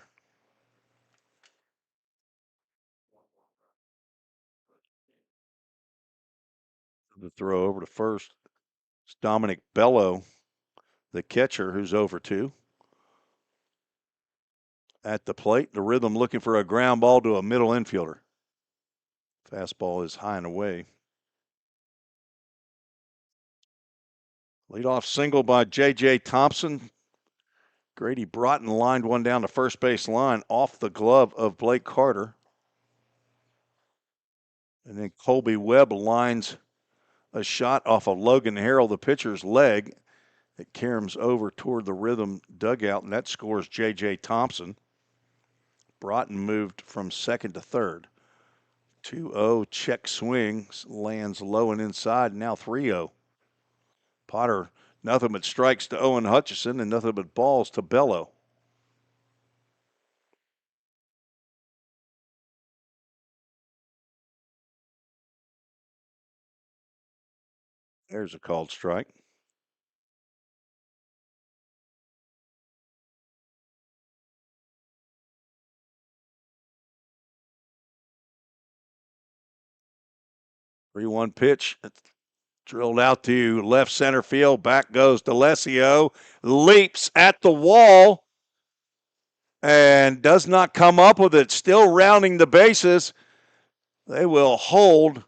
The throw over to first. It's Dominic Bello, the catcher, who's over 2. At the plate, the Rhythm looking for a ground ball to a middle infielder. Fastball is high and away. Leadoff single by J.J. Thompson. Grady Broughton lined one down the first base line off the glove of Blake Carter. And then Colby Webb lines a shot off of Logan Harrell, the pitcher's leg. It caroms over toward the Rhythm dugout, and that scores J.J. Thompson. Broughton moved from second to third. 2-0 check swing, lands low and inside. Now 3-0. Potter, nothing but strikes to Owen Hutchison and nothing but balls to Bello. There's a called strike. Three-one pitch. It's drilled out to left center field. Back goes DeLessio. Leaps at the wall and does not come up with it. Still rounding the bases. They will hold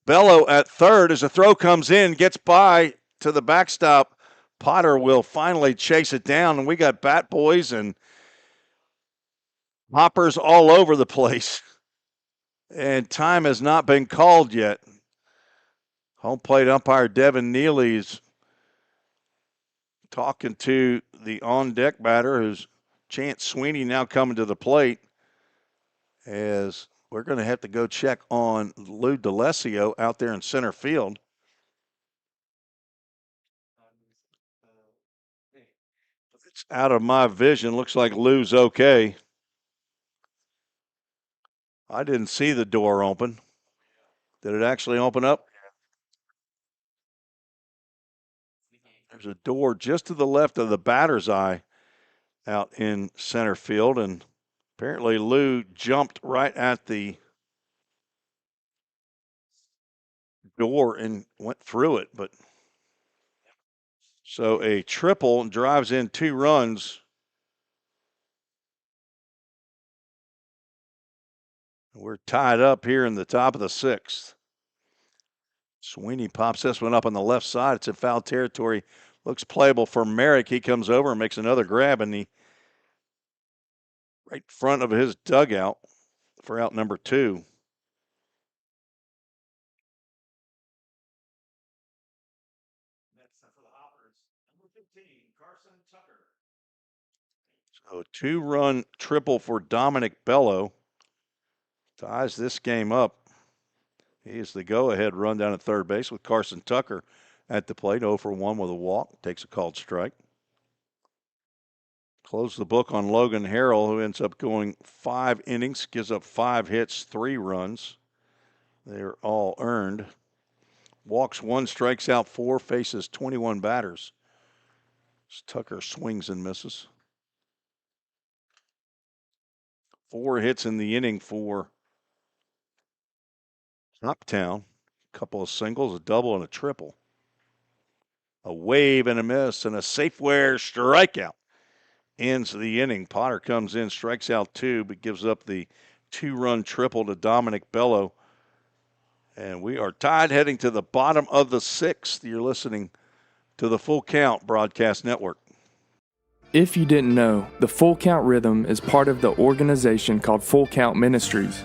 Bello at third as the throw comes in, gets by to the backstop. Potter will finally chase it down, and we got bat boys and hoppers all over the place. And time has not been called yet. Home plate umpire Devin Neely's talking to the on-deck batter, who's Chance Sweeney, now coming to the plate, as we're going to have to go check on Lou DeLessio out there in center field. It's out of my vision. Looks like Lou's okay. I didn't see the door open. Did it actually open up? There's a door just to the left of the batter's eye out in center field, and apparently Lou jumped right at the door and went through it. But so a triple drives in 2 runs. We're tied up here in the top of the 6th. Sweeney pops this one up on the left side. It's in foul territory. Looks playable for Merrick. He comes over and makes another grab in the right front of his dugout for out number 2. So 2-run triple for Dominic Bello ties this game up. He is the go-ahead run down at third base with Carson Tucker at the plate. 0 for 1 with a walk. Takes a called strike. Close the book on Logan Harrell, who ends up going 5 innings, gives up 5 hits, 3 runs. They're all earned. Walks 1, strikes out 4, faces 21 batters. Tucker swings and misses. 4 hits in the inning for Hoptown. A couple of singles, a double, and a triple. A wave and a miss and a Safeware strikeout ends the inning. Potter comes in, strikes out 2, but gives up the 2-run triple to Dominic Bello. And we are tied heading to the bottom of the 6th. You're listening to the Full Count Broadcast Network. If you didn't know, the Full Count Rhythm is part of the organization called Full Count Ministries.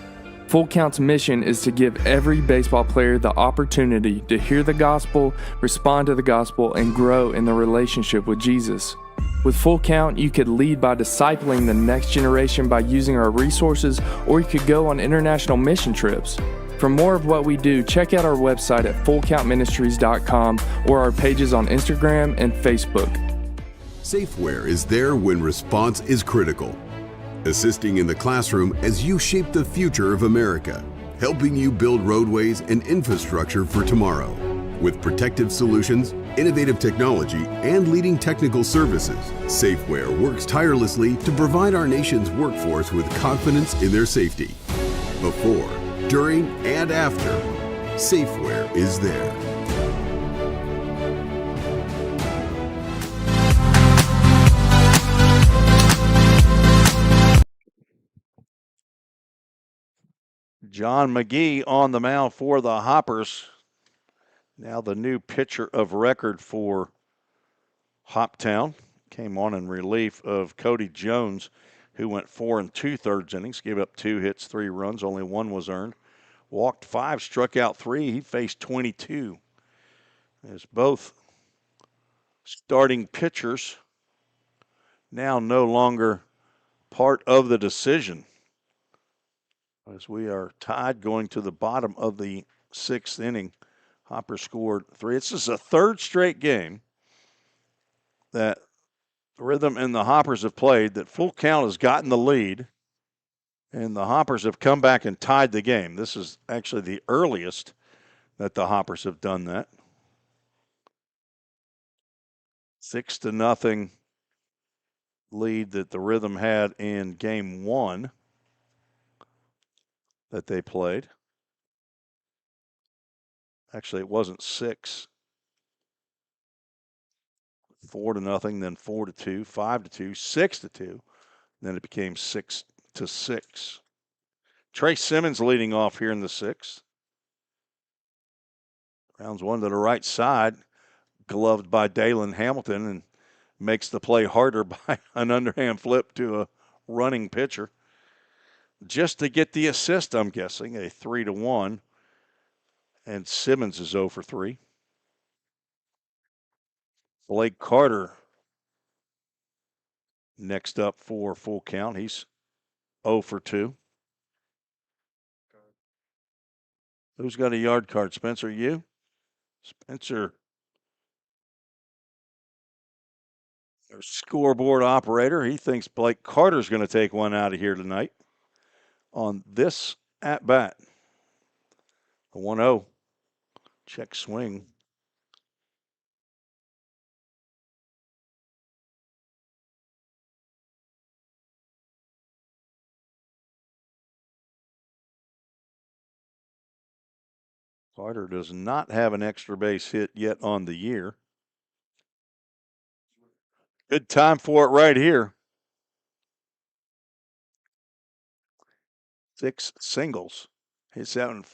Full Count's mission is to give every baseball player the opportunity to hear the gospel, respond to the gospel, and grow in the relationship with Jesus. With Full Count, you could lead by discipling the next generation by using our resources, or you could go on international mission trips. For more of what we do, check out our website at fullcountministries.com or our pages on Instagram and Facebook. Safeware is there when response is critical, assisting in the classroom as you shape the future of America, helping you build roadways and infrastructure for tomorrow. With protective solutions, innovative technology, and leading technical services, Safeware works tirelessly to provide our nation's workforce with confidence in their safety. Before, during, and after, Safeware is there. John McGee on the mound for the Hoppers. Now the new pitcher of record for Hoptown. Came on in relief of Cody Jones, who went 4 2/3 innings, gave up 2 hits, 3 runs, only 1 was earned. Walked 5, struck out 3. He faced 22. As both starting pitchers now no longer part of the decision. As we are tied going to the bottom of the 6th inning. Hopper scored 3. This is a third straight game that Rhythm and the Hoppers have played that Full Count has gotten the lead, and the Hoppers have come back and tied the game. This is actually the earliest that the Hoppers have done that. 6-0 lead that the Rhythm had in game 1 that they played. Actually, it wasn't 6. 4-0, then 4-2, 5-2, 6-2. Then it became 6-6. Trey Simmons leading off here in the 6th. Rounds one to the right side, gloved by Dalen Hamilton, and makes the play harder by an underhand flip to a running pitcher. Just to get the assist, I'm guessing, a 3-1. And Simmons is 0 for 3. Blake Carter next up for Full Count. He's 0 for 2. Who's got a yard card? Spencer, you? Spencer, our scoreboard operator. He thinks Blake Carter's going to take one out of here tonight on this at bat. A 1-0. Check swing. Carter does not have an extra base hit yet on the year. Good time for it right here. 6 singles. Hits that one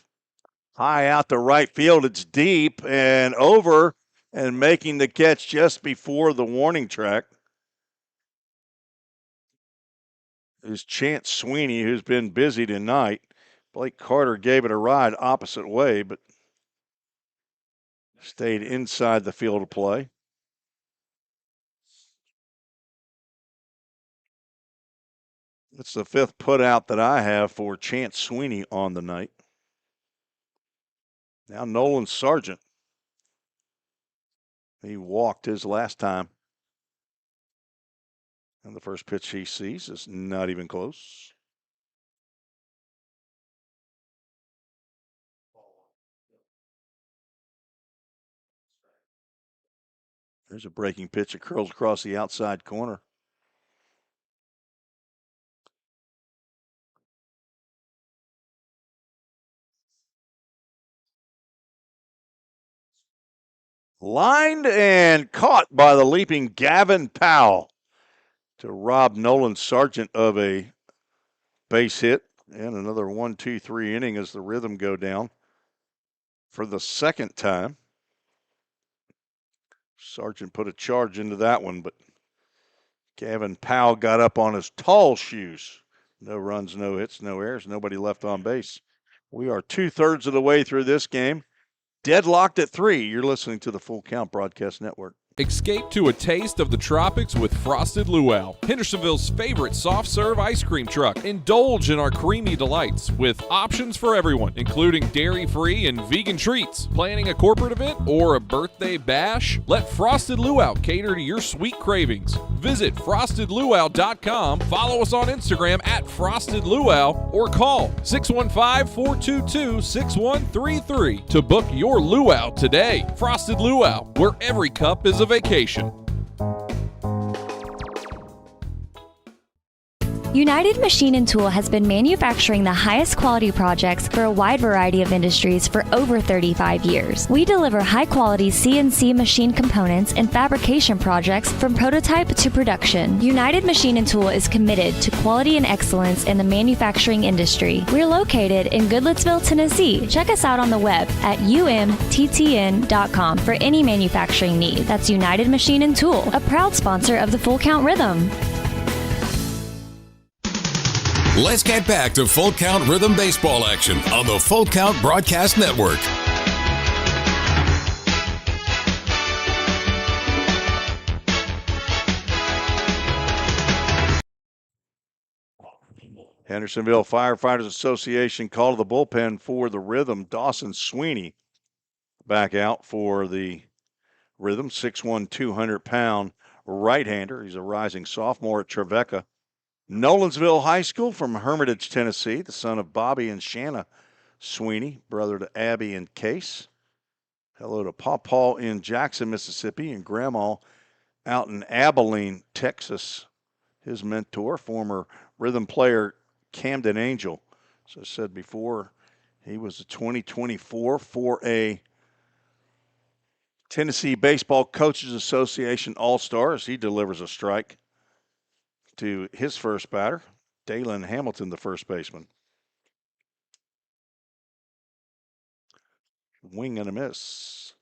high out to right field. It's deep and over, and making the catch just before the warning track is Chance Sweeney, who's been busy tonight. Blake Carter gave it a ride opposite way, but stayed inside the field of play. It's the 5th putout that I have for Chance Sweeney on the night. Now Nolan Sargent. He walked his last time. And the first pitch he sees is not even close. There's a breaking pitch that curls across the outside corner. Lined and caught by the leaping Gavin Powell to rob Nolan Sargent of a base hit. And another 1-2-3 inning as the Rhythm go down for the 2nd time. Sargent put a charge into that one, but Gavin Powell got up on his tall shoes. No runs, no hits, no errors, nobody left on base. We are 2/3 of the way through this game. Deadlocked at 3. You're listening to the Full Count Broadcast Network. Escape to a taste of the tropics with Frosted Luau, Hendersonville's favorite soft serve ice cream truck. Indulge in our creamy delights with options for everyone, including dairy-free and vegan treats. Planning a corporate event or a birthday bash? Let Frosted Luau cater to your sweet cravings. Visit frostedluau.com, follow us on Instagram at Frosted Luau, or call 615-422-6133 to book your luau today. Frosted Luau, where every cup is a vacation. United Machine and Tool has been manufacturing the highest quality projects for a wide variety of industries for over 35 years. We deliver high-quality CNC machine components and fabrication projects from prototype to production. United Machine and Tool is committed to quality and excellence in the manufacturing industry. We're located in Goodlettsville, Tennessee. Check us out on the web at umttn.com for any manufacturing need. That's United Machine and Tool, a proud sponsor of the Full Count Rhythm. Let's get back to Full Count Rhythm baseball action on the Full Count Broadcast Network. Hendersonville Firefighters Association call to the bullpen for the Rhythm. Dawson Sweeney back out for the Rhythm, 6'1", 200-pound right-hander. He's a rising sophomore at Trevecca. Nolensville High School from Hermitage, Tennessee, the son of Bobby and Shanna Sweeney, brother to Abby and Case. Hello to Paw in Jackson, Mississippi, and Grandma out in Abilene, Texas. His mentor, former Rhythm player Camden Angel. As I said before, he was a 2024 4A Tennessee Baseball Coaches Association All-Star as he delivers a strike to his first batter, Dalen Hamilton, the first baseman. Wing and a miss.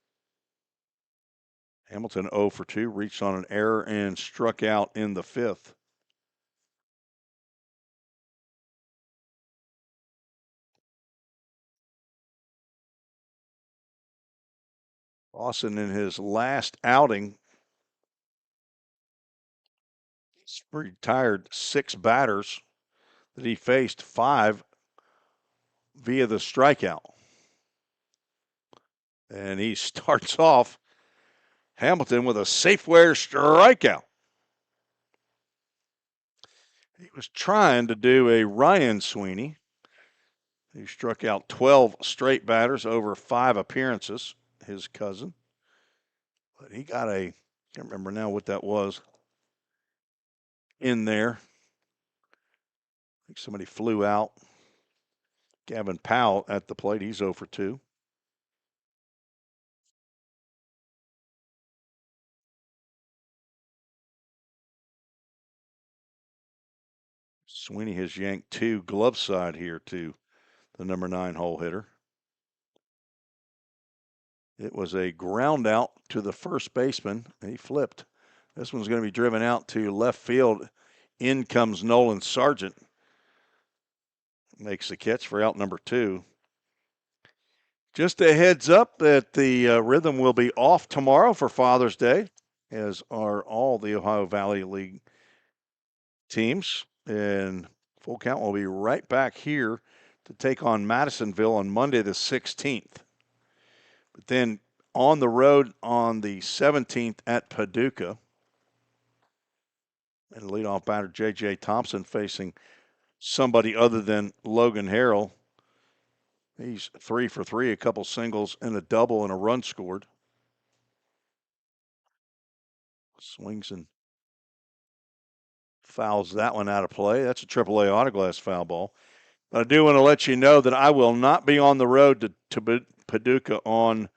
Hamilton 0 for 2, reached on an error and struck out in the fifth. Lawson in his last outing, he's retired 6 batters that he faced, 5 via the strikeout. And he starts off Hamilton with a Safeware strikeout. He was trying to do a Ryan Sweeney, who struck out 12 straight batters over 5 appearances, his cousin. But he got a, can't remember now what that was, in there. I think somebody flew out. Gavin Powell at the plate. He's 0 for 2. Sweeney has yanked 2 glove side here to the number 9 hole hitter. It was a ground out to the first baseman. He flipped. This one's going to be driven out to left field. In comes Nolan Sargent. Makes the catch for out number 2. Just a heads up that the Rhythm will be off tomorrow for Father's Day, as are all the Ohio Valley League teams. And Full Count will be right back here to take on Madisonville on Monday the 16th. But then on the road on the 17th at Paducah. And leadoff batter J.J. Thompson facing somebody other than Logan Harrell. He's 3 for 3, a couple singles and a double and a run scored. Swings and fouls that one out of play. That's a AAA autoglass foul ball. But I do want to let you know that I will not be on the road to Paducah on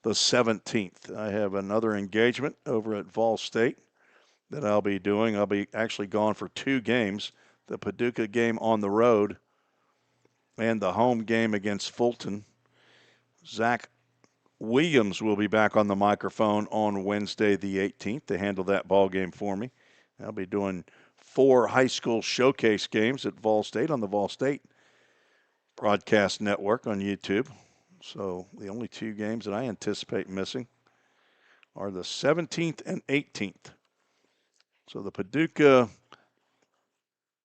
the 17th. I have another engagement over at Vol State that I'll be doing. I'll be actually gone for 2 games, the Paducah game on the road and the home game against Fulton. Zach Williams will be back on the microphone on Wednesday the 18th to handle that ball game for me. I'll be doing 4 high school showcase games at Vol State on the Vol State Broadcast Network on YouTube. So the only 2 games that I anticipate missing are the 17th and 18th. So the Paducah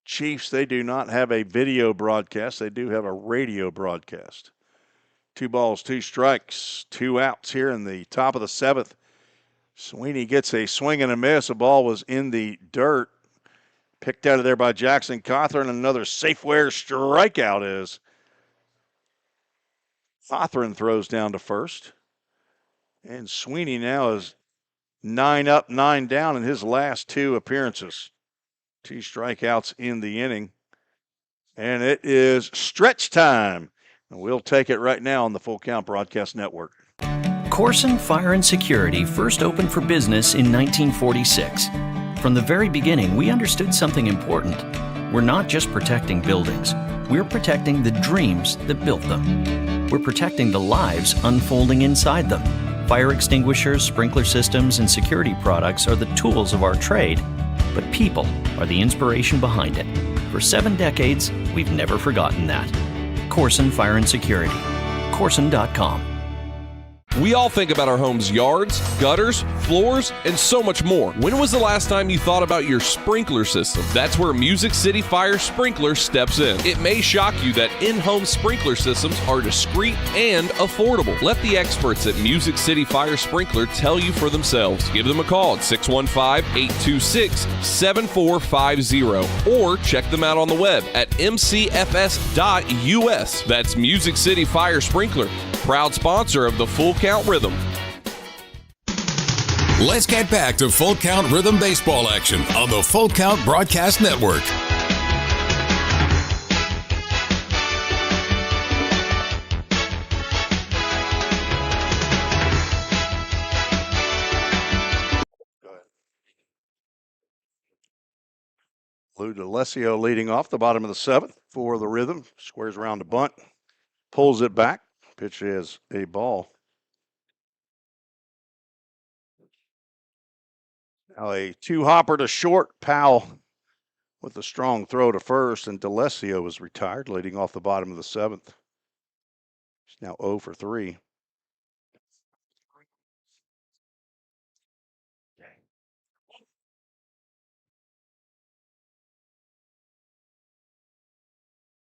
Chiefs, they do not have a video broadcast. They do have a radio broadcast. 2 balls, 2 strikes, 2 outs here in the top of the 7th. Sweeney gets a swing and a miss. The ball was in the dirt. Picked out of there by Jackson Cawthorn. Another Safeware strikeout is Cawthorn throws down to first. And Sweeney now is 9 up, 9 down in his last 2 appearances. 2 strikeouts in the inning. And it is stretch time. And we'll take it right now on the Full Count Broadcast Network. Corson Fire and Security first opened for business in 1946. From the very beginning, we understood something important. We're not just protecting buildings. We're protecting the dreams that built them. We're protecting the lives unfolding inside them. Fire extinguishers, sprinkler systems, and security products are the tools of our trade, but people are the inspiration behind it. For 7 decades, we've never forgotten that. Corson Fire and Security. Corson.com. We all think about our home's yards, gutters, floors, and so much more. When was the last time you thought about your sprinkler system? That's where Music City Fire Sprinkler steps in. It may shock you that in-home sprinkler systems are discreet and affordable. Let the experts at Music City Fire Sprinkler tell you for themselves. Give them a call at 615-826-7450 or check them out on the web at mcfs.us. That's Music City Fire Sprinkler, proud sponsor of the Full Count Rhythm. Let's get back to Full Count Rhythm baseball action on the Full Count Broadcast Network. Lou DeLessio leading off the bottom of the seventh for the Rhythm. Squares around the bunt, pulls it back. Pitch is a ball. Now a two-hopper to short. Powell with a strong throw to first, and DeLessio is retired, leading off the bottom of the seventh. He's now 0 for 3.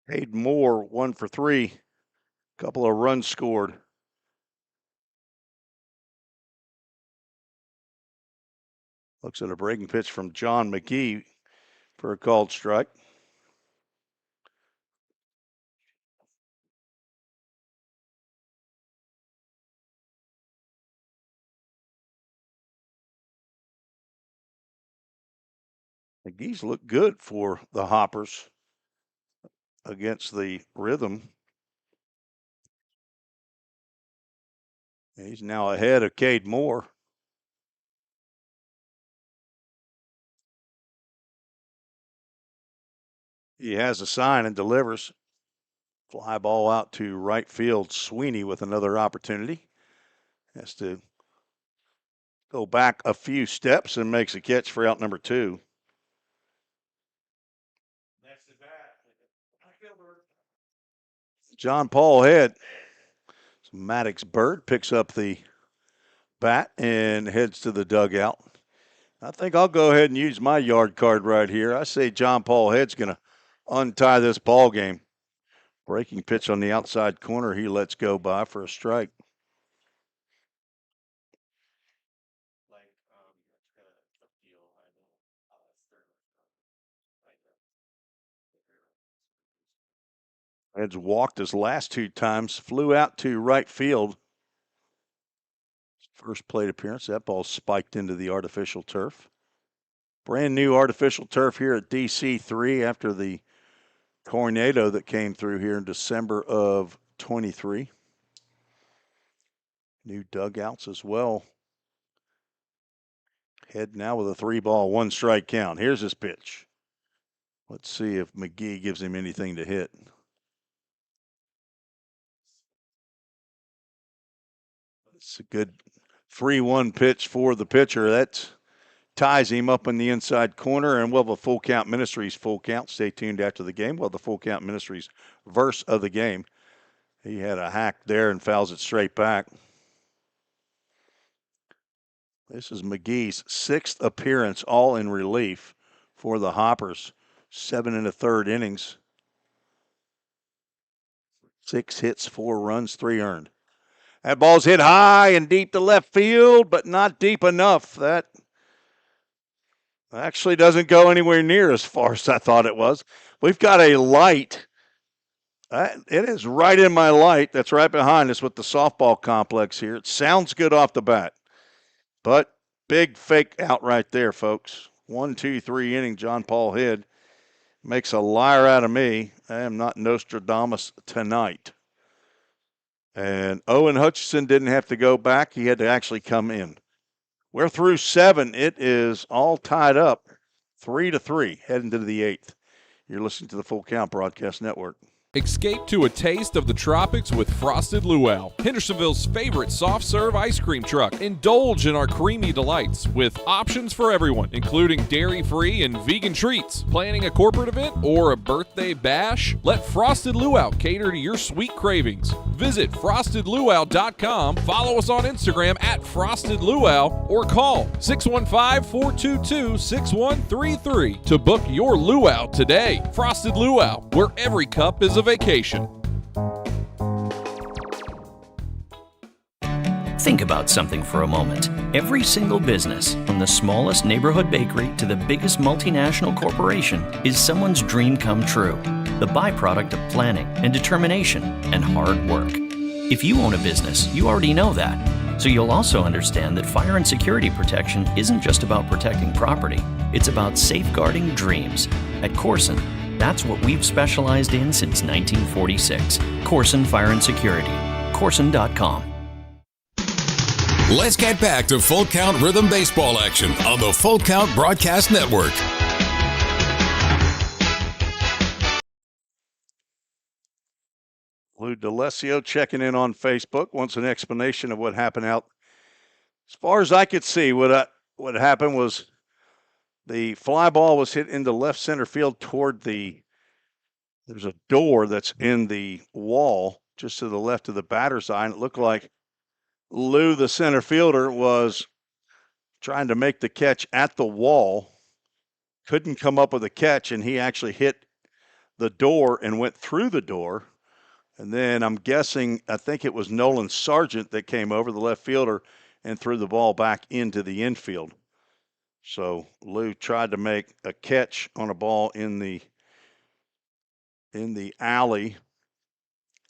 Hayden Moore 1 for 3. Couple of runs scored. Looks at a breaking pitch from John McGee for a called strike. McGee's looked good for the Hoppers against the Rhythm. He's now ahead of Cade Moore. He has a sign and delivers. Fly ball out to right field. Sweeney with another opportunity. Has to go back a few steps and makes a catch for out number 2. John Paul Head. Maddox Bird picks up the bat and heads to the dugout. I think I'll go ahead and use my yard card right here. I say John Paul Head's going to untie this ball game. Breaking pitch on the outside corner. He lets go by for a strike. Head's walked his last 2 times. Flew out to right field. First plate appearance. That ball spiked into the artificial turf. Brand new artificial turf here at DC3 after the tornado that came through here in December of 23. New dugouts as well. Head now with a 3-ball, 1-strike count. Here's his pitch. Let's see if McGee gives him anything to hit. It's a good 3-1 pitch for the pitcher. That ties him up in the inside corner, and we'll have a Full Count Ministries full count. Stay tuned after the game. We'll have the Full Count Ministries verse of the game. He had a hack there and fouls it straight back. This is McGee's 6th appearance, all in relief for the Hoppers. 7 1/3 innings. 6 hits, 4 runs, 3 earned. That ball's hit high and deep to left field, but not deep enough. That actually doesn't go anywhere near as far as I thought it was. We've got a light. It is right in my light. That's right behind us with the softball complex here. It sounds good off the bat, but big fake out right there, folks. 1, 2, 3 inning. John Paul Head makes a liar out of me. I am not Nostradamus tonight. And Owen Hutchinson didn't have to go back. He had to actually come in. We're through 7. It is all tied up, 3-3, heading to the 8th. You're listening to the Full Count Broadcast Network. Escape to a taste of the tropics with Frosted Luau, Hendersonville's favorite soft serve ice cream truck. Indulge in our creamy delights with options for everyone, including dairy-free and vegan treats. Planning a corporate event or a birthday bash? Let Frosted Luau cater to your sweet cravings. Visit frostedluau.com, follow us on Instagram at Frosted Luau, or call 615-422-6133 to book your luau today. Frosted Luau, where every cup is a vacation. Think about something for a moment. Every single business, from the smallest neighborhood bakery to the biggest multinational corporation, is someone's dream come true. The byproduct of planning and determination and hard work. If you own a business, you already know that. So you'll also understand that fire and security protection isn't just about protecting property. It's about safeguarding dreams. At Corson, that's what we've specialized in since 1946. Corson Fire and Security. Corson.com. Let's get back to Full Count Rhythm Baseball action on the Full Count Broadcast Network. Lou D'Alessio checking in on Facebook wants an explanation of what happened out. As far as I could see, what happened was the fly ball was hit into left center field toward there's a door that's in the wall just to the left of the batter's eye, and it looked like Lou, the center fielder, was trying to make the catch at the wall, couldn't come up with a catch, and he actually hit the door and went through the door. And then I think it was Nolan Sargent that came over, the left fielder, and threw the ball back into the infield. So Lou tried to make a catch on a ball in the alley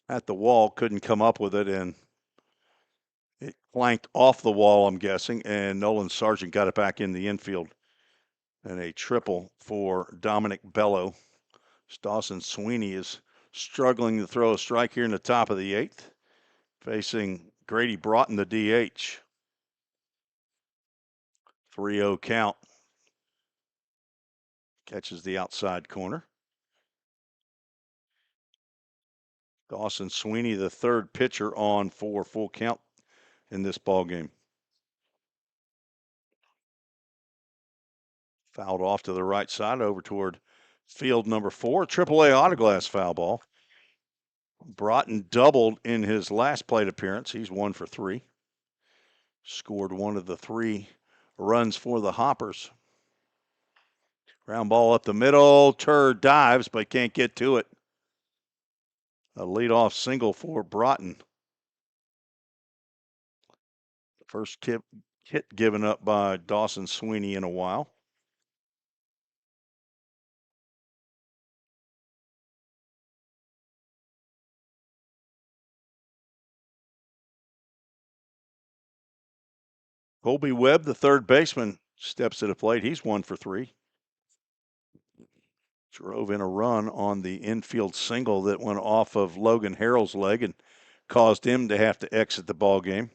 at the wall, couldn't come up with it, and it clanked off the wall, I'm guessing, and Nolan Sargent got it back in the infield. And a triple for Dominic Bello. Dawson Sweeney is struggling to throw a strike here in the top of the eighth, facing Grady Broughton, the DH. 3-0 count. Catches the outside corner. Dawson Sweeney, the third pitcher on for full count in this ball game. Fouled off to the right side over toward field number 4. AAA autoglass foul ball. Broughton doubled in his last plate appearance. He's 1 for 3. Scored one of the 3 runs for the Hoppers. Ground ball up the middle. Tur dives, but can't get to it. A leadoff single for Broughton. The first hit given up by Dawson Sweeney in a while. Colby Webb, the third baseman, steps to the plate. He's 1 for 3. Drove in a run on the infield single that went off of Logan Harrell's leg and caused him to have to exit the ball game.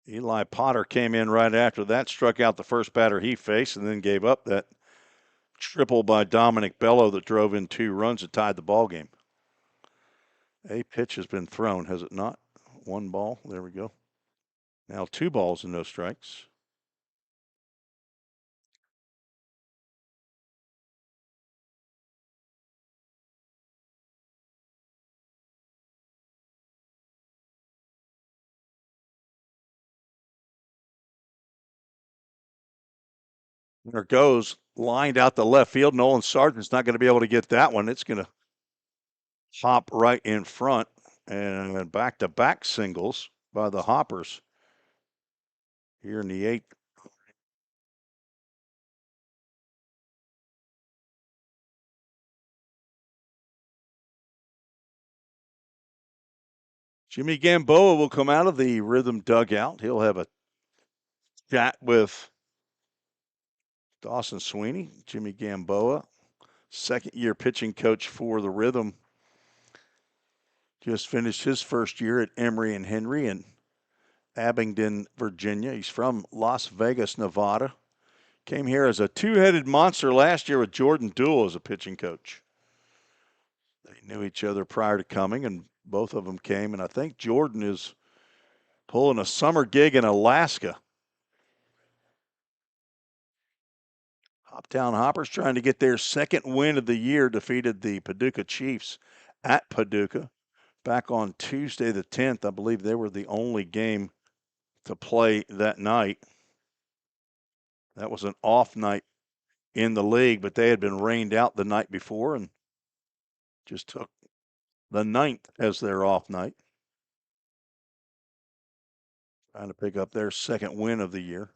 Eli Potter came in right after that, struck out the first batter he faced, and then gave up that triple by Dominic Bello that drove in 2 runs that tied the ball game. A pitch has been thrown, has it not? 1 ball. There we go. Now 2 balls and no strikes. There goes, lined out the left field. Nolan Sargent's not going to be able to get that one. It's going to hop right in front, and back-to-back singles by the Hoppers here in the 8th. Jimmy Gamboa will come out of the rhythm dugout. He'll have a chat with Dawson Sweeney. Jimmy Gamboa, second-year pitching coach for the Rhythm. Just finished his first year at Emory and Henry in Abingdon, Virginia. He's from Las Vegas, Nevada. Came here as a two-headed monster last year with Jordan Dool as a pitching coach. They knew each other prior to coming, and both of them came. And I think Jordan is pulling a summer gig in Alaska. Hoptown Hoppers trying to get their second win of the year, defeated the Paducah Chiefs at Paducah back on Tuesday the 10th. I believe they were the only game to play that night. That was an off night in the league, but they had been rained out the night before and just took the 9th as their off night. Trying to pick up their second win of the year.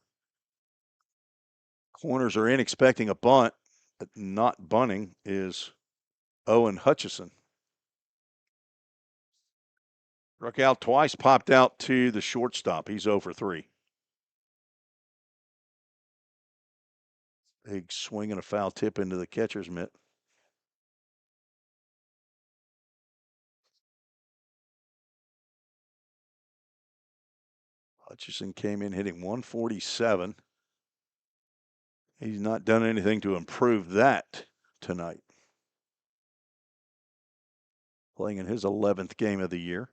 Corners are in, expecting a bunt, but not bunting is Owen Hutchison. Struck out twice, popped out to the shortstop. He's 0 for 3. Big swing and a foul tip into the catcher's mitt. Hutchison came in hitting 147. He's not done anything to improve that tonight. Playing in his 11th game of the year.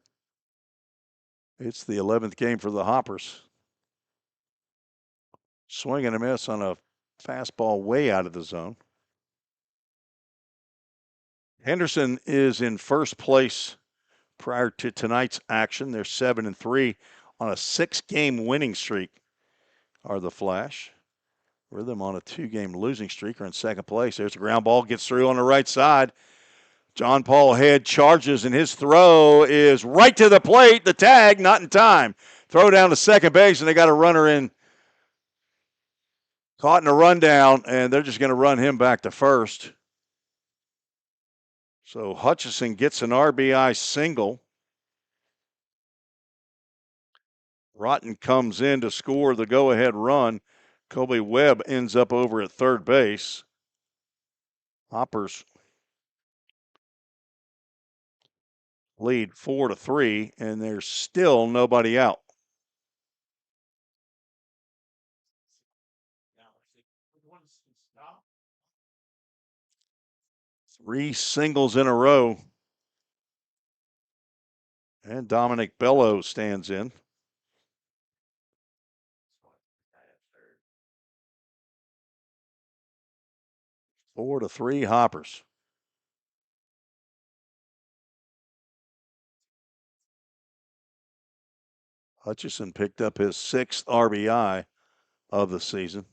It's the 11th game for the Hoppers. Swing and a miss on a fastball way out of the zone. Henderson is in first place prior to tonight's action. They're 7-3 on a 6-game winning streak are the Flash. Rhythm on a 2-game losing streak are in second place. There's a ground ball, gets through on the right side. John Paul Head charges, and his throw is right to the plate. The tag, not in time. Throw down to second base, and they got a runner in. Caught in a rundown, and they're just going to run him back to first. So Hutchison gets an RBI single. Rotten comes in to score the go-ahead run. Kobe Webb ends up over at third base. Hoppers lead 4-3, and there's still nobody out. Three singles in a row. And Dominic Bello stands in. Four to three Hoppers. Hutchison picked up his 6th RBI of the season.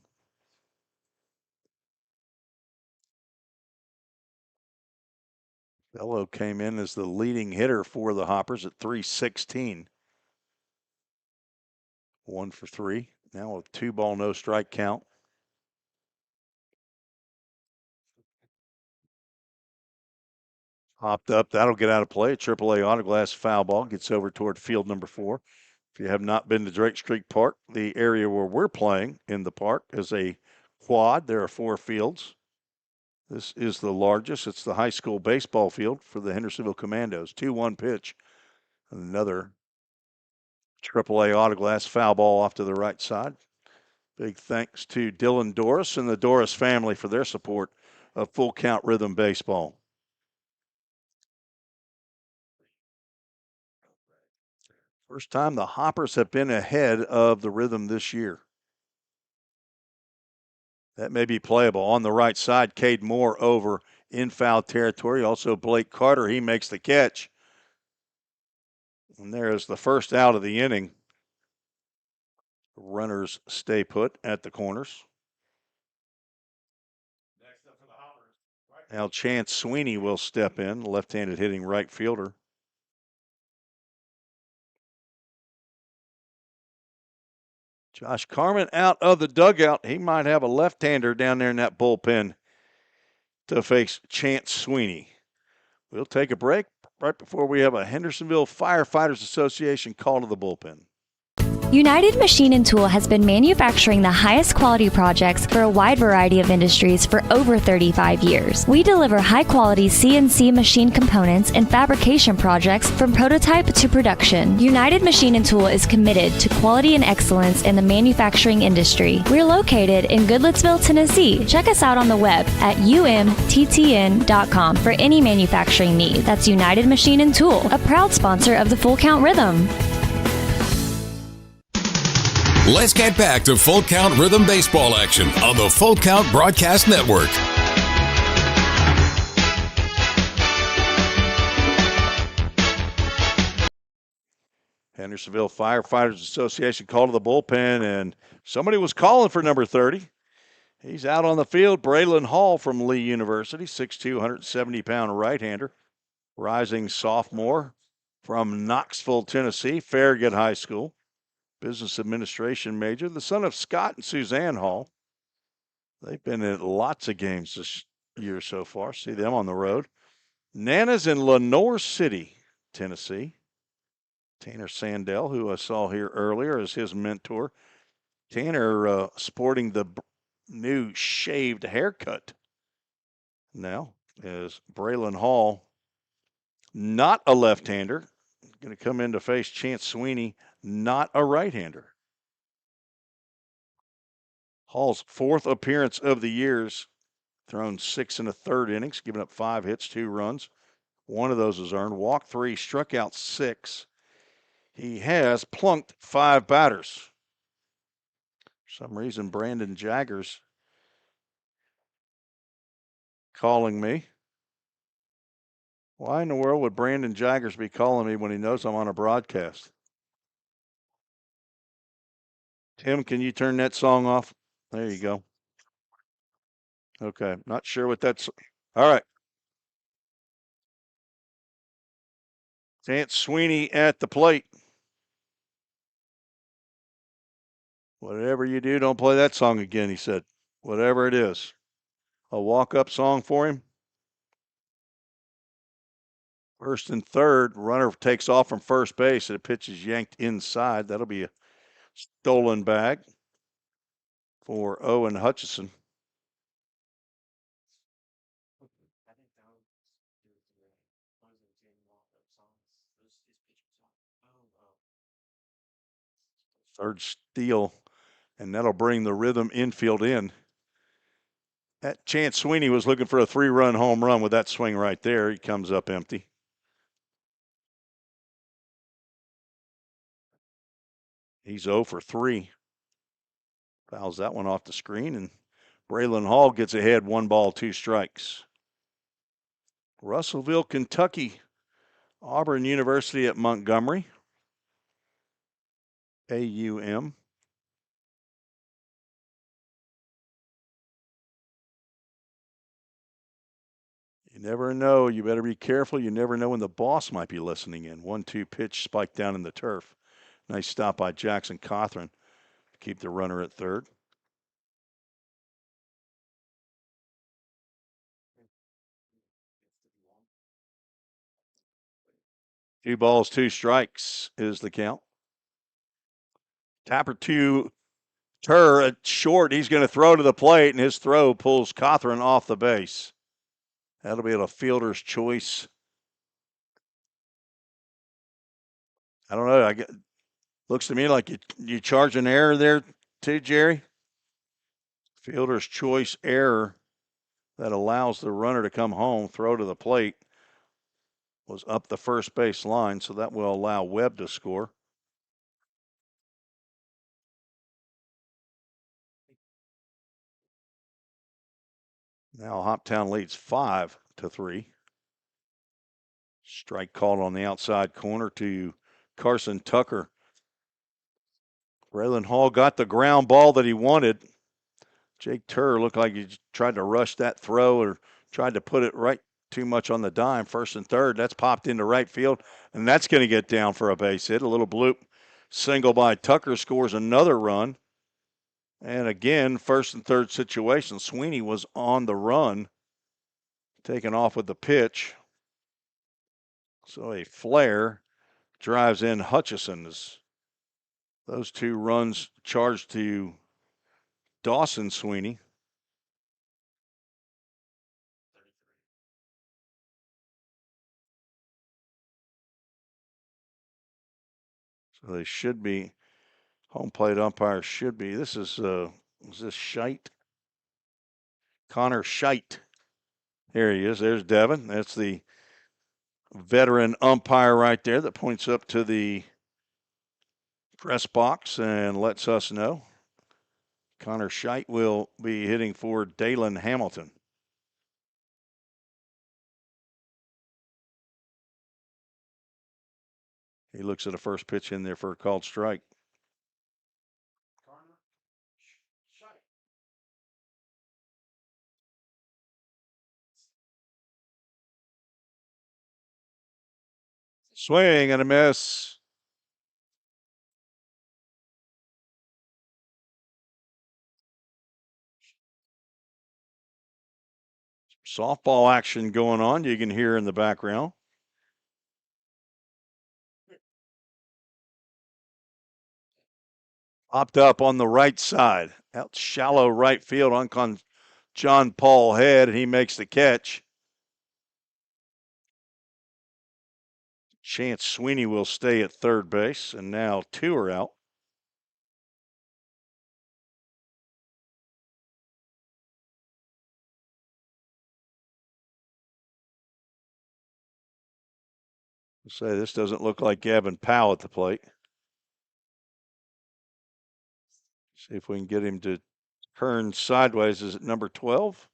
Bello came in as the leading hitter for the Hoppers at .316. 1 for 3. Now a 2-ball, no strike count. Hopped up. That'll get out of play. A AAA autoglass foul ball gets over toward field number 4. If you have not been to Drakes Creek Park, the area where we're playing in the park is a quad. There are 4 fields. This is the largest. It's the high school baseball field for the Hendersonville Commandos. 2-1 pitch. Another AAA autoglass foul ball off to the right side. Big thanks to Dylan Doris and the Doris family for their support of Full Count Rhythm Baseball. First time the Hoppers have been ahead of the Rhythm this year. That may be playable. On the right side, Cade Moore over in foul territory. Also Blake Carter, he makes the catch. And there is the first out of the inning. Runners stay put at the corners. Next up for the Hoppers. Now Chance Sweeney will step in, left-handed hitting right fielder. Josh Carmen out of the dugout. He might have a left-hander down there in that bullpen to face Chance Sweeney. We'll take a break right before we have a Hendersonville Firefighters Association call to the bullpen. United Machine and Tool has been manufacturing the highest quality projects for a wide variety of industries for over 35 years. We deliver high-quality CNC machine components and fabrication projects from prototype to production. United Machine and Tool is committed to quality and excellence in the manufacturing industry. We're located in Goodlettsville, Tennessee. Check us out on the web at umttn.com for any manufacturing need. That's United Machine and Tool, a proud sponsor of the Full Count Rhythm. Let's get back to Full Count Rhythm baseball action on the Full Count Broadcast Network. Hendersonville Firefighters Association called to the bullpen, and somebody was calling for number 30. He's out on the field. Braylon Hall from Lee University, 6'2", 170-pound right-hander. Rising sophomore from Knoxville, Tennessee, Farragut High School. Business administration major, the son of Scott and Suzanne Hall. They've been at lots of games this year so far. See them on the road. Nana's in Lenoir City, Tennessee. Tanner Sandell, who I saw here earlier, is his mentor. Tanner sporting the new shaved haircut now is Braylon Hall, not a left-hander. Going to come in to face Chance Sweeney, not a right-hander. Hall's fourth appearance of the year's thrown 6 1/3 innings, given up 5 hits, 2 runs. One of those was earned. Walked 3, struck out 6. He has plunked 5 batters. For some reason, Brandon Jaggers calling me. Why in the world would Brandon Jaggers be calling me when he knows I'm on a broadcast? Tim, can you turn that song off? There you go. Okay, not sure what that's. All right. Chance Sweeney at the plate. Whatever you do, don't play that song again, he said. Whatever it is. A walk-up song for him. First and third, runner takes off from first base, and the pitch is yanked inside. That'll be a stolen bag for Owen Hutchison. Third steal, and that'll bring the Rhythm infield in. That Chance Sweeney was looking for a 3-run home run with that swing right there. He comes up empty. He's 0 for 3. Fouls that one off the screen, and Braylon Hall gets ahead, 1 ball, 2 strikes. Russellville, Kentucky. Auburn University at Montgomery. AUM. You never know. You better be careful. You never know when the boss might be listening in. 1-2 pitch spiked down in the turf. Nice stop by Jackson Cothran to keep the runner at third. Two balls, 2 strikes is the count. Tapper 2, Turr at short. He's going to throw to the plate, and his throw pulls Cothran off the base. That'll be a fielder's choice. I don't know. Looks to me like you charge an error there too, Jerry. Fielder's choice error that allows the runner to come home, throw to the plate, was up the first base line, so that will allow Webb to score. Now Hoptown leads 5 to 3. Strike called on the outside corner to Carson Tucker. Braylon Hall got the ground ball that he wanted. Jake Turr looked like he tried to rush that throw or tried to put it right too much on the dime. First and third, that's popped into right field, and that's going to get down for a base hit. A little bloop single by Tucker scores another run. And again, first and third situation. Sweeney was on the run, taking off with the pitch. So a flare drives in Hutchison as Those 2 runs charged to Dawson Sweeney. So they should be, home plate umpire should be, this is this Scheit? Connor Scheit. There he is. There's Devin. That's the veteran umpire right there that points up to the press box and lets us know. Connor Scheit will be hitting for Dalen Hamilton. He looks at a first pitch in there for a called strike. Swing and a miss. Softball action going on, you can hear in the background. Popped up on the right side, out shallow right field on John Paul Head, and he makes the catch. Chance Sweeney will stay at third base, and now 2 are out. Say this doesn't look like Gavin Powell at the plate. See if we can get him to turn sideways. Is it number 12?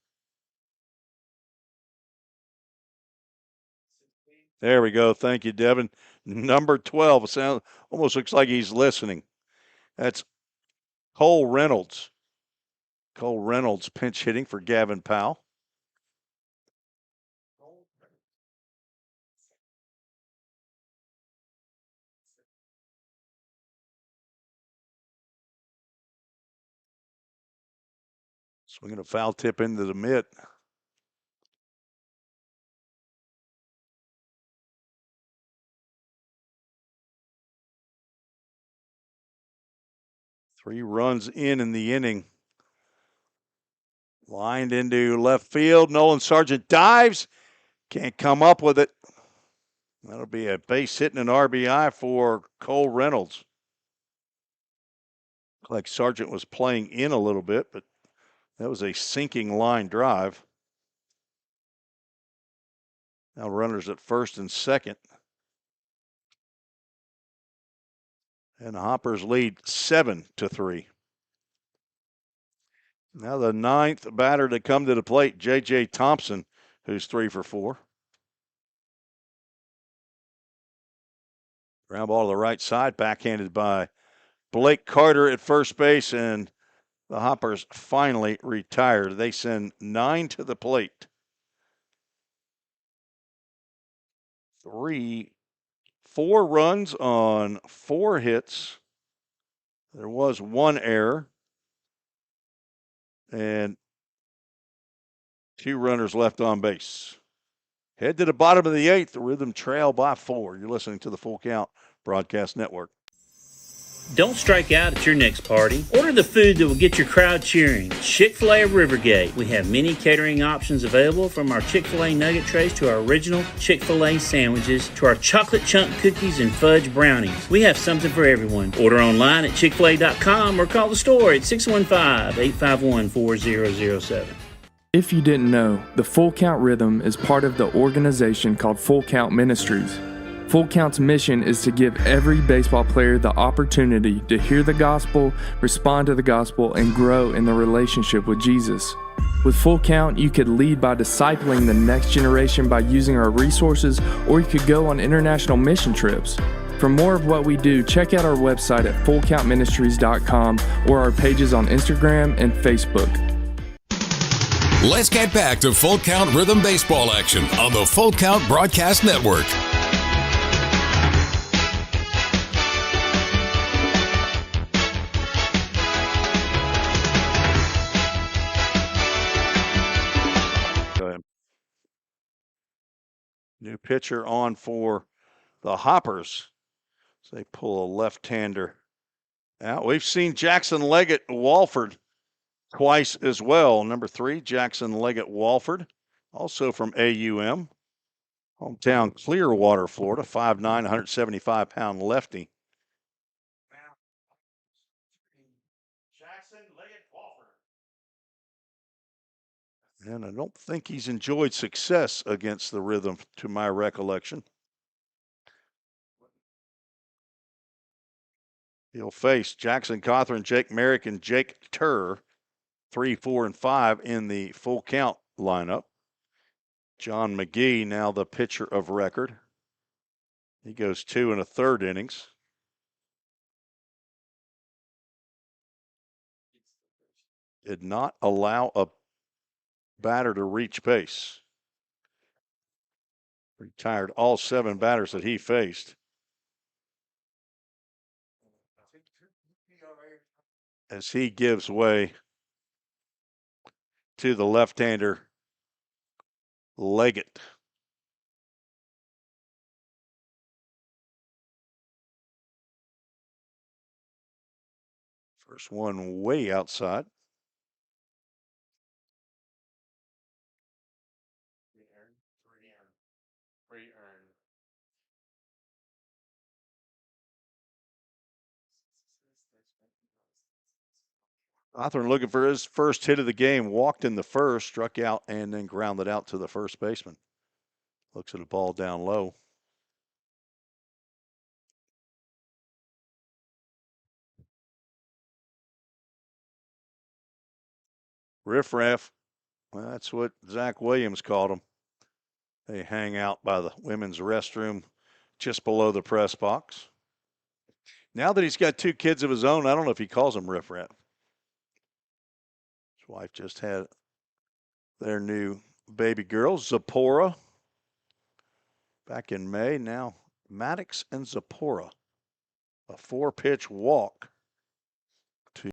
There we go. Thank you, Devin. Number 12. It sounds almost looks like he's listening. That's Cole Reynolds. Cole Reynolds pinch hitting for Gavin Powell. Swinging a foul tip into the mitt. Three runs in the inning. Lined into left field. Nolan Sargent dives. Can't come up with it. That'll be a base hit and an RBI for Cole Reynolds. Looked like Sargent was playing in a little bit, but that was a sinking line drive. Now runners at first and second. And the Hoppers lead 7-3. Now the 9th batter to come to the plate, J.J. Thompson, who's 3 for 4. Ground ball to the right side, backhanded by Blake Carter at first base, and the Hoppers finally retired. They send 9 to the plate. 4 runs on 4 hits. There was 1 error. And 2 runners left on base. Head to the bottom of the 8th. The Rhythm trail by 4. You're listening to the Full Count Broadcast Network. Don't strike out at your next party. Order the food that will get your crowd cheering. Chick-fil-A of Rivergate. We have many catering options available, from our Chick-fil-A nugget trays to our original Chick-fil-A sandwiches to our chocolate chunk cookies and fudge brownies. We have something for everyone. Order online at chickfil-a.com or call the store at 615-851-4007. If you didn't know, the Full Count Rhythm is part of the organization called Full Count Ministries. Full Count's mission is to give every baseball player the opportunity to hear the gospel, respond to the gospel, and grow in the relationship with Jesus. With Full Count, you could lead by discipling the next generation by using our resources, or you could go on international mission trips. For more of what we do, check out our website at fullcountministries.com or our pages on Instagram and Facebook. Let's get back to Full Count Rhythm Baseball action on the Full Count Broadcast Network. New pitcher on for the Hoppers. So they pull a left-hander Now, we've seen Jackson Leggett Walford twice as well. Number 3, Jackson Leggett Walford, also from AUM. Hometown Clearwater, Florida, 5'9", 175-pound lefty. Jackson Leggett Walford. And I don't think he's enjoyed success against the Rhythm, to my recollection. He'll face Jackson Cawthorn, Jake Merrick, and Jake Turr, 3, 4, and 5 in the full count lineup. John McGee, now the pitcher of record. He goes 2 1/3 innings. Did not allow a batter to reach base. Retired all 7 batters that he faced. As he gives way to the left-hander Leggett. First one way outside. Cawthorn looking for his first hit of the game. Walked in the first, struck out, and then grounded out to the first baseman. Looks at a ball down low. Riffraff. Well, that's what Zach Williams called them. They hang out by the women's restroom just below the press box. Now that he's got 2 kids of his own, I don't know if he calls them riffraff. His wife just had their new baby girl, Zipporah, back in May. Now Maddox and Zipporah. A 4-pitch walk to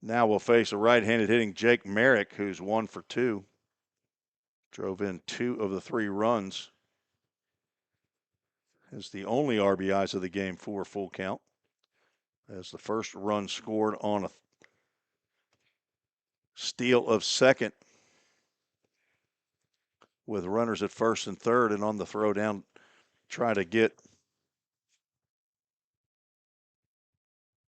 now we'll face a right-handed hitting Jake Merrick, who's 1 for 2. Drove in 2 of the 3 runs. Has the only RBIs of the game for full count. As the first run scored on a steal of second with runners at first and third, and on the throw down, try to get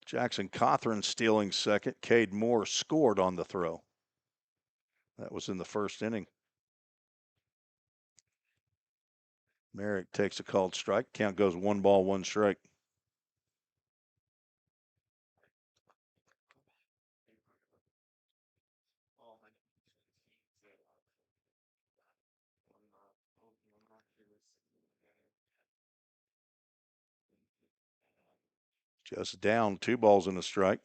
Jackson Cawthorn stealing second. Cade Moore scored on the throw. That was in the first inning. Merrick takes a called strike. Count goes 1 ball, 1 strike. Just down, 2 balls and a strike.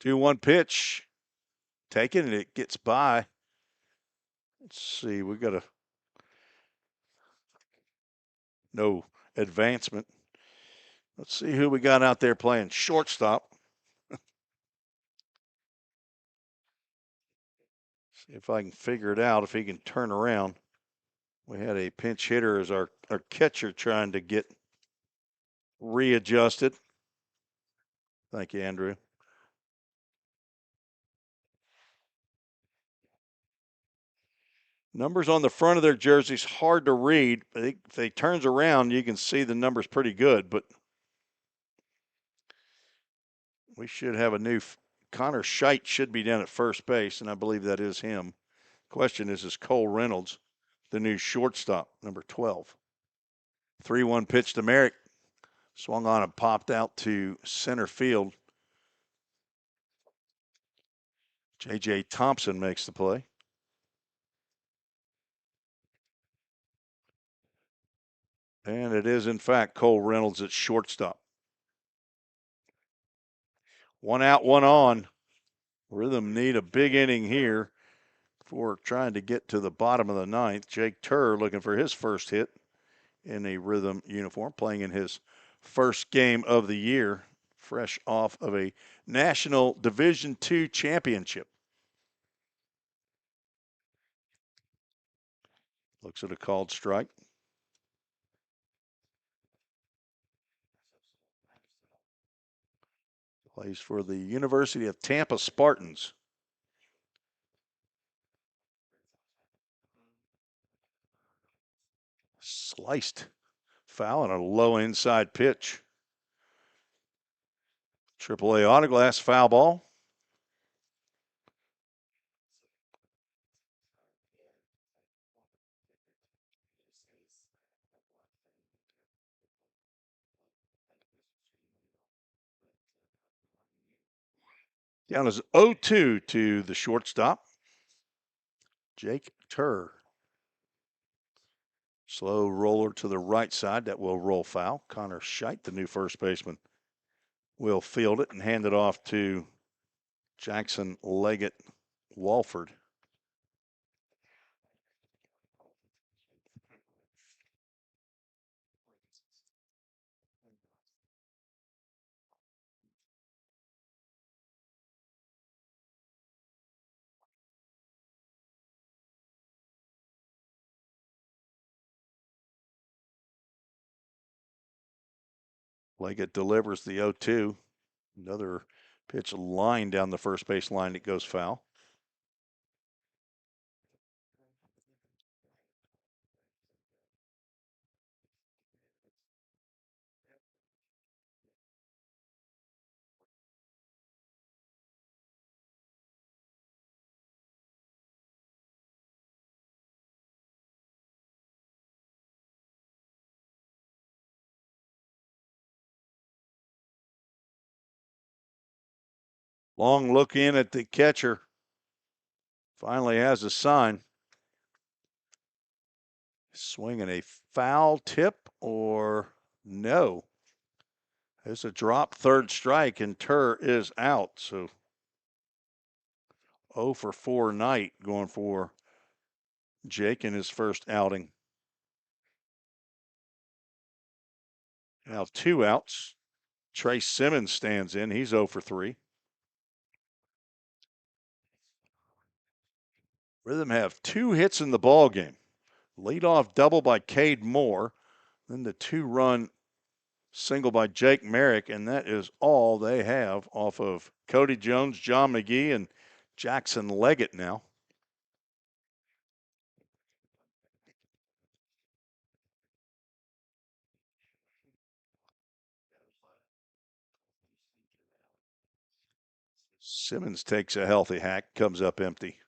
Two 1 pitch. Taken, and it gets by. Let's see, we got no advancement. Let's see who we got out there playing shortstop. See if I can figure it out, if he can turn around. We had a pinch hitter as our catcher trying to get readjusted. Thank you, Andrew. Numbers on the front of their jerseys, hard to read. If they turns around, you can see the numbers pretty good, but we should have a new Connor Scheit should be down at first base, and I believe that is him. Question is Cole Reynolds the new shortstop, number 12? 3-1 pitch to Merrick. Swung on and popped out to center field. J.J. Thompson makes the play. And it is, in fact, Cole Reynolds at shortstop. 1 out, 1 on. Rhythm need a big inning here. for trying to get to the bottom of the ninth. Jake Turr looking for his first hit in a Rhythm uniform, playing in his first game of the year, fresh off of a National Division II championship. Looks at a called strike. Plays for the University of Tampa Spartans. Sliced foul and a low inside pitch. AAA Autoglass foul ball. Down as 0-2 to the shortstop, Jake Turr. Slow roller to the right side. That will roll foul. Connor Scheidt, the new first baseman, will field it and hand it off to Jackson Leggett Walford. Leggett delivers the 0-2. Another pitch line down the first base line. It goes foul. Long look in at the catcher. Finally has a sign. Swinging a foul tip or no? It's a drop third strike and Turr is out. So 0 for 4 night going for Jake in his first outing. Now 2 outs. Trace Simmons stands in. He's 0 for 3. Rhythm have 2 hits in the ball game. Leadoff double by Cade Moore, then the 2-run single by Jake Merrick, and that is all they have off of Cody Jones, John McGee, and Jackson Leggett now. Simmons takes a healthy hack, comes up empty.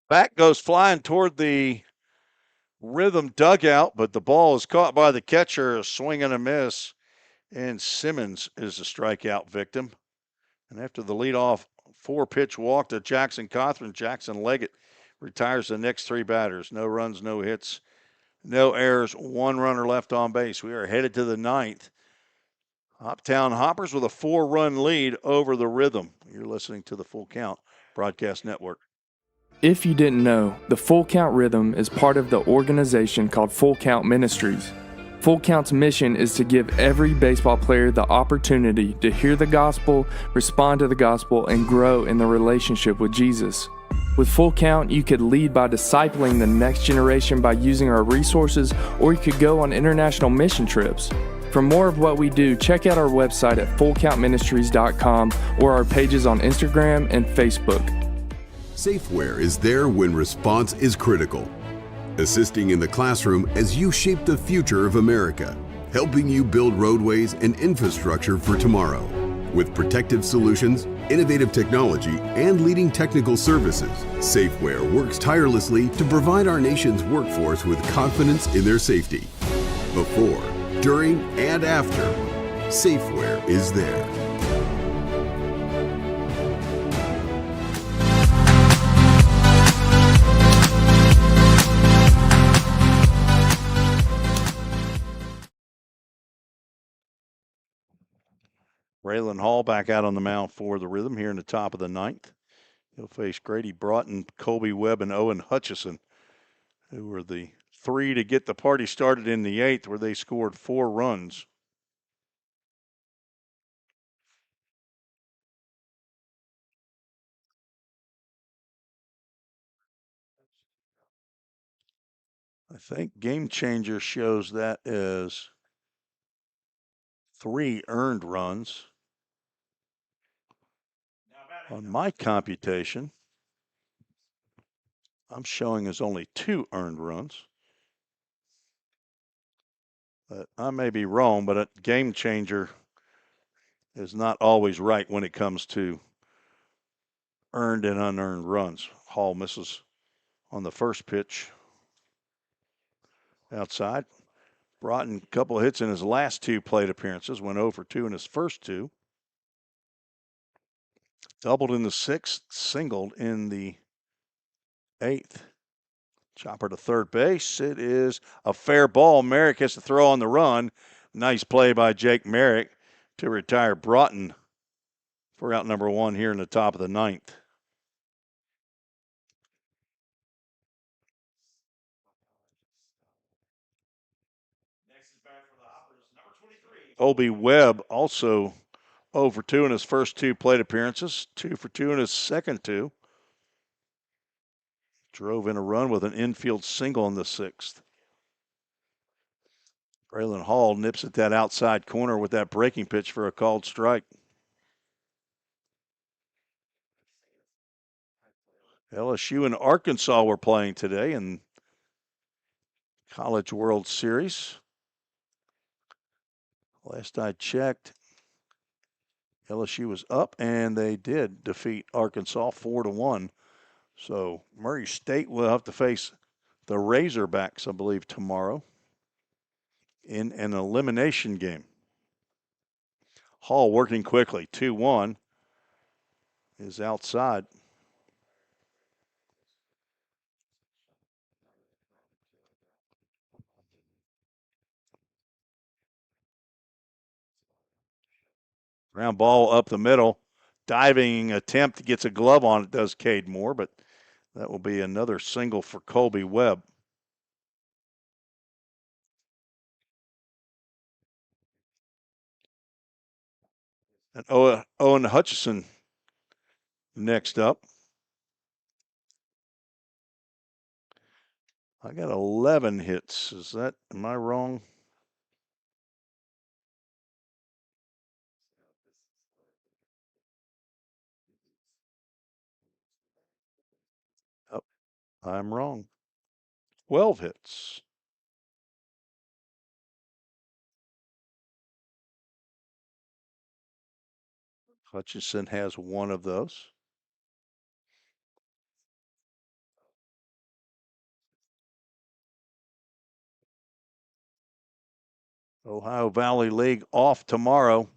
Back goes flying toward the Rhythm dugout, but the ball is caught by the catcher, a swing and a miss, and Simmons is the strikeout victim. And after the leadoff 4-pitch walk to Jackson Cothran, Jackson Leggett retires the next 3 batters. No runs, no hits, no errors, 1 runner left on base. We are headed to the 9th. Hoptown Hoppers with a 4-run lead over the Rhythm. You're listening to the Full Count Broadcast Network. If you didn't know, the Full Count Rhythm is part of the organization called Full Count Ministries. Full Count's mission is to give every baseball player the opportunity to hear the gospel, respond to the gospel, and grow in the relationship with Jesus. With Full Count, you could lead by discipling the next generation by using our resources, or you could go on international mission trips. For more of what we do, check out our website at fullcountministries.com or our pages on Instagram and Facebook. Safeware is there when response is critical, assisting in the classroom as you shape the future of America, helping you build roadways and infrastructure for tomorrow. With protective solutions, innovative technology, and leading technical services, Safeware works tirelessly to provide our nation's workforce with confidence in their safety. Before, during, and after, Safeware is there. Raylan Hall back out on the mound for the Rhythm here in the top of the ninth. He'll face Grady Broughton, Colby Webb, and Owen Hutchison, who were the three to get the party started in the eighth, where they scored 4 runs. I think Game Changer shows that as 3 earned runs. On my computation, I'm showing as only 2 earned runs. But I may be wrong, but a Game Changer is not always right when it comes to earned and unearned runs. Hall misses on the first pitch outside. Broughton, a couple of hits in his last 2 plate appearances, went 0 for 2 in his first 2. Doubled in the 6th, singled in the 8th. Chopper to third base. It is a fair ball. Merrick has to throw on the run. Nice play by Jake Merrick to retire Broughton for out number 1 here in the top of the 9th. Colby Webb also 0 for 2 in his first 2 plate appearances, 2 for 2 in his second 2. Drove in a run with an infield single in the 6th. Braylon Hall nips at that outside corner with that breaking pitch for a called strike. LSU and Arkansas were playing today in College World Series. Last I checked, LSU was up, and they did defeat Arkansas 4-1. So Murray State will have to face the Razorbacks, I believe, tomorrow in an elimination game. Hall working quickly, 2-1 is outside. Ground ball up the middle. Diving attempt, gets a glove on it, does Cade Moore, but that will be another single for Colby Webb. And Owen Hutchison next up. I got 11 hits. Am I wrong? Oh, I'm wrong. 12 hits. Hutchison has 1 of those. Ohio Valley League off tomorrow.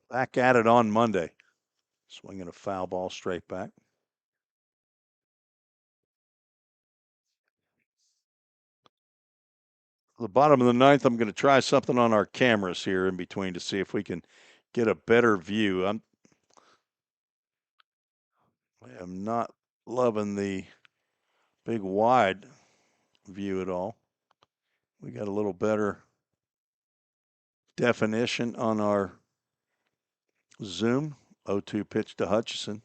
Back at it on Monday. Swinging a foul ball straight back. The bottom of the 9th, I'm going to try something on our cameras here in between to see if we can get a better view. I am not loving the big wide view at all. We got a little better definition on our Zoom. 0-2 pitch to Hutchison.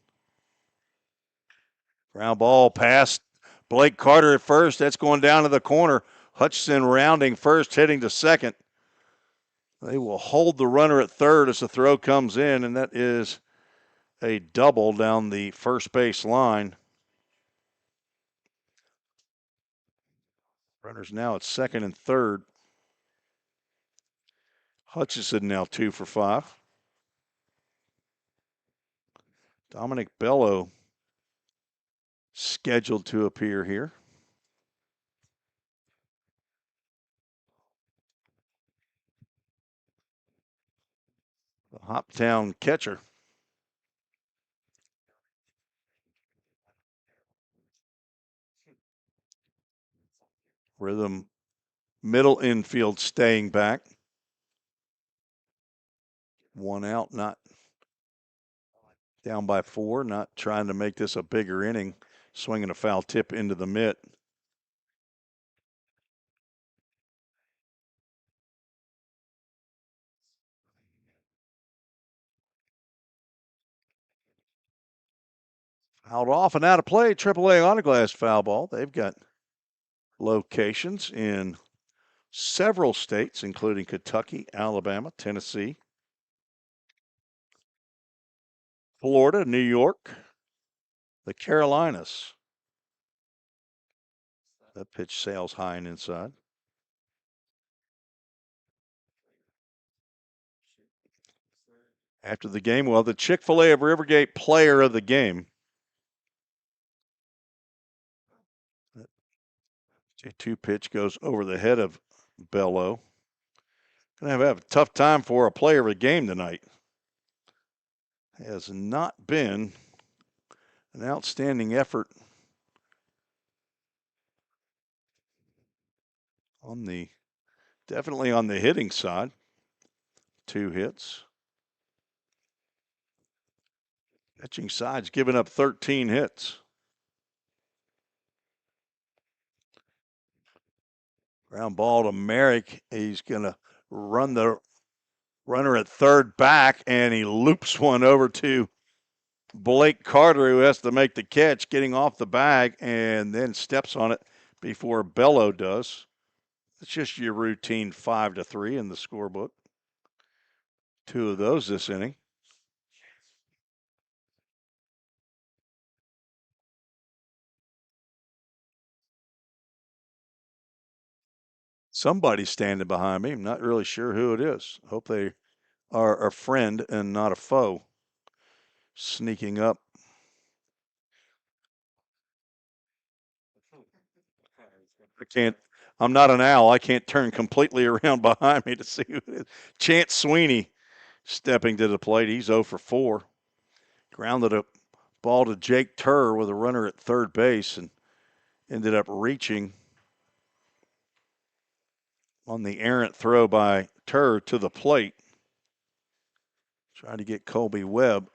Ground ball past Blake Carter at first. That's going down to the corner. Hutchison rounding first, hitting to second. They will hold the runner at third as the throw comes in, and that is a double down the first base line. Runners now at second and third. Hutchison now 2 for 5. Dominic Bello scheduled to appear here. Hoptown catcher. Rhythm middle infield staying back. One out, not down by 4, not trying to make this a bigger inning. Swinging a foul tip into the mitt. Fouled off and out of play. AAA on a glass foul ball. They've got locations in several states, including Kentucky, Alabama, Tennessee, Florida, New York, the Carolinas. That pitch sails high and inside. After the game, well, the Chick-fil-A of Rivergate player of the game. 2 pitch goes over the head of Bello. Gonna have a tough time for a player of the game tonight. Has not been an outstanding effort definitely on the hitting side. 2 hits. Pitching side's given up 13 hits. Ground ball to Merrick. He's going to run the runner at third back, and he loops one over to Blake Carter, who has to make the catch, getting off the bag, and then steps on it before Bello does. It's just your routine 5-3 in the scorebook. 2 of those this inning. Somebody's standing behind me. I'm not really sure who it is. Hope they are a friend and not a foe. Sneaking up. I'm not an owl. I can't turn completely around behind me to see who it is. Chance Sweeney stepping to the plate. He's 0 for 4. Grounded a ball to Jake Turr with a runner at third base and ended up reaching on the errant throw by Turr to the plate. Trying to get Colby Webb.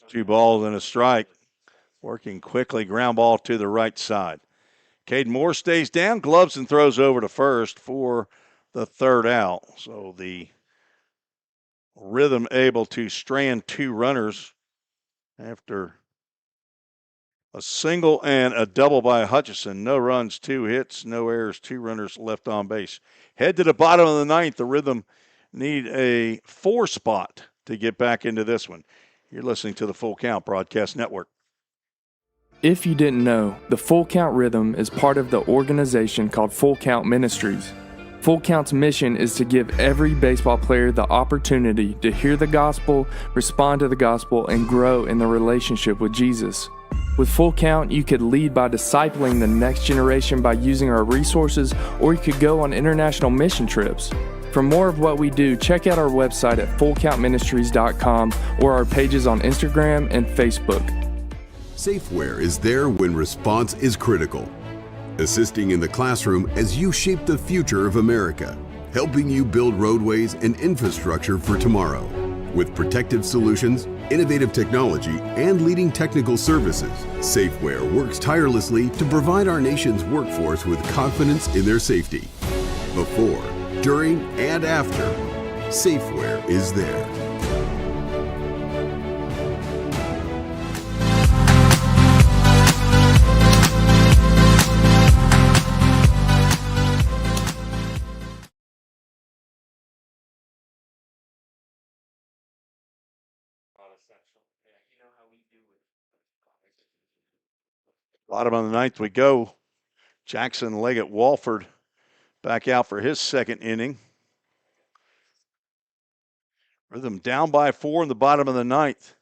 Two balls and a strike. Working quickly, ground ball to the right side. Caden Moore stays down, gloves and throws over to first for the third out. So the Rhythm able to strand 2 runners after a single and a double by Hutchison. No runs, 2 hits, no errors, 2 runners left on base. Head to the bottom of the ninth. The Rhythm need a 4 spot to get back into this one. You're listening to the Full Count Broadcast Network. If you didn't know, the Full Count Rhythm is part of the organization called Full Count Ministries. Full Count's mission is to give every baseball player the opportunity to hear the gospel, respond to the gospel, and grow in the relationship with Jesus. With Full Count, you could lead by discipling the next generation by using our resources, or you could go on international mission trips. For more of what we do, check out our website at fullcountministries.com or our pages on Instagram and Facebook. Safeware is there when response is critical, assisting in the classroom as you shape the future of America, helping you build roadways and infrastructure for tomorrow. With protective solutions, innovative technology, and leading technical services, Safeware works tirelessly to provide our nation's workforce with confidence in their safety. Before, during, and after, Safeware is there. Bottom of the ninth we go. Jackson Leggett Walford back out for his second inning. Rhythm down by 4 in the bottom of the ninth.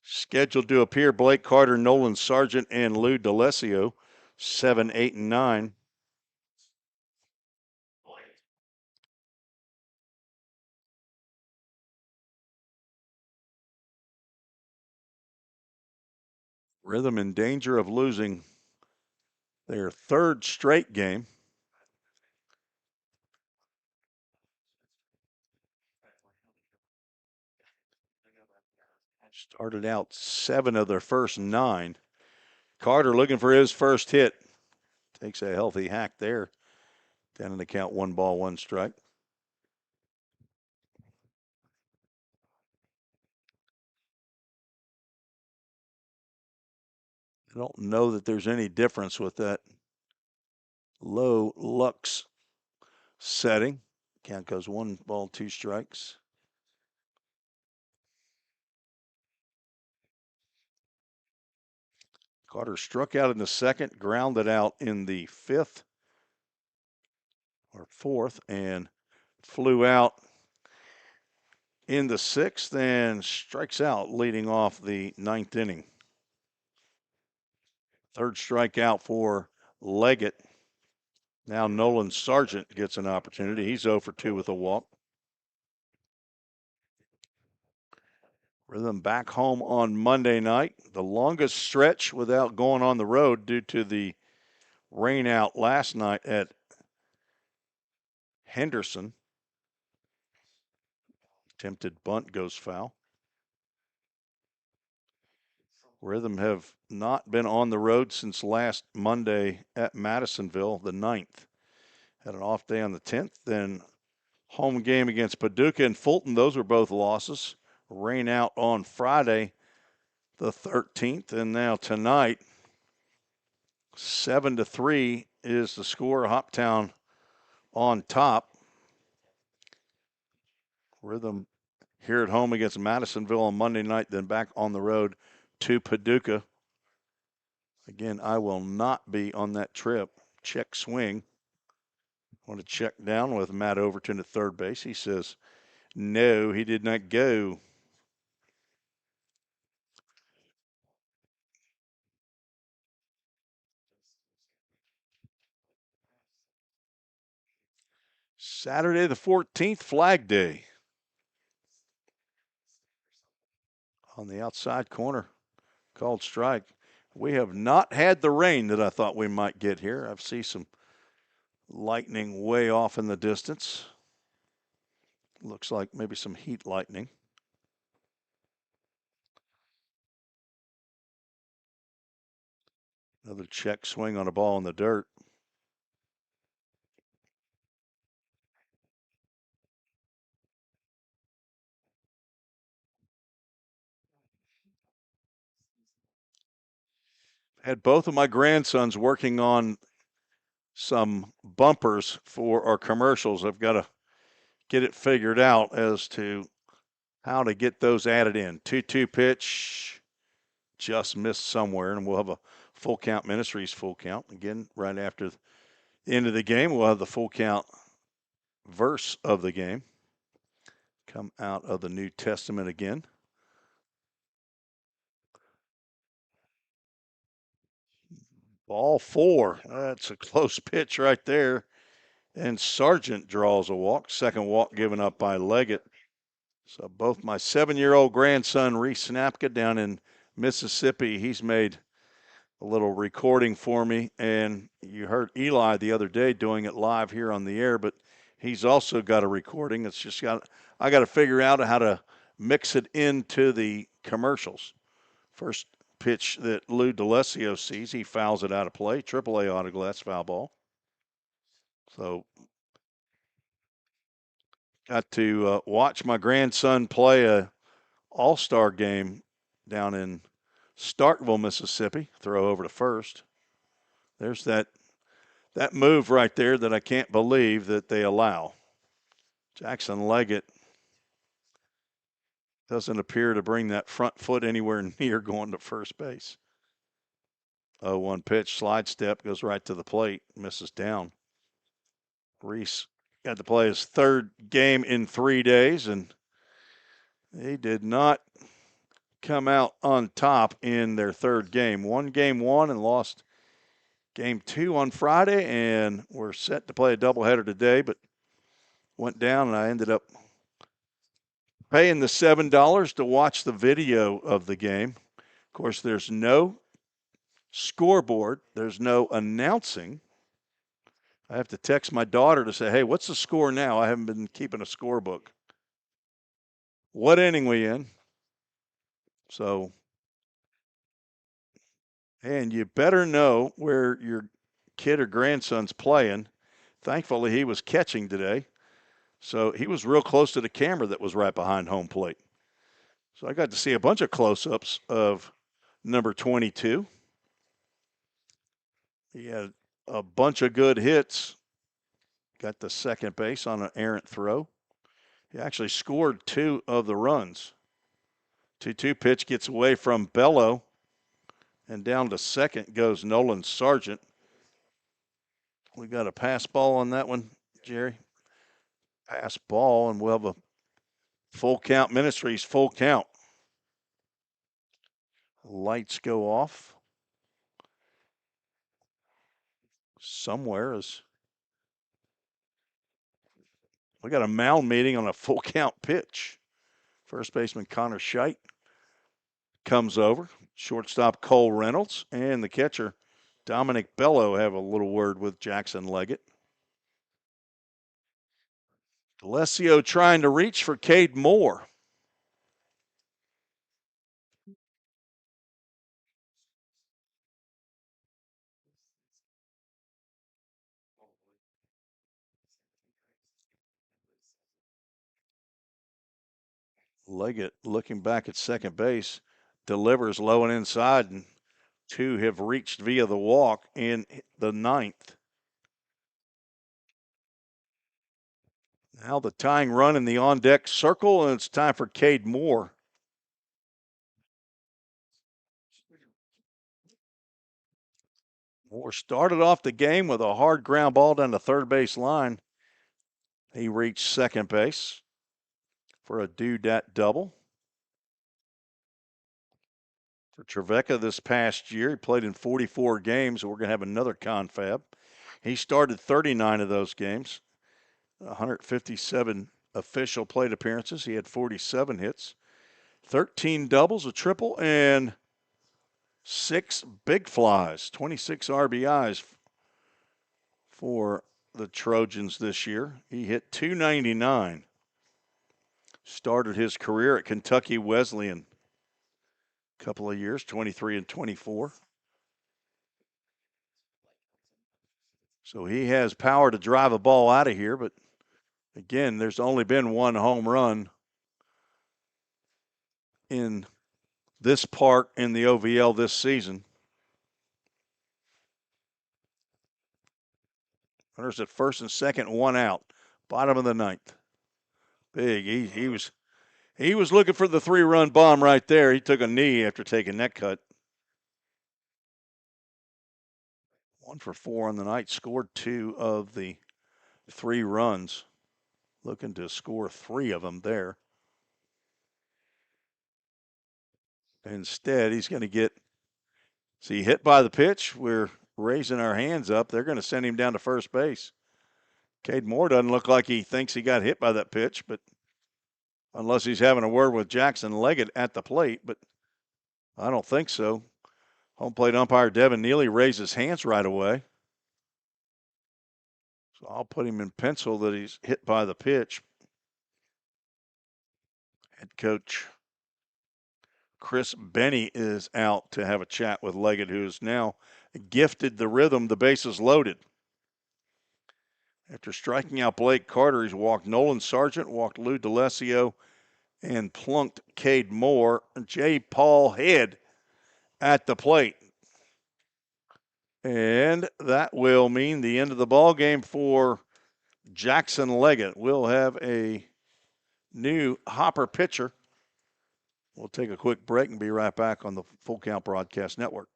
Scheduled to appear Blake Carter, Nolan Sargent, and Lou D'Alessio, 7, 8, and 9. Rhythm in danger of losing their third straight game. Started out 7 of their first 9. Carter looking for his first hit. Takes a healthy hack there. Down in the count, 1 ball, 1 strike. I don't know that there's any difference with that low lux setting. Count goes 1 ball, 2 strikes. Carter struck out in the second, grounded out in the 5th or 4th, and flew out in the 6th and strikes out leading off the 9th inning. Third strikeout for Leggett. Now Nolan Sargent gets an opportunity. He's 0 for 2 with a walk. Rhythm back home on Monday night. The longest stretch without going on the road due to the rain out last night at Henderson. Attempted bunt goes foul. Rhythm have not been on the road since last Monday at Madisonville, the 9th. Had an off day on the 10th, then home game against Paducah and Fulton. Those were both losses. Rain out on Friday, the 13th, and now tonight, 7-3 is the score. Hoptown on top. Rhythm here at home against Madisonville on Monday night, then back on the road to Paducah. Again, I will not be on that trip. Check swing. Want to check down with Matt Overton at third base. He says, no, he did not go. Saturday the 14th, Flag Day. On the outside corner, called strike. We have not had the rain that I thought we might get here. I see some lightning way off in the distance. Looks like maybe some heat lightning. Another check swing on a ball in the dirt. Had both of my grandsons working on some bumpers for our commercials. I've got to get it figured out as to how to get those added in. 2-2 pitch, just missed somewhere, and we'll have a Full Count Ministries full count. Again, right after the end of the game, we'll have the full count verse of the game. Come out of the New Testament again. Ball 4. That's a close pitch right there. And Sargent draws a walk. Second walk given up by Leggett. So both my 7-year-old grandson, Reese Snapka, down in Mississippi, he's made a little recording for me. And you heard Eli the other day doing it live here on the air, but he's also got a recording. It's just I got to figure out how to mix it into the commercials. First pitch that Lou D'Alessio sees, he fouls it out of play. AAA autoglass foul ball. So got to watch my grandson play a all-star game down in Starkville, Mississippi. Throw over to first. There's that move right there that I can't believe that they allow. Jackson Leggett doesn't appear to bring that front foot anywhere near going to first base. 0-1 pitch, slide step, goes right to the plate, misses down. Reese got to play his third game in 3 days, and they did not come out on top in their third game. Won game 1 and lost game 2 on Friday, and we're set to play a doubleheader today, but went down, and I ended up paying the $7 to watch the video of the game. Of course, there's no scoreboard. There's no announcing. I have to text my daughter to say, hey, what's the score now? I haven't been keeping a scorebook. What inning we in? So, and you better know where your kid or grandson's playing. Thankfully, he was catching today. So he was real close to the camera that was right behind home plate. So I got to see a bunch of close-ups of number 22. He had a bunch of good hits. Got the second base on an errant throw. He actually scored 2 of the runs. 2-2 pitch gets away from Bello. And down to second goes Nolan Sargent. We got a pass ball on that one, Jerry. Pass ball, and we'll have a full count. Ministries, full count. Lights go off. Somewhere is. We got a mound meeting on a full count pitch. First baseman Connor Scheidt comes over. Shortstop Cole Reynolds and the catcher Dominic Bello have a little word with Jackson Leggett. Alessio trying to reach for Cade Moore. Leggett looking back at second base, delivers low and inside, and 2 have reached via the walk in the 9th. Now the tying run in the on-deck circle, and it's time for Cade Moore. Moore started off the game with a hard ground ball down the third base line. He reached second base for a due-dat double. For Trevecca this past year, he played in 44 games, so we're going to have another confab. He started 39 of those games, 157 official plate appearances. He had 47 hits, 13 doubles, a triple, and 6 big flies, 26 RBIs for the Trojans this year. He hit .299. Started his career at Kentucky Wesleyan a couple of years, 23 and 24. So he has power to drive a ball out of here, but again, there's only been 1 home run in this park in the OVL this season. Runners at first and second, 1 out. Bottom of the 9th. Big. He was looking for the 3-run bomb right there. He took a knee after taking that cut. 1 for 4 on the night. Scored 2 of the 3 runs. Looking to score 3 of them there. Instead, he's going to get, see, hit by the pitch. We're raising our hands up. They're going to send him down to first base. Cade Moore doesn't look like he thinks he got hit by that pitch, but unless he's having a word with Jackson Leggett at the plate, but I don't think so. Home plate umpire Devin Neely raised his hands right away. So I'll put him in pencil that he's hit by the pitch. Head coach Chris Benny is out to have a chat with Leggett, who's now gifted the rhythm, the bases loaded. After striking out Blake Carter, he's walked Nolan Sargent, walked Lou D'Alessio, and plunked Cade Moore. J. Paul Head at the plate. And that will mean the end of the ball game for Jackson Leggett. We'll have a new Hopper pitcher. We'll take a quick break and be right back on the Full Count Broadcast Network.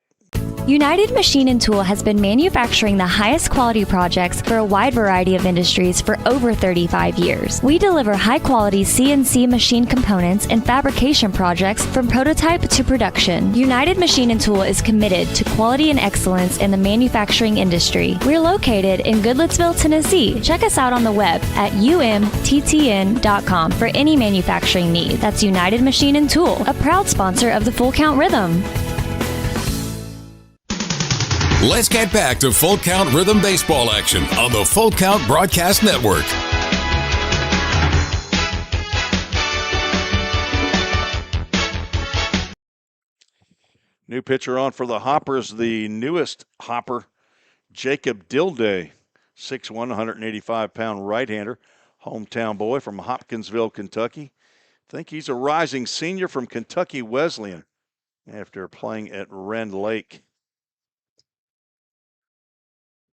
United Machine and Tool has been manufacturing the highest quality projects for a wide variety of industries for over 35 years. We deliver high-quality CNC machine components and fabrication projects from prototype to production. United Machine and Tool is committed to quality and excellence in the manufacturing industry. We're located in Goodlettsville, Tennessee. Check us out on the web at umttn.com for any manufacturing need. That's United Machine and Tool, a proud sponsor of the Full Count Rhythm. Let's get back to Full Count Rhythm Baseball action on the Full Count Broadcast Network. New pitcher on for the Hoppers, the newest Hopper, Jacob Dilday, 6'1", 185-pound right-hander, hometown boy from Hopkinsville, Kentucky. I think he's a rising senior from Kentucky Wesleyan after playing at Rend Lake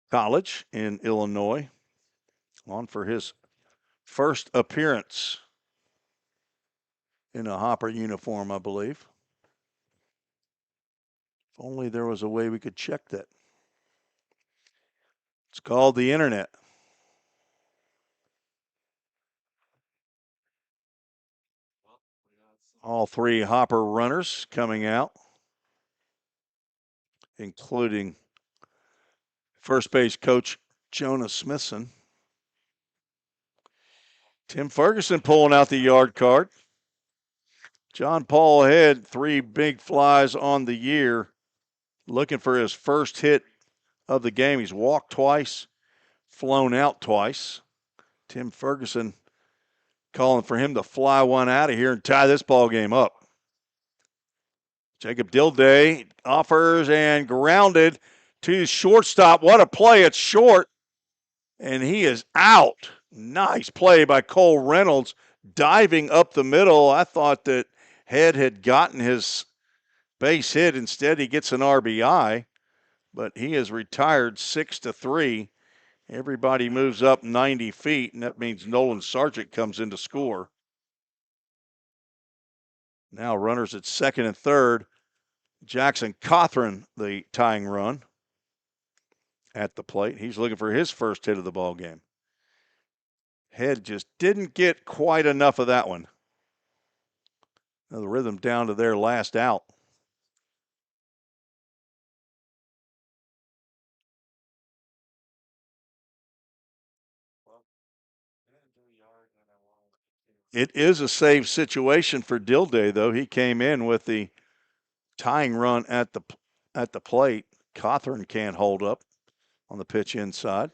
College in Illinois. On for his first appearance in a Hopper uniform, I believe. If only there was a way we could check that. It's called the internet. All three Hopper runners coming out, including first base coach Jonah Smithson. Tim Ferguson pulling out the yard card. John Paul Head, 3 big flies on the year, looking for his first hit of the game. He's walked twice, flown out twice. Tim Ferguson calling for him to fly one out of here and tie this ball game up. Jacob Dilday offers and grounded to shortstop. What a play. It's short, and he is out. Nice play by Cole Reynolds, diving up the middle. I thought that Head had gotten his base hit. Instead, he gets an RBI, but he is retired 6-3. Everybody moves up 90 feet, and that means Nolan Sargent comes in to score. Now runners at second and third. Jackson Cothran, the tying run at the plate. He's looking for his first hit of the ball game. Head just didn't get quite enough of that one. Now the Rhythm down to their last out. It is a save situation for Dilday, though. He came in with the tying run at the plate. Cothran can't hold up on the pitch inside.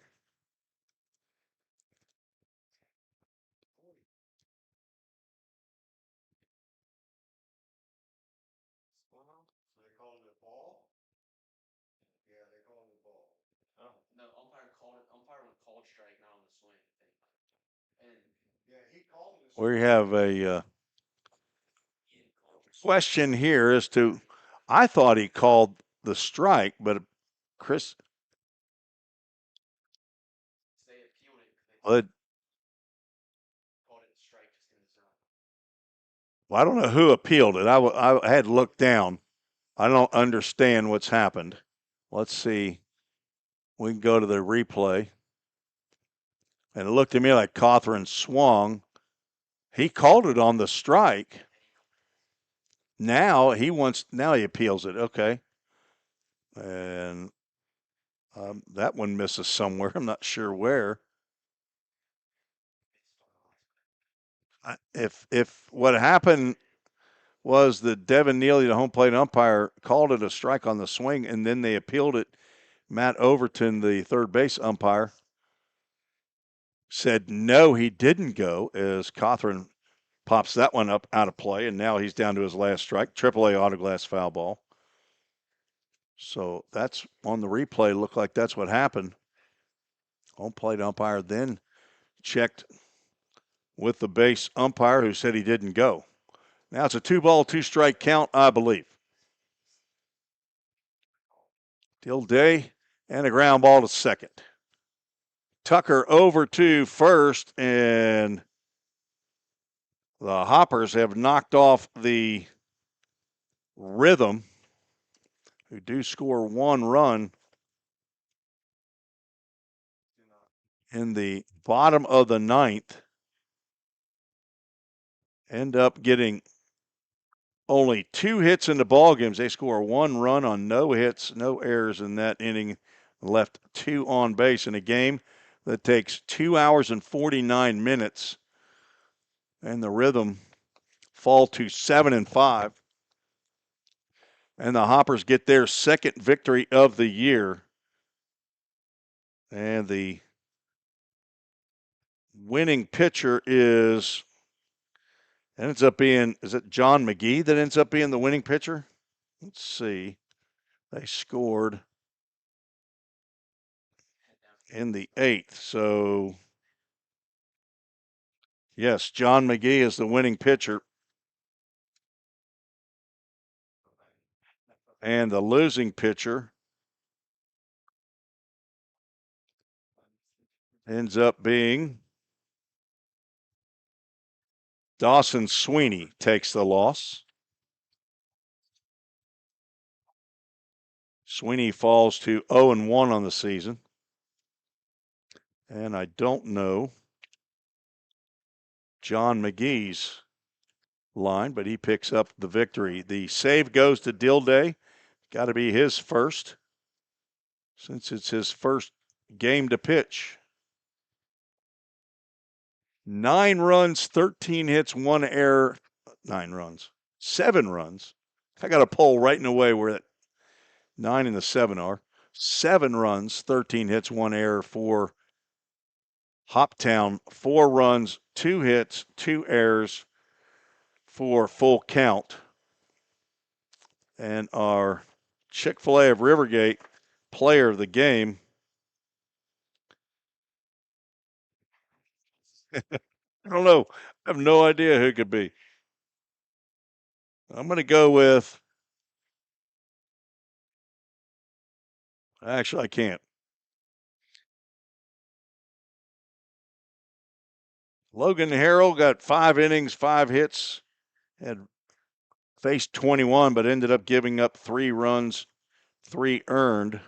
We have a question here as to, I thought he called the strike, but Chris. Well, I don't know who appealed it. I had looked down. I don't understand what's happened. Let's see. We can go to the replay. And it looked to me like Cothran swung. He called it on the strike. Now he appeals it. Okay. And that one misses somewhere. I'm not sure where. If what happened was that Devin Neely, the home plate umpire, called it a strike on the swing, and then they appealed it. Matt Overton, the third base umpire, said no, he didn't go, as Cothran pops that one up out of play, and now he's down to his last strike. AAA autoglass foul ball. So that's on the replay. Looked like that's what happened. Home plate umpire then checked with the base umpire, who said he didn't go. Now it's a 2-ball, 2-strike count, I believe. Dilday and a ground ball to second. Tucker over to first, and the Hoppers have knocked off the Rhythm, who do score 1 run in the bottom of the 9th. End up getting only 2 hits in the ball games. They score 1 run on no hits, no errors in that inning. Left 2 on base in a game that takes 2 hours and 49 minutes. And the Rhythm fall to 7-5. And the Hoppers get their second victory of the year. And the winning pitcher ends up being, is it John McGee that ends up being the winning pitcher? Let's see. They scored in the 8th. So, yes, John McGee is the winning pitcher. And the losing pitcher ends up being Dawson Sweeney, takes the loss. Sweeney falls to 0-1 on the season. And I don't know John McGee's line, but he picks up the victory. The save goes to Dilday. Got to be his first, since it's his first game to pitch. 9 runs, 13 hits, 1 error. 9 runs. 7 runs. I got a poll right in the way where that 9 and the 7 are. 7 runs, 13 hits, 1 error for Hoptown. 4 runs, 2 hits, 2 errors for full count. And our Chick-fil-A of Rivergate player of the game, I don't know. I have no idea who it could be. I'm going to go with, actually, I can't. Logan Harrell got 5 innings, 5 hits, had faced 21, but ended up giving up 3 runs, 3 earned.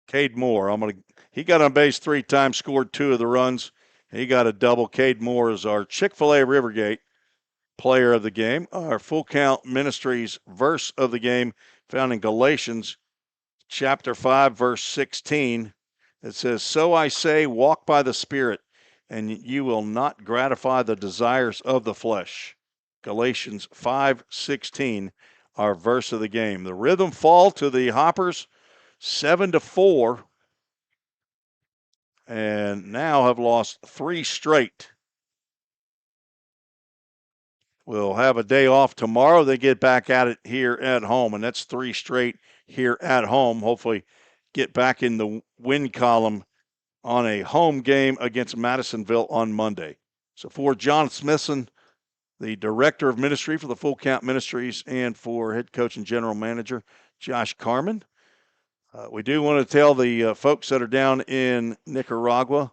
Cade Moore, he got on base 3 times, scored 2 of the runs. He got a double. Cade Moore is our Chick-fil-A Rivergate player of the game. Our Full Count Ministries verse of the game found in Galatians chapter 5, verse 16. It says, "So I say, walk by the Spirit, and you will not gratify the desires of the flesh." Galatians 5:16, our verse of the game. The Rhythm fall to the Hoppers 7-4, and now have lost 3 straight. We'll have a day off tomorrow. They get back at it here at home, and that's 3 straight here at home. Hopefully get back in the win column on a home game against Madisonville on Monday. So for John Smithson, the Director of Ministry for the Full Count Ministries, and for Head Coach and General Manager Josh Carman, we do want to tell the folks that are down in Nicaragua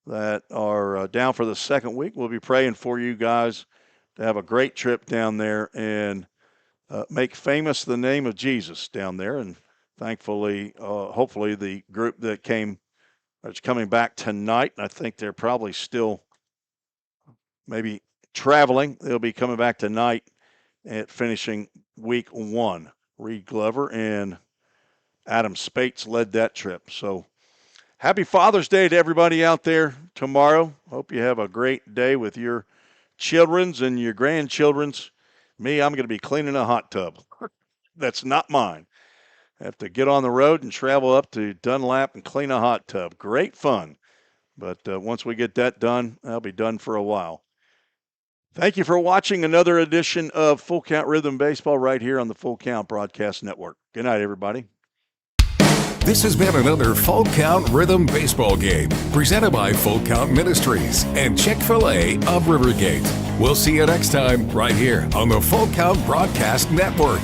that are down for the second week, we'll be praying for you guys to have a great trip down there and make famous the name of Jesus down there. And thankfully, hopefully the group that's coming back tonight, and I think they're probably still maybe traveling. They'll be coming back tonight at finishing week 1. Reed Glover and Adam Spates led that trip. So happy Father's Day to everybody out there tomorrow. Hope you have a great day with your children's and your grandchildren's. Me, I'm going to be cleaning a hot tub. That's not mine. I have to get on the road and travel up to Dunlap and clean a hot tub. Great fun. But once we get that done, I'll be done for a while. Thank you for watching another edition of Full Count Rhythm Baseball right here on the Full Count Broadcast Network. Good night, everybody. This has been another Full Count Rhythm Baseball game presented by Full Count Ministries and Chick-fil-A of Rivergate. We'll see you next time right here on the Full Count Broadcast Network.